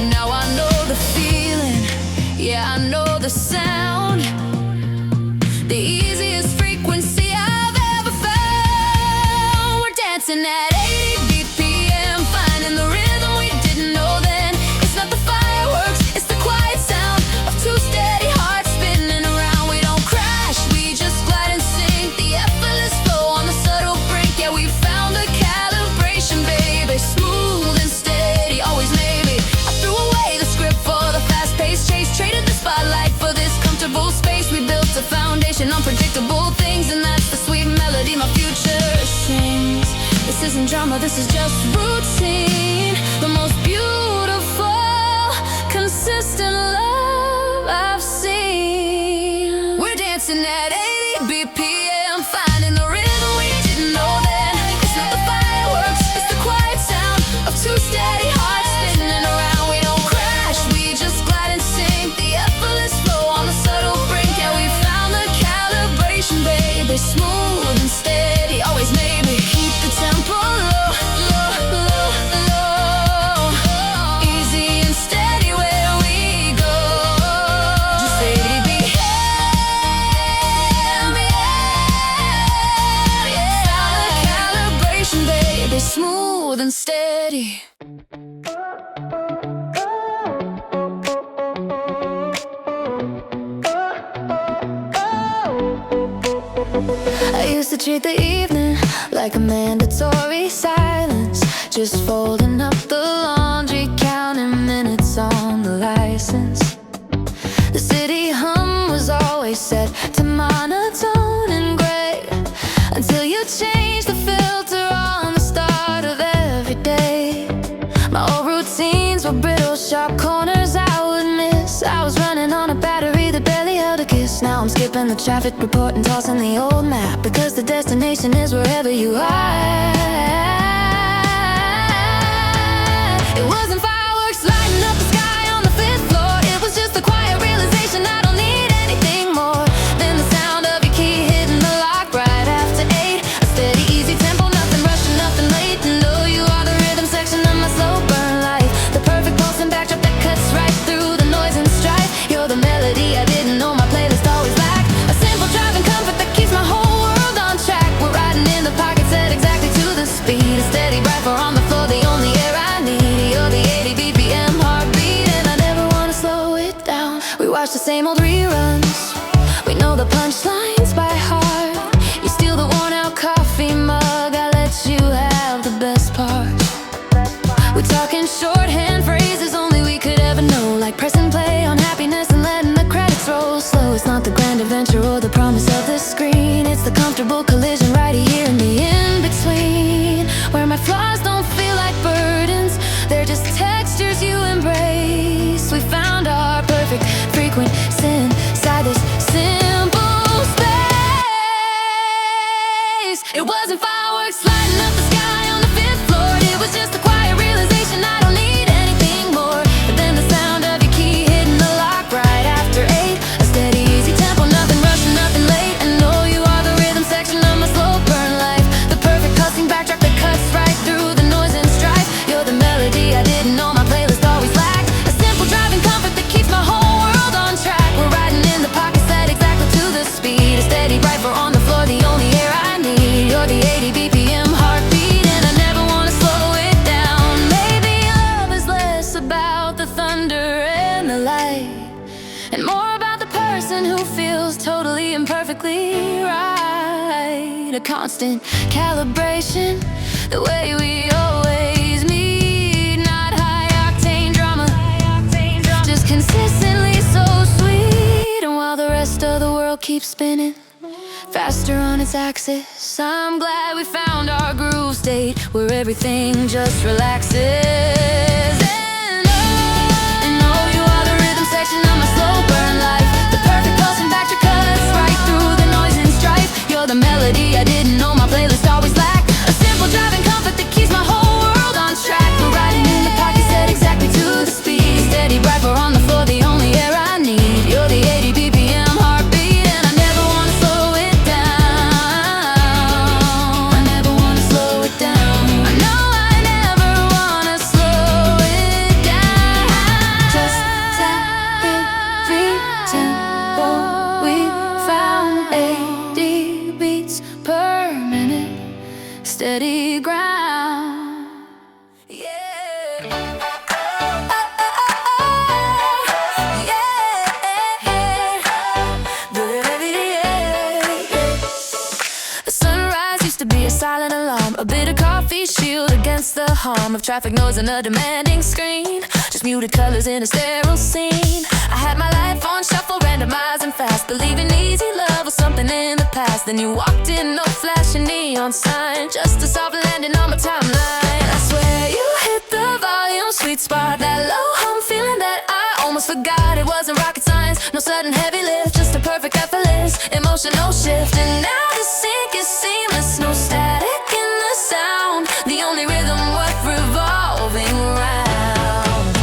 B: Now I know the feeling, yeah, I know the sound. The easiest frequency I've ever found. We're dancing at 80 BPM, finding the rhythm we didn't know then. It's not the fireworks, it's the quiet sound isn't drama, this is just routine. The most beautiful, consistent love I've seen. We're dancing at 80 BPM, finding the rhythm we didn't know then. It's not the fireworks, it's the quiet sound of two steady hearts spinning around. We don't crash, we just glide and sink. The effortless flow on the subtle brink. Yeah, we found the calibration, baby. Smooth and steady, always maybe. Keep the tempo low, low, low, low. Easy and steady where we go. Just 80 BPM, yeah. Found the calibration, baby. Smooth and steady.
A: I used to treat the evening like a mandatory silence, just folding up the laundry, counting minutes on the license. The city hum was always set to monotone and gray, until you changed the filter on the start of every day. My old routines were brittle, sharp corners I would miss. I was running on a battery that barely held a kiss. Now I'm skipping the traffic report and tossing the old map, because the destination is wherever you are. It wasn't fireworks lighting up the sky on the fifth floor. It was just the quiet realization I don't need anything more than the sound of your key hitting the lock right after 8. A steady, easy tempo, nothing rushing, nothing late. And oh, you are the rhythm section of my slow burn life. The perfect pulse and backdrop that cuts right through the noise and strife. You're the melody I didn't know my playlist always lacked. A simple driving comfort that keeps my whole world on track. We're riding in the pocket set exactly to the speed. A steady rifle on the floor, the only air I need. You're the 80 BPM heartbeat, and I never wanna slow it down. We watch the same old reruns, we know the punchlines by heart. You steal the worn out coffee mug, I let you have the best part. We're talking shorthand phrases only we could ever know, like pressing play on happiness and letting the credits roll slow. It's not the grand adventure or the promise of the screen, it's the comfortable collision right here in the in-between, where my flaws don't feel like burdens, they're just textures you embrace. We found our perfect frequency inside this simple space. It wasn't fireworks lighting up the sky on the fifth floor. It was just the quiet realization I don't need anything more than the sound of your key hitting the lock right after 8. A steady, easy tempo, nothing rushing, nothing late. And oh, you are the rhythm section of my slow burn life. The perfect pulsing backdrop that cuts right through the noise and strife. You're the melody I didn't know my playlist always lacked. A simple driving comfort that keeps my whole world on track. We're riding in the pocket set exactly to the speed. A steady rifle on the floor, the only air I need. You're the 80 BPM heartbeat, and I never wanna slow it down. Maybe love is less about the thunder and the light, and more about the person who feels totally and perfectly right. A constant calibration, the way we always meet. Not high octane drama, just consistently so sweet. And while the rest of the world keeps spinning faster on its axis, I'm glad we found our groove state, where everything just relaxes. And oh, you are the rhythm section of my slow burn life. The perfect pulse and backdrop cuts right through the noise and strife. You're the melody I didn't know my playlist always lacked. A simple driving comfort that keeps my whole world on track. We're riding in the pocket set exactly to the speed. Steady rifle on the floor, the only air I need. You're the 80 BPM heartbeat, and I never wanna slow it down. I never wanna slow it down. I know I never wanna slow it down. Just tap every tempo we found. 80 beats per minute, steady ground. Yeah. The sunrise used to be a silent alarm,
B: A bitter coffee shield against the harm of traffic noise and a demanding screen. Just muted colors in a sterile scene. I had my life on shuffle, randomizing fast, believing easy love was something in the past. Then you walked in, no flashing neon sign, just a soft landing on my timeline. I swear you hit the volume, sweet spot, that low hum feeling that I almost forgot. It wasn't rocket science, no sudden heavy lift, just a perfect effortless emotional shift. And now the sync is seamless, no static in the sound, the only rhythm worth revolving around.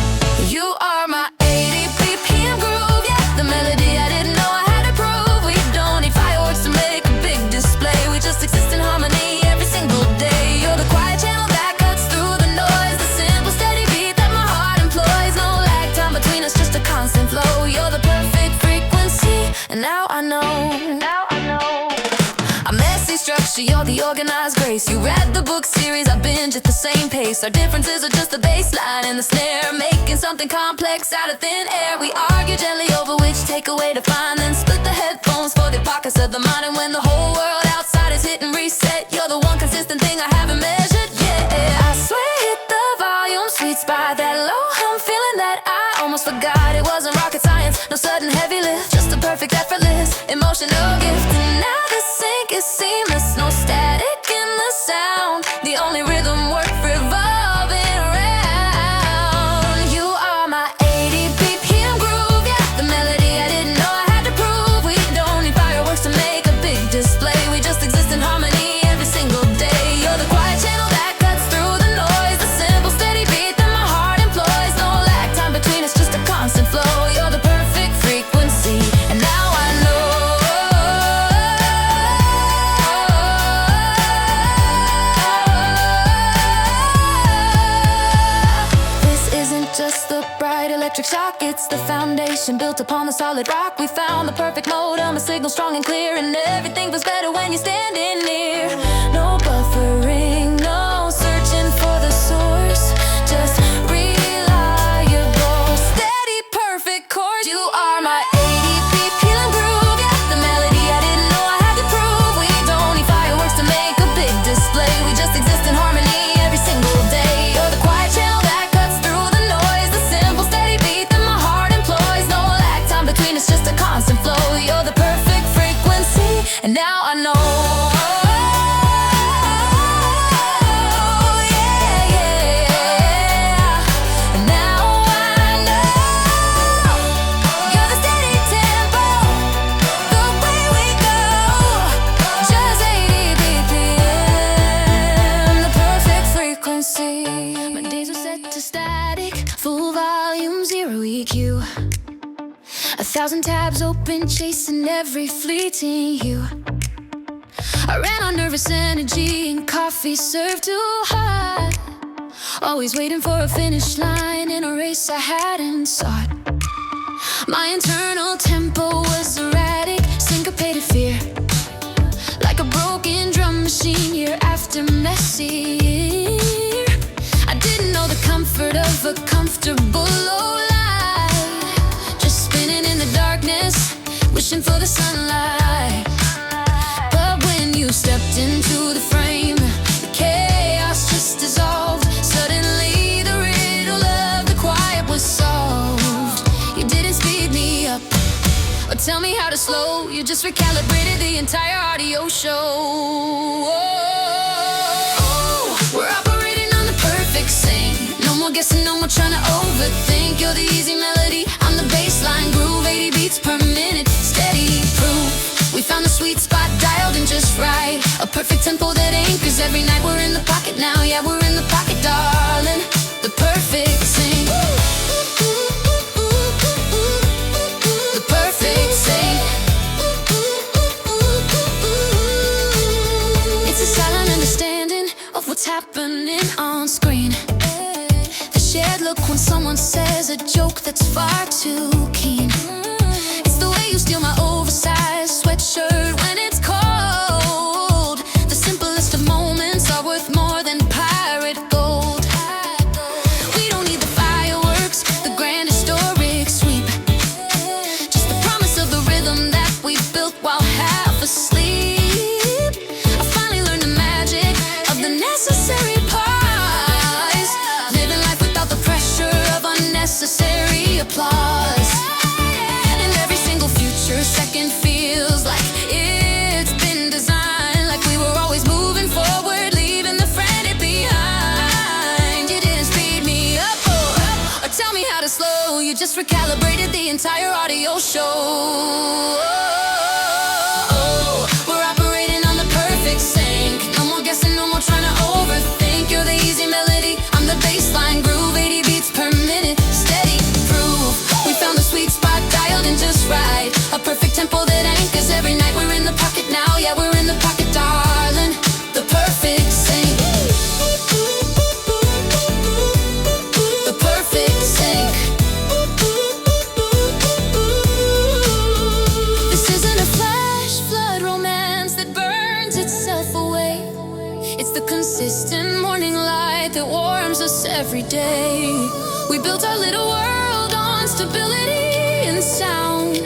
B: You are my 80 BPM groove, yeah, the melody I didn't know I had to prove. We don't need fireworks to make a big display, we just exist in harmony every single day. You're the quiet channel that cuts through the noise, the simple steady beat that my heart employs. No lag time between us, just a constant flow. You're the perfect frequency, and now I know. A messy structure, you're the organized grace. You read the book series, I binge at the same pace. Our differences are just the baseline and the snare, making something complex out of thin air. We argue gently over which takeaway to find, then split the headphones for the pockets of the mind. And when the whole world outside is hitting reset, you're the one consistent thing I haven't measured yet. I swear hit the volume, sweet spot, that low hum feeling that I almost forgot. It wasn't rocket science, no sudden heavy lift, just a perfect effortless emotional gift. And now the sync is seamless, no static in the sound, the only rhythm worth revolving around. You are my 80 BPM groove, yeah, the melody I didn't know I had to prove. We don't need fireworks to make a big display, we just exist in harmony every single day. You're the quiet channel that cuts through the noise, the simple steady beat that my heart employs. No lag time between us, just a constant flow. You're the perfect frequency, and now I know. This isn't just the bright electric shock, it's the foundation built upon the solid rock. We found the perfect modem, a signal strong and clear, and everything feels better when you're standing near. No buffering, no searching for the source, just reliable, steady, perfect chords. You are my 80 BPM groove, yeah, the melody I didn't know I had to prove. We don't need fireworks to make a big display, we just exist in harmony every single day. You're the quiet channel that cuts through the noise, the simple steady beat that my heart employs. No lag time between us, just a constant flow. You're the perfect frequency, and now I know. Yeah, yeah. And now I know. You're the steady tempo, the way we go. Just 80 BPM, the perfect frequency. My days are set to static, full volume, zero EQ. 1,000 tabs open, chasing every fleeting hue. I ran on nervous energy and coffee served too hot. Always waiting for a finish line in a race I hadn't sought. My internal tempo was erratic, syncopated fear, like a broken drum machine year after messy year. I didn't know the comfort of a comfortable low light, just spinning in the darkness, wishing for the sunlight. But when you stepped into the frame, the chaos just dissolved. Suddenly the riddle of the quiet was solved. You didn't speed me up or tell me how to slow, you just recalibrated the entire audio show. Oh, we're operating on the perfect sync, no more guessing, no more trying to overthink. You're the easy melody, I'm the baseline groove, 80 beats per minute, steady proof. We found the sweet spot, dialed in just right, a perfect tempo that anchors every night. We're in the pocket now, yeah, we're in the pocket, darling, the perfect sync. The perfect sync. It's a silent understanding of what's happening on screen, the shared look when someone says a joke that's far too keen. It's the way you steal my oversized sweatshirt when it's cold. The simplest of moments are worth more than pirate gold. We don't need the fireworks, the grand historic sweep, just the promise of the rhythm that we built while half asleep. I finally learned the magic of the radio show. We're operating on the perfect sync. No more guessing, no more trying to overthink. You're the easy melody, I'm the baseline groove. 80 beats per minute, steady proof. We found the sweet spot, dialed in just right. A perfect tempo that anchors every night. We're in the pocket now, yeah, we're in the pocket, darling. The perfect sync. The perfect sync. This isn't a flash flood romance that burns itself away. It's the consistent morning light that warms us every day. We built our little world on stability and sound.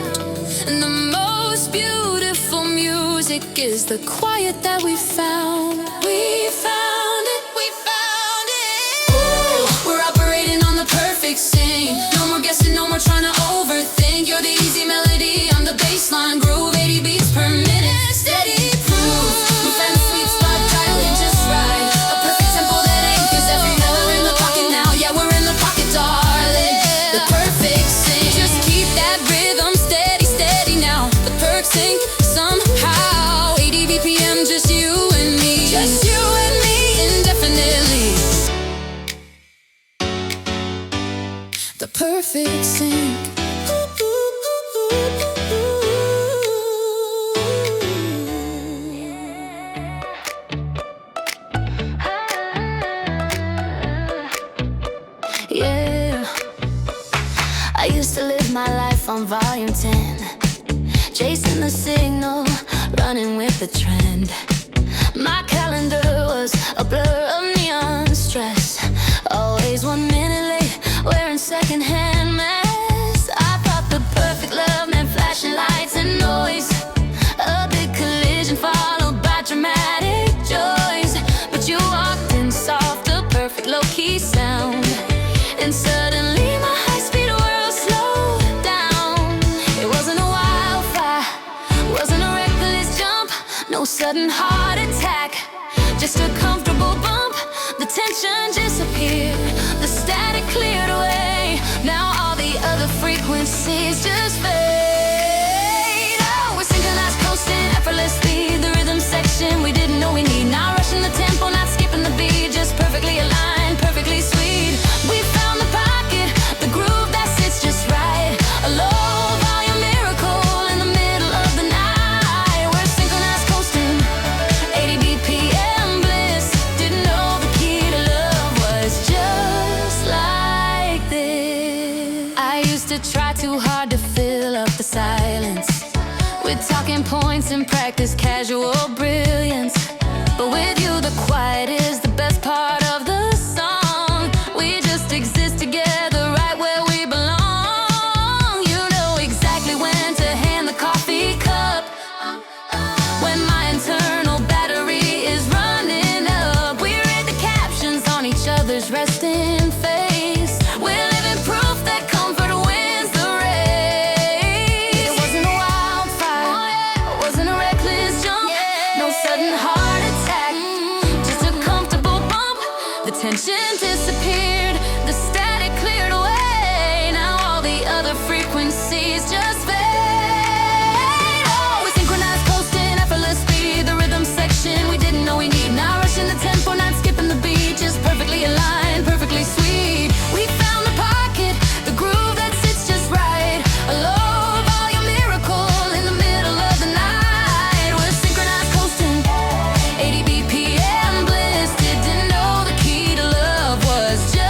B: And the most beautiful music is the quiet that we found. We found it, we found it. Ooh, we're operating on the perfect sync. No more guessing, no more trying to overthink. You're the easy melody, I'm the baseline groove. 80 beats per minute, steady proof. We found the sweet spot, dialed in just right. A perfect tempo that anchors every night. We're in the pocket now, yeah, we're in the pocket, darling. The perfect sync. Just keep that rhythm steady, steady now. The perfect sync somehow. 80 BPM, just you and me. Just you and me indefinitely. The perfect sync.
A: Yeah, I used to live my life on volume 10, chasing the signal, running with the trend. My calendar was a blur of neon stress, always 1 minute late, wearing secondhand mess. I thought the perfect love meant flashing lights and noise, a big collision followed by dramatic joys. But you walked in soft, the perfect low-key sound, and suddenly my high-speed world slowed down. It wasn't a wildfire, wasn't a reckless jump, no sudden heart attack, just a comfortable bump. The tension disappeared, the static cleared away. Now all the other frequencies just fade. Oh, we're synchronized, coasting effortlessly. The rhythm section we didn't know we need. Not rushing the tempo, not skipping the beat, just perfectly aligned, perfectly sweet. We found the pocket, the groove that sits just right. A low volume miracle in the middle of the night. We're synchronized, coasting 80 BPM bliss. Didn't know the key to love was just like this. I used to try too hard to fill up the silence with talking points and practice casual brilliance. But with you, the quiet is the best part of the song. We just exist together right where we belong. You know exactly when to hand the coffee cup, when my internal battery is running up. We read the captions on each other's resting face. We're living proof that comfort wins the race. It wasn't a wildfire, it wasn't a reckless jump, no sudden heart attack, just a comfortable bump. The tension disappeared, the static cleared away. Now all the other frequencies just fade. Oh, we synchronized, coasting effortlessly. The rhythm section we didn't know we need. Not rushing the tempo, not skipping the beat, just perfectly aligned, perfectly sweet. We found the pocket, the groove that sits just right. A low volume miracle in the middle of the night. We're synchronized, coasting 80 BPM bliss. Didn't know the key to love was just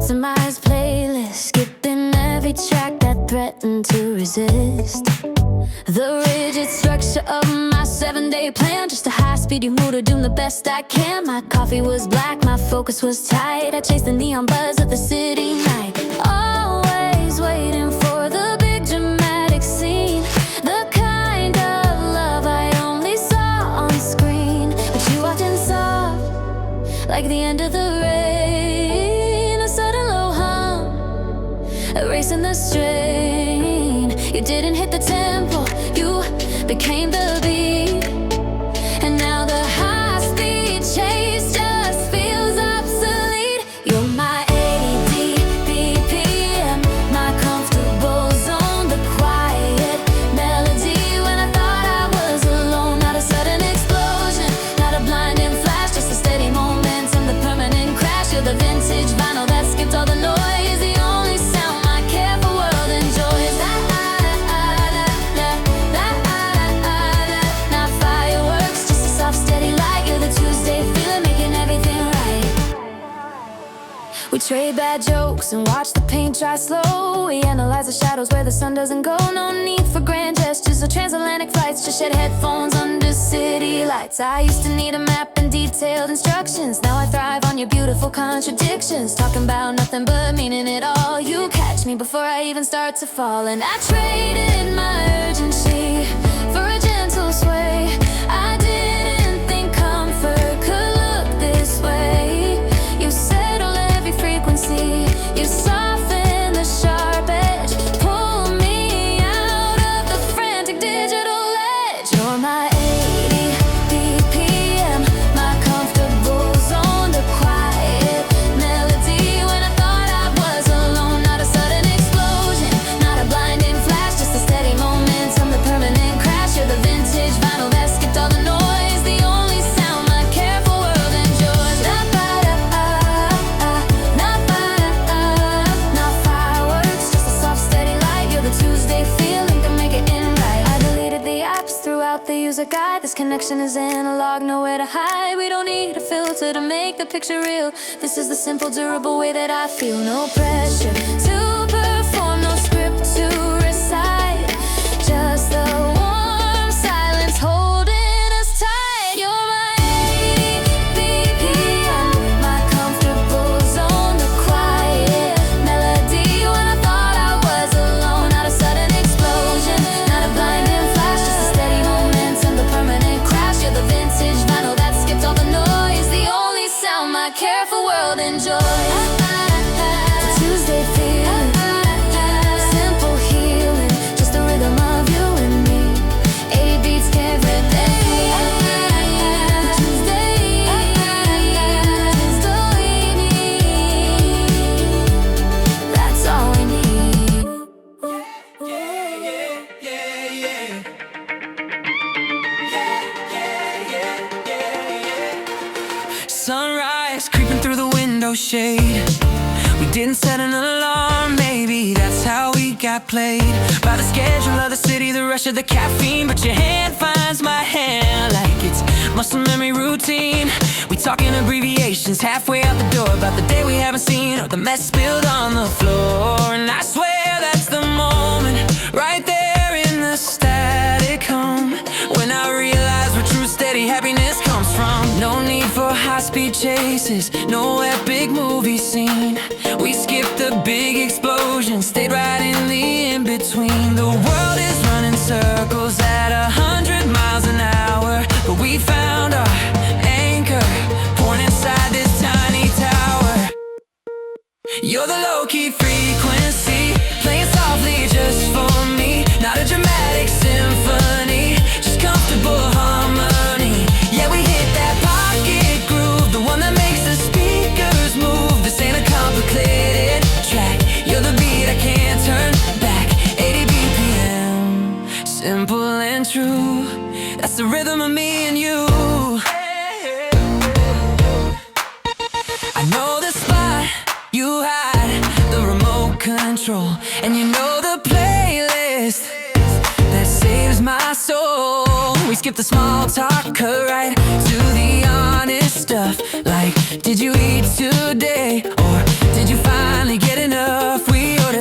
A: optimized playlist, skipping every track that threatened to resist. The rigid structure of my 7-day plan, just a high-speed motor doing the best I can. My coffee was black, my focus was tight. I chased the neon buzz of the city night, always waiting for the big dramatic scene, the kind of love I only saw on screen, but you walked in soft, like the end of the rain. A sudden low hum, erasing the strain. You didn't hit the tempo, you became the beat, and now the high-speed chase just feels obsolete. You're my 80 BPM, my comfortable zone, the quiet melody when I thought I was alone. Not a sudden explosion, not a blinding flash, just a steady momentum, the permanent crash. You're the vintage vinyl that skipped all the noise, the only sound my careful world enjoys. Not fireworks, just a soft steady light. You're the Tuesday feeling, making everything right. We trade bad jokes and watch the paint dry slow. We analyze the shadows where the sun doesn't go. No need for grand gestures or transatlantic flights, just shed headphones under city lights. I used to need a map and detailed instructions, now I thrive on your beautiful contradictions, talking about nothing but meaning it all. You catch me before I even start to fall, and I traded my urgency for a gentle sway. I didn't think comfort could look this way. You settle every frequency, you soften the sharp edge, pull me out of the frantic digital edge. You're my 80 BPM, my comfortable zone, the quiet melody when I thought I was alone. Not a sudden explosion, not a blinding flash, just a steady momentum, the permanent crash. You're the vintage vinyl that skipped all the noise, the only sound my careful world enjoys. Not fireworks, just a soft steady light. You're the Tuesday feeling, can make it in right. I deleted the apps throughout the user guide. This connection is analog, nowhere to hide. We don't need a filter to make the picture real. This is the simple, durable way that I feel. No pressure to perform, no script to recite, just the warm silence holding us tight. You're my 80 BPM, my comfortable zone, the quiet melody when I thought I was alone. Not a sudden explosion, not a blinding flash, just a steady momentum, the permanent crash. You're the vintage vinyl that skipped all the noise, the only sound my careful world enjoys. Tuesday feeling, simple healing, just the rhythm of you and me. 80 beats can't replace. Tuesday is the we need. That's all we need.
D: Sunrise creeping through the window shade. We didn't set an alarm, maybe that's how we got played by the schedule of the city, the rush of the caffeine. But your hand finds my hand like it's muscle memory routine. We talking abbreviations halfway out the door about the day we haven't seen or the mess spilled on the floor. And I swear that's the moment right there in the static home when I realize where true steady happiness comes from. No need for high-speed chases, no epic movie scene. We skipped the big explosion, stayed right in the in-between. The world is running circles at 100 miles an hour, but we found our anchor, born inside this tiny tower. You're the low-key frequency, playing softly just for me. Not a dramatic symphony, just comfortable harmony. Yeah, we hit that pocket groove, the one that makes the speakers move. This ain't a complicated track, you're the beat I can't turn back. 80 BPM, simple and true, that's the rhythm of me and you. I know the spot you hide, the remote control, and you know the playlist that saves my soul. We skip the small talk, cut right to the honest stuff, like did you eat today or did you find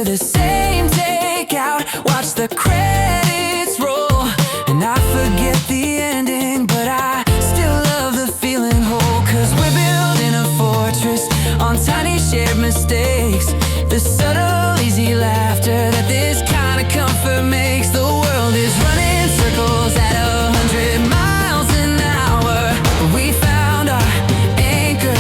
D: the same takeout. Watch the credits roll, and I forget the ending, but I still love the feeling whole. 'Cause we're building a fortress on tiny shared mistakes. The subtle, easy laughter that this kind of comfort makes. The world is running circles at 100 miles an hour, but we found our anchor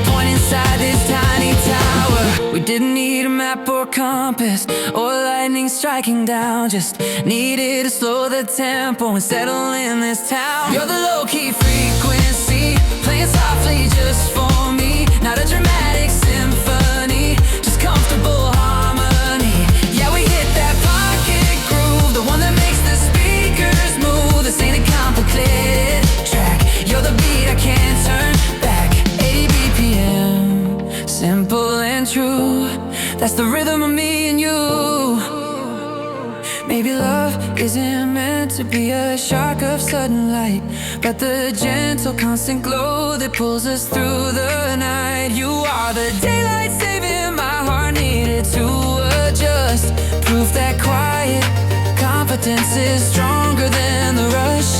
D: point inside this tiny tower. We didn't need a map or compass or lightning striking down, just needed to slow the tempo and settle in this town. You're the low-key frequency, playing softly just for me. Not a dramatic symphony, just comfortable harmony. Yeah, we hit that pocket groove, the one that makes the speakers move. This ain't a complicated track, you're the beat I can't turn back. 80 BPM, simple and true, that's the rhythm of me and you. Maybe love isn't meant to be a shark of sudden light, but the gentle constant glow that pulls us through the night. You are the daylight saving my heart needed to adjust. Proof that quiet confidence is stronger than the rush.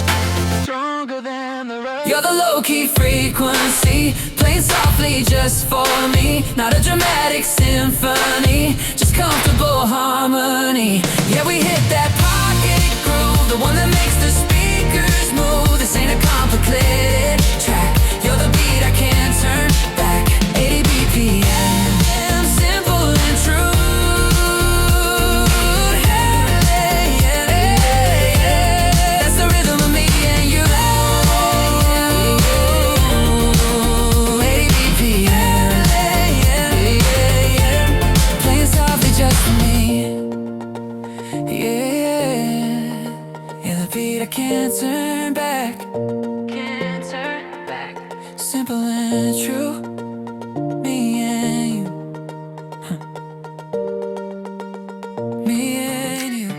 D: Stronger than the rush. You're the low-key frequency, playing softly just for me. Not a dramatic symphony, just comfortable harmony. Yeah, we hit that pocket groove, the one that makes the speakers move. This ain't a complicated track, you're the beat I can't turn back. 80 BPM, simple and true. That's the rhythm of me and you. 80 BPM, playing softly just for me. Yeah, the beat I can't turn back. Can't turn back. Simple and true, me and you. Me and you.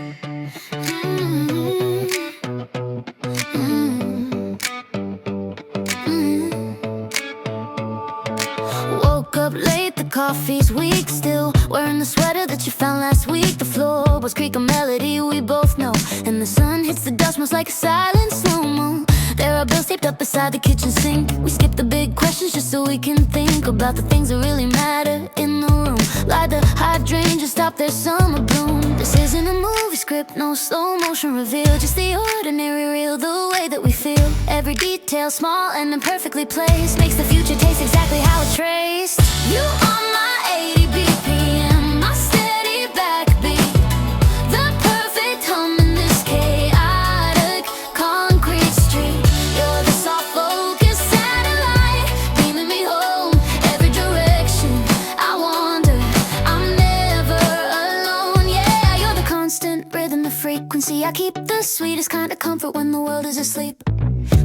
A: Woke up late, the coffee's weak still. Wearing the sweater that you found last week. The floor was creak a melody we both know. And the sun hits the dust most like a silent slow-mo. There are bills taped up beside the kitchen sink. We skip the big questions just so we can think about the things that really matter in the room. Like the hydrangea stop their summer bloom. This isn't a movie script, no slow motion reveal. Just the ordinary real, the way that we feel. Every detail small and imperfectly placed makes the future taste exactly how it's traced. You are my 80 BPM, my steady backbeat. The perfect hum in this chaotic concrete street. You're the soft focus satellite, beaming me home every direction. I wander, I'm never alone. Yeah, you're the constant rhythm, the frequency. I keep the sweetest kind of comfort when the world is asleep.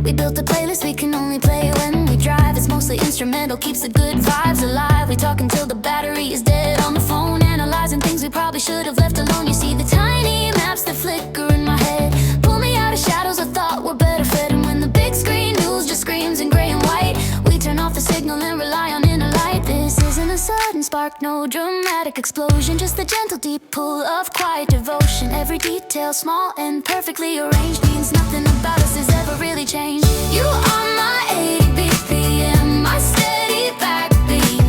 A: We built a playlist we can only play when we drive. It's mostly instrumental, keeps the good vibes alive. We talk until the battery is dead on the phone, analyzing things we probably should have left alone. You see the tiny maps that flicker in my head, pull me out of shadows I thought were better fed. And when the big screen news just screams in gray and white, we turn off the signal and rely on inner light. This isn't a sudden spark, no dramatic explosion, just the gentle deep pull of quiet devotion. Every detail small and perfectly arranged means nothing about us has ever really changed. You are my 80 BPM, my steady backbeat.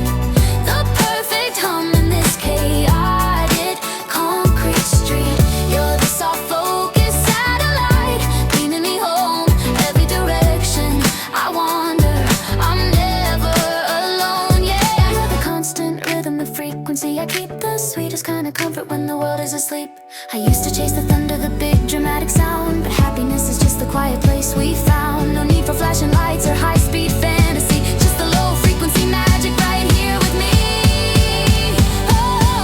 A: The perfect hum in this chaotic concrete street. You're the soft focus satellite, beaming me home every direction. I wander, I'm never alone. Yeah, you're the constant rhythm, the frequency. I keep the sweetest kind of comfort when the world is asleep. I used to chase the thunder, the big dramatic sound, but happiness is just the quiet place we found. No need for flashing lights or high-speed fantasy, just the low frequency magic right here with me. Oh,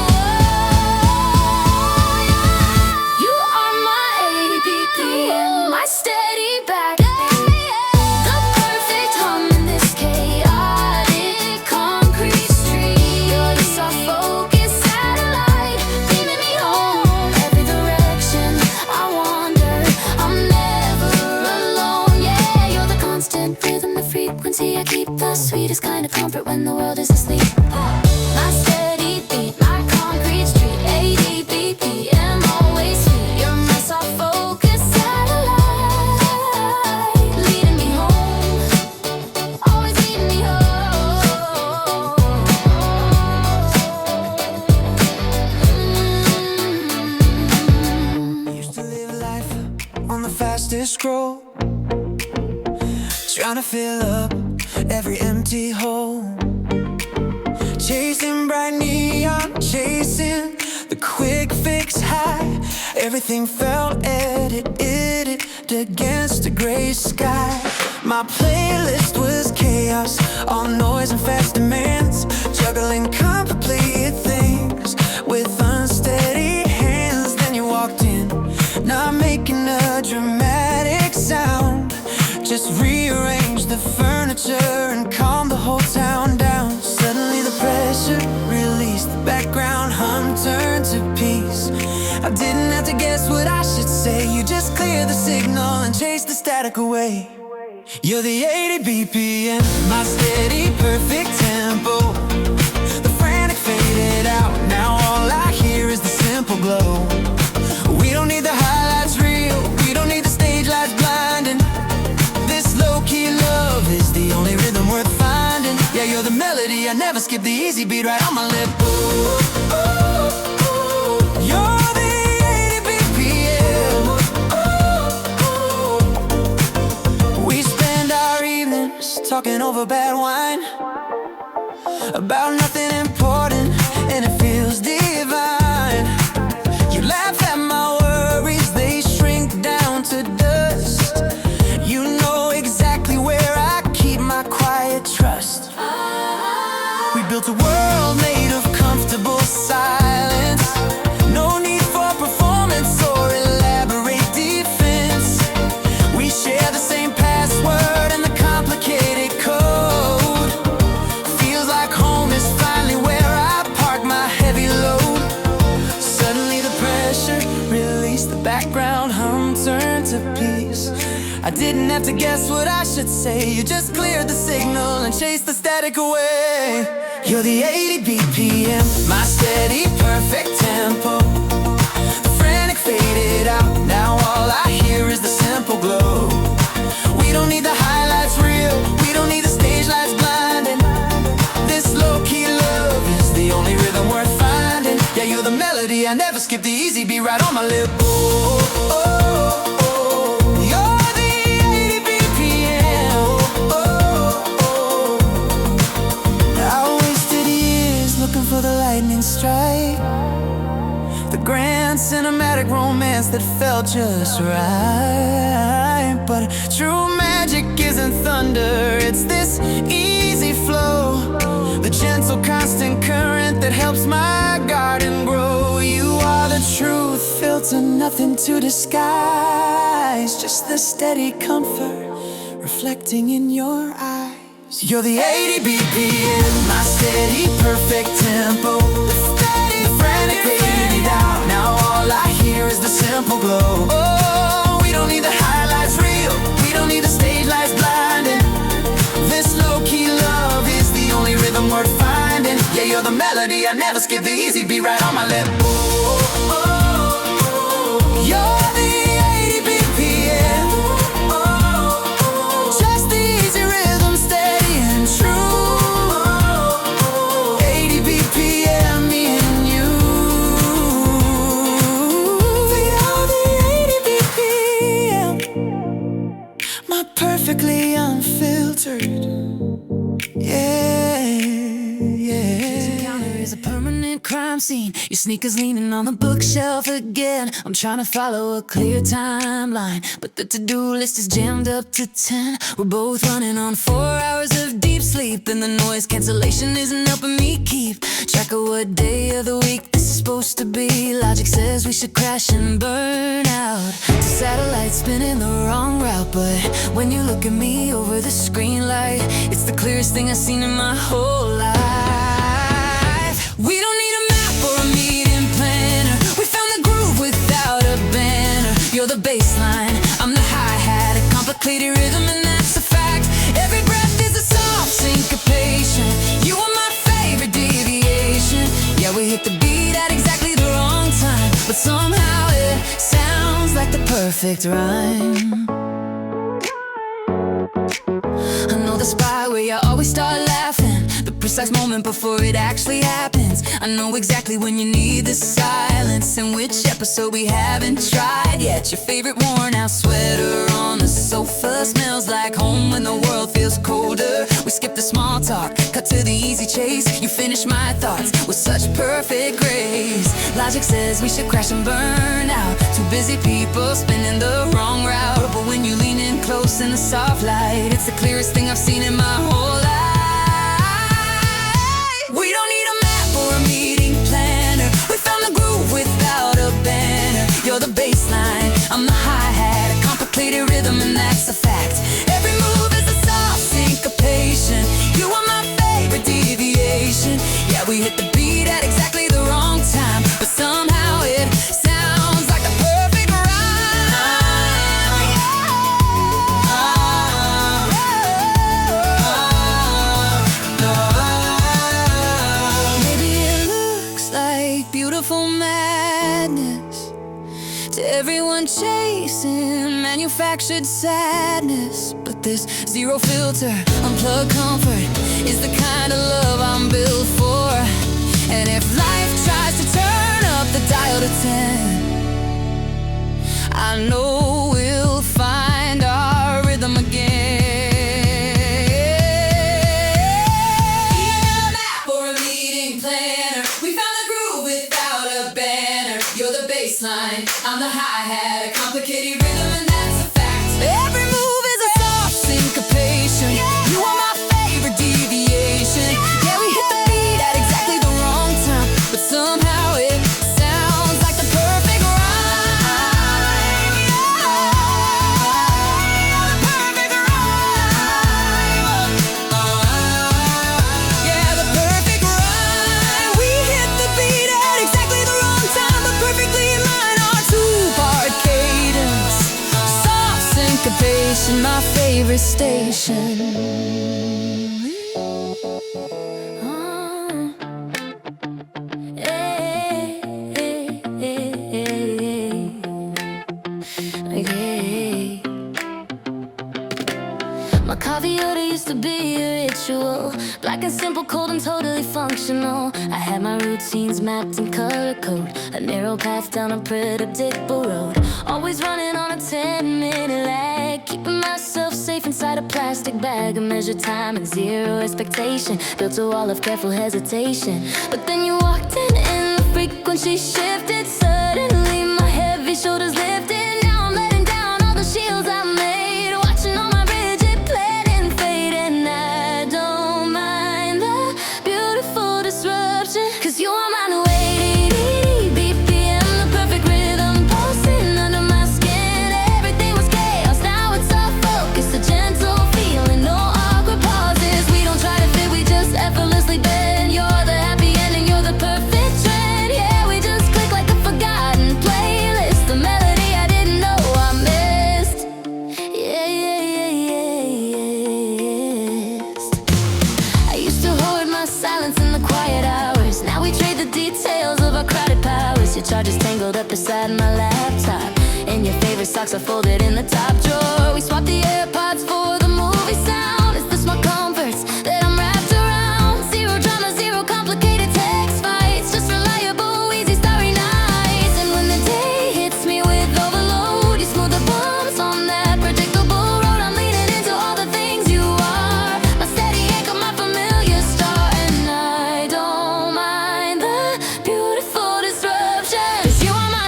A: yeah. You are my 80 BPM, my steady back. The perfect hum in this chaotic concrete street. You're the soft focus satellite, beaming me home every direction. I wander, I'm never alone. Yeah, you're the constant rhythm, the frequency. I keep the sweetest kind of comfort when the world is asleep. My steady beat, my calm concrete street. 80 BPM, always sweet. You're my soft focus satellite, leading me home, always leading me home.
D: Used to live life on the fastest scroll, trying to fill up every empty hole. Chasing bright neon, chasing the quick fix high. Everything felt edited against a gray sky. My playlist was chaos, all noise and fast demands. Juggling complete things with unsteady hands. Then you walked in, not making a dramatic sound. Just rearrange the furniture and calm the whole town down. Suddenly the pressure released, the background hum turned to peace. I didn't have to guess what I should say. You just clear the signal and chase the static away. You're the 80 BPM, my steady perfect tempo. The frantic faded out, now all I hear is the simple glow. We don't need the highlights reel, we don't need the stage lights blinding. This low-key love is the only rhythm worth finding. Yeah, you're the melody, I never skip the easy beat right on my lip. Ooh, ooh, ooh. You're the 80 BPM. Ooh, ooh. We spend our evenings talking over bad wine, about nothing important, and it feels divine. You laugh at my worries, they shrink down to dust. You know exactly where I keep my quiet trust. We built a world made of comfortable silence. No need for performance or elaborate defense. We share the same password and the complicated code. Feels like home is finally where I park my heavy load. Suddenly the pressure released, the background hum turned to peace. I didn't have to guess what I should say. You just cleared the signal and chased the static away. You're the 80 BPM, my steady perfect tempo. The frantic faded out, now all I hear is the simple glow. We don't need the highlights reel, we don't need the stage lights blinding. This low-key love is the only rhythm worth finding. Yeah, you're the melody, I never skip the easy beat right on my lip. Ooh, oh, oh. You're the 80 BPM. Oh, oh. I wasted years looking for the lightning strike, the grand cinematic romance that felt just right. But true magic isn't thunder, it's this easy flow, the gentle constant current that helps my garden grow. You are the truth, filter nothing to disguise, just the steady comfort reflecting in your eyes. You're the 80 BPM, my steady perfect tempo. The frantic faded out, now all I hear is the simple glow. Oh, we don't need the highlights reel, we don't need the stage lights blinding. This low-key love is the only rhythm worth finding. Yeah, you're the melody, I never skip the easy beat right on my lip. Ooh, oh, oh. You're the 80 BPM. Oh, oh. Just the easy rhythm, steady and true. 80 BPM, me and you. You're the 80 BPM, my perfectly unfiltered. Yeah, yeah.
B: Encounter is a permanent crime scene. Your sneakers leaning on the bookshelf again. I'm trying to follow a clear timeline, but the to-do list is jammed up to 10. We're both running on 4 hours of deep sleep, and the noise cancellation isn't helping me keep track of what day of the week this is supposed to be. Logic says we should crash and burn out. The satellite's spinning the wrong route, but when you look at me over the screen light, it's the clearest thing I've seen in my whole life. We don't need a map or a meeting planner, we found the groove without a banner. You're the bass line, I'm the hi-hat, a complicated rhythm and that's a fact. Every breath is a soft syncopation, you are my favorite deviation. Yeah, we hit the beat at a perfect rhyme. I know the spot where you always start laughing, the precise moment before it actually happens. I know exactly when you need the silence and which episode we haven't tried yet. Your favorite worn out sweater on the sofa smells like home when the world feels colder. We skip the small talk, cut to the easy chase. You finish my thoughts with such perfect grace. Logic says we should crash and burn out. Two busy people spinning the wrong route, but when you lean in close in the soft light, it's the clearest thing I've seen in my whole life. We don't need a map or a meeting planner. We found the groove without a banner. You're the baseline, I'm the hi-hat, a complicated rhythm and that's a fact. Every move is a soft syncopation. You are my favorite deviation. Yeah, we hit the beat at exactly the wrong time, but somehow it sounds like the perfect rhyme. Maybe it looks like beautiful madness to everyone chasing manufactured sadness, but this zero filter, unplugged comfort is the kind of love I'm built for. And if life tries to turn up the dial to 10, I know we'll find our rhythm again. Either a map or a meeting planner, we found the groove without a banner. You're the baseline, I'm the hi-hat, a complicated rhythm and that's a fact. Every move is a soft syncopation. You are my favorite deviation. Yeah, we hit the beat at exactly the wrong time, but somehow it sounds like the perfect rhyme. The perfect rhyme. Yeah, the perfect rhyme. We hit the beat at exactly the wrong time, but perfectly in line. Our two-part cadence, soft syncopation, my favorite station. My coffee order used to be a ritual, black and simple, cold and totally functional. I had my routines mapped in color code, a narrow path down a predictable road, always running on a 10-minute lag, keeping myself safe inside a plastic bag. I measured time and zero expectation, built a wall of careful hesitation. But then you walked in and the frequency shifted. Suddenly my heavy shoulders lifted. Now I'm letting down all the shields I made, watching all my rigid planning fade. And I don't mind the beautiful disruption, 'cause you are mine. BPM, the perfect rhythm pulsing under my skin. Everything was chaos, now it's all focus, a gentle feeling, no awkward pauses. We don't try to fit, we just effortlessly bend. You're the happy ending, you're the perfect trend. Yeah, we just click like a forgotten playlist, the melody I didn't know I missed. Yeah, yes. I used to hoard my silence in the quiet hours. Now we trade the details of our crowded powers. Your charger's tangled up beside my laptop, and your favorite socks are folded in the top drawer. We swapped the AirPods for the movie sound. It's the small comforts that I'm wrapped around. Zero drama, zero complicated text fights, just reliable, easy starry nights. And when the day hits me with overload, you smooth the bumps on that predictable road. I'm leaning into all the things you are, my steady anchor, my familiar star. And I don't mind the beautiful disruption, 'cause you are mine.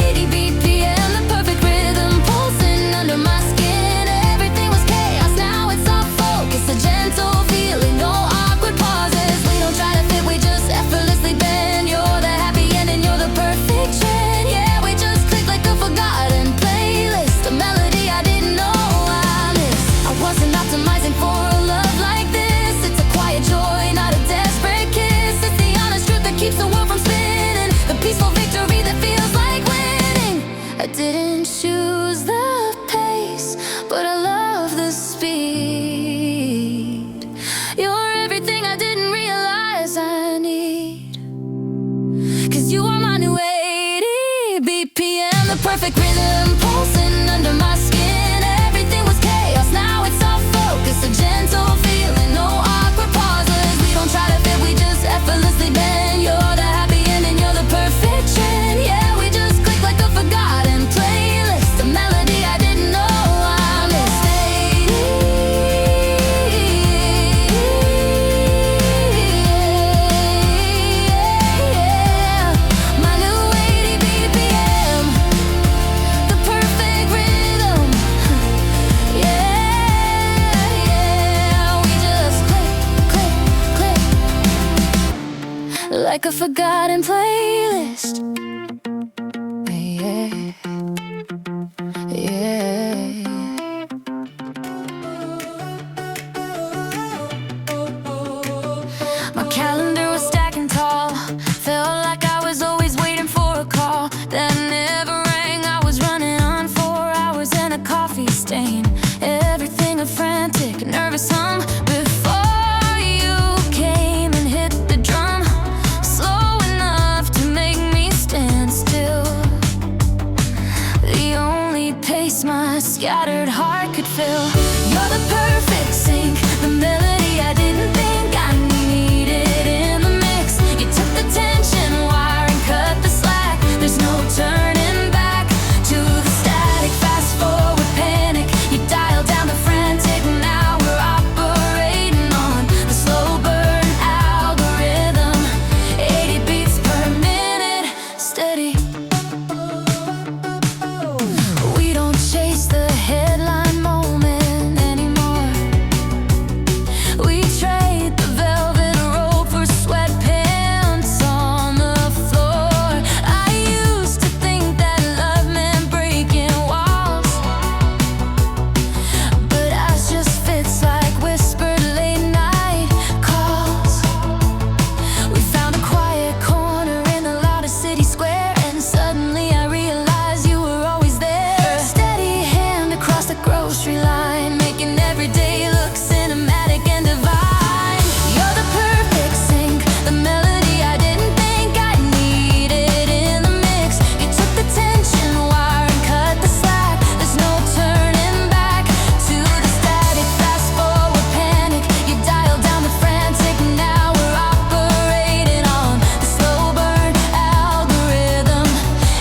B: 80 BPM, the perfect rhythm pulsing under my skin. Everything was chaos, now it's all focus, a gentle feeling, no awkward pauses. We don't try to fit, we just effortlessly bend. You're the happy ending, you're the perfect trend. Yeah, we just click like a forgotten playlist, a melody I didn't know I missed. I wasn't optimizing for a love like this. It's a quiet joy, not a desperate kiss. It's the honest truth that keeps the world from spinning, the peaceful victory that feels like winning. I didn't choose the pace, but I love the speed. You're everything I didn't realize I need, 'cause you are my new 80 BPM, the perfect rhythm. soul feeling, no awkward pauses. We don't try to fit, we just effortlessly bend. You're the happy ending, you're the perfect trend. Yeah, we just click like a forgotten playlist, a melody I didn't know I missed. My new 80 BPM, the perfect rhythm. Yeah, we just click, click, click, like a forgotten playlist. Yeah, yeah. My calendar was stacking tall. Felt like I was always waiting for a call that never rang. I was running on 4 hours and a coffee stain. Everything a frantic, nervous hum before you came and hit the drum, slow enough to make me stand still. The only pace my scattered heart could fill. You're the perfect sync, the melody I didn't think I needed in the mix. You took the tension wire and cut the slack. There's no turning back to the static. Fast forward panic, you dial down the frantic. Now we're operating on the slow burn algorithm. 80 beats per minute, steady. We don't chase the headline moment anymore. We trade the velvet rope for sweatpants on the floor. I used to think that love meant breaking walls, but ours just fits like whispered late night calls. We found a quiet corner in the loudest city square, and suddenly I realized you were always there. Steady hand across the grocery line, making every day look cinematic and divine. You're the perfect sync, the melody I didn't think I needed in the mix. You took the tension wire and cut the slack. There's no turning back to the static. Fast forward panic, you dial down the frantic. Now we're operating on the slow burn algorithm.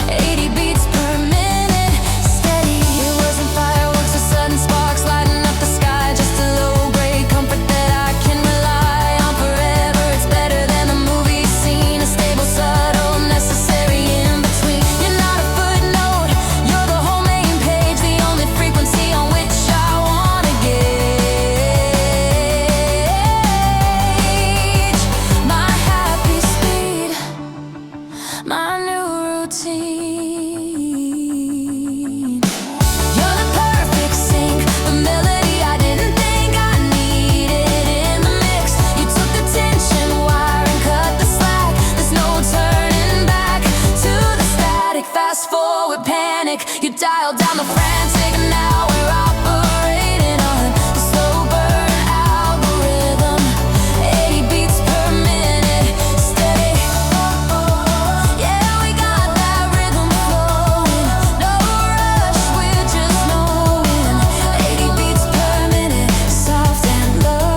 B: 80 beats per minute, steady. It wasn't fireworks or sudden sparks lighting up the sky, just a low grade comfort that I can rely on forever. It's better than the movie scene, a stable, subtle, necessary in between. You're not a footnote, you're the whole main page, the only frequency on which I wanna gauge my happy speed, my new routine. You're the perfect sync, the melody I didn't think I needed in the mix. You took the tension wire and cut the slack. There's no turning back to the static. Fast forward panic, you dial down the frantic. Now we're operating on the slow burn algorithm. 80 beats per minute, steady. Yeah, we got that rhythm flowing. No rush, we're just knowing. 80 beats per minute, soft and low.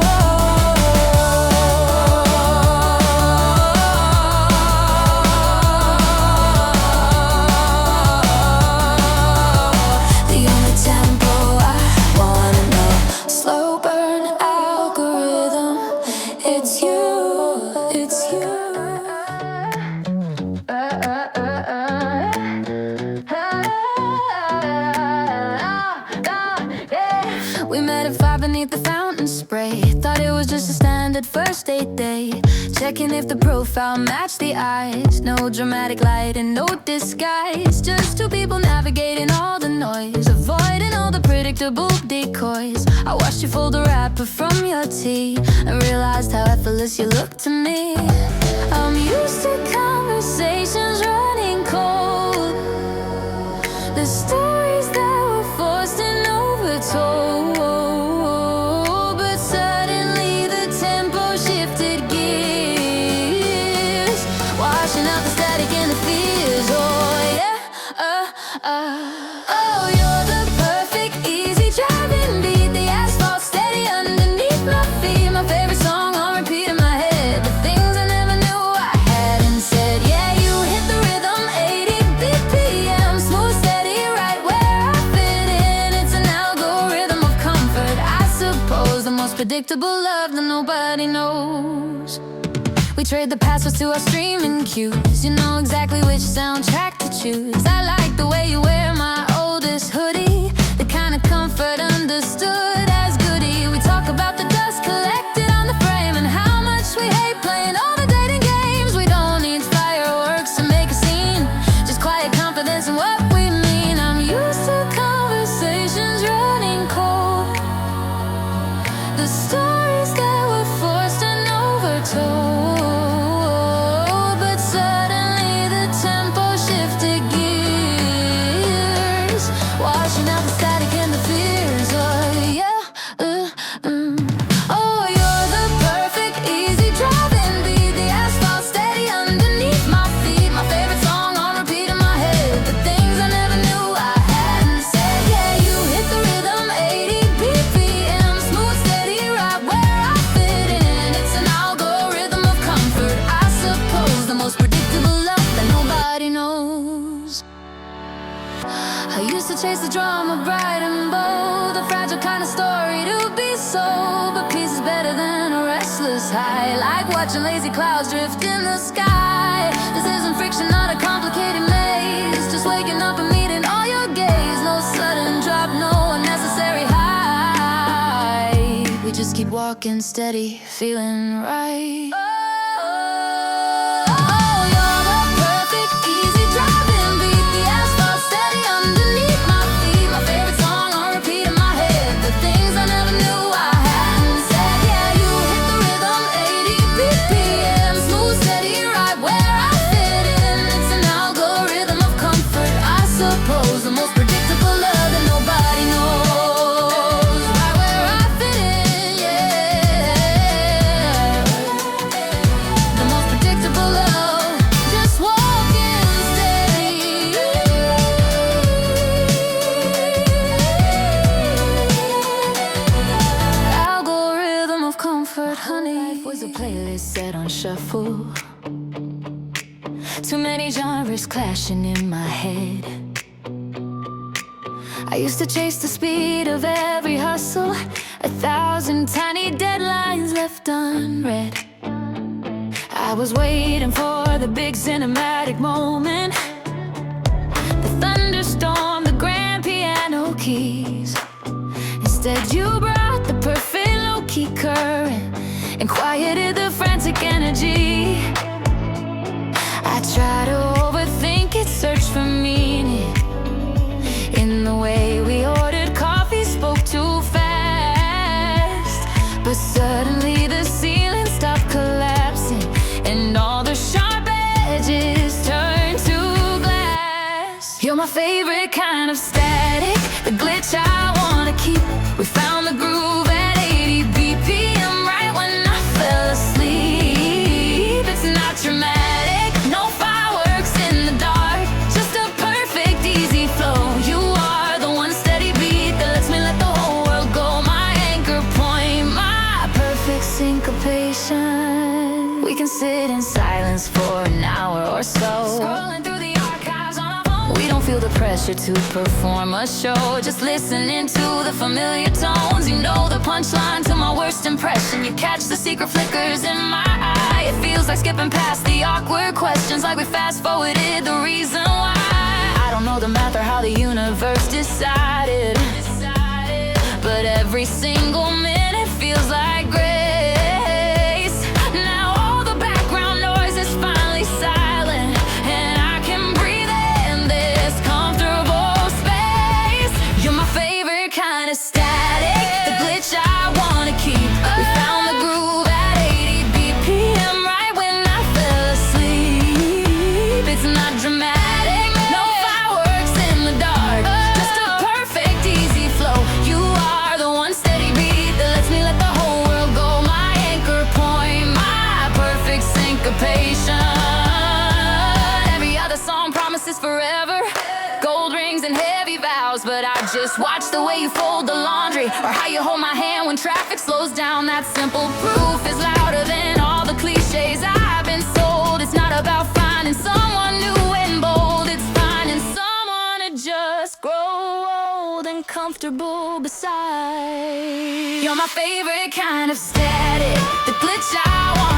B: The only tempo I wanna know, slow burn algorithm. It's you, it's you. We met at 5 beneath the fountain spray. Thought it was just a standard first date day. Checking if the profile matched the eyes. No dramatic light and no disguise. Just two people navigating all the noise, avoiding all the predictable decoys. I watched you fold the wrapper from your tea and realized how effortless you look to me. I'm used to conversations running cold, the stories that were forced and overtold. But suddenly the tempo shifted gears, washing out the static and the fears. Oh yeah, oh, you're the perfect easy driving beat. The asphalt steady underneath the most predictable love that nobody knows. We trade the passwords to our streaming cues. You know exactly which soundtrack to choose. I like the way you wear my oldest hoodie, the kind of comfort understood as goodie. We talk about the dust collected on the frame and how much we hate playing all the dating games. We don't need fireworks to make a scene, just quiet confidence in what we mean. I'm used to conversations running cold, the stories that were forced and overtold. Washing out the static and the fears, oh yeah, Oh, you're the perfect easy driving beat, the asphalt steady underneath my feet. My favorite song on repeat in my head, the things I never knew I hadn't said. Yeah, you hit the rhythm, 80 BPM, smooth, steady, right where I fit in. It's an algorithm of comfort, I suppose, the most predictable love that nobody knows. I used to chase the drama bright and bold, a fragile kind of story to be sold, but peace is better than a restless high, like watching lazy clouds drift in the sky. This isn't friction, not a complicated maze, just waking up and meeting all your gaze. No sudden drop, no unnecessary high, we just keep walking steady, feeling right. Set on shuffle, too many genres clashing in my head. I used to chase the speed of every hustle, 1,000 tiny deadlines left unread. I was waiting for the big cinematic moment, the thunderstorm, the grand piano keys. Instead you brought the perfect low-key current and quieted the frantic energy. I try to overthink it, search for meaning in the way we ordered coffee, spoke too fast. But suddenly the ceiling stopped collapsing and all the sharp edges turned to glass. You're my favorite kind of static, the glitch I wanna keep. We found the groove at 80 BPM right when I fell asleep. It's not dramatic, no fireworks in the dark, just a perfect easy flow. You are the one steady beat that lets me let the whole world go. My anchor point, my perfect syncopation. We can sit in silence for an hour or so, scrolling through the archives on our phone. We don't feel the pressure to perform a show, just listening to the familiar tones. You know the punchline to my worst impression, you catch the secret flickers in my eye. It feels like skipping past the awkward questions, like we fast forwarded the reason why. I don't know the math or how the universe decided, but every single minute feels like grace. Now all the background noise is finally silent, and I can breathe in this comfortable space. You're my favorite kind of static, the glitch I wanna keep. We found the groove at 80 BPM right when I fell asleep. It's not dramatic, no fireworks in the dark, just a perfect easy flow. You are the one steady beat that lets me let the whole world go. My anchor point, my perfect syncopation. Every other song promises forever, gold rings and heavy vows, but I just watch the way you fold the laundry, or how you hold my hand when traffic slows down. That simple proof is louder than all the cliches I've been sold. It's not about finding someone new and bold, it's finding someone to just grow old and comfortable.
A: comfortable beside.
B: You're my favorite kind of static, the glitch I want.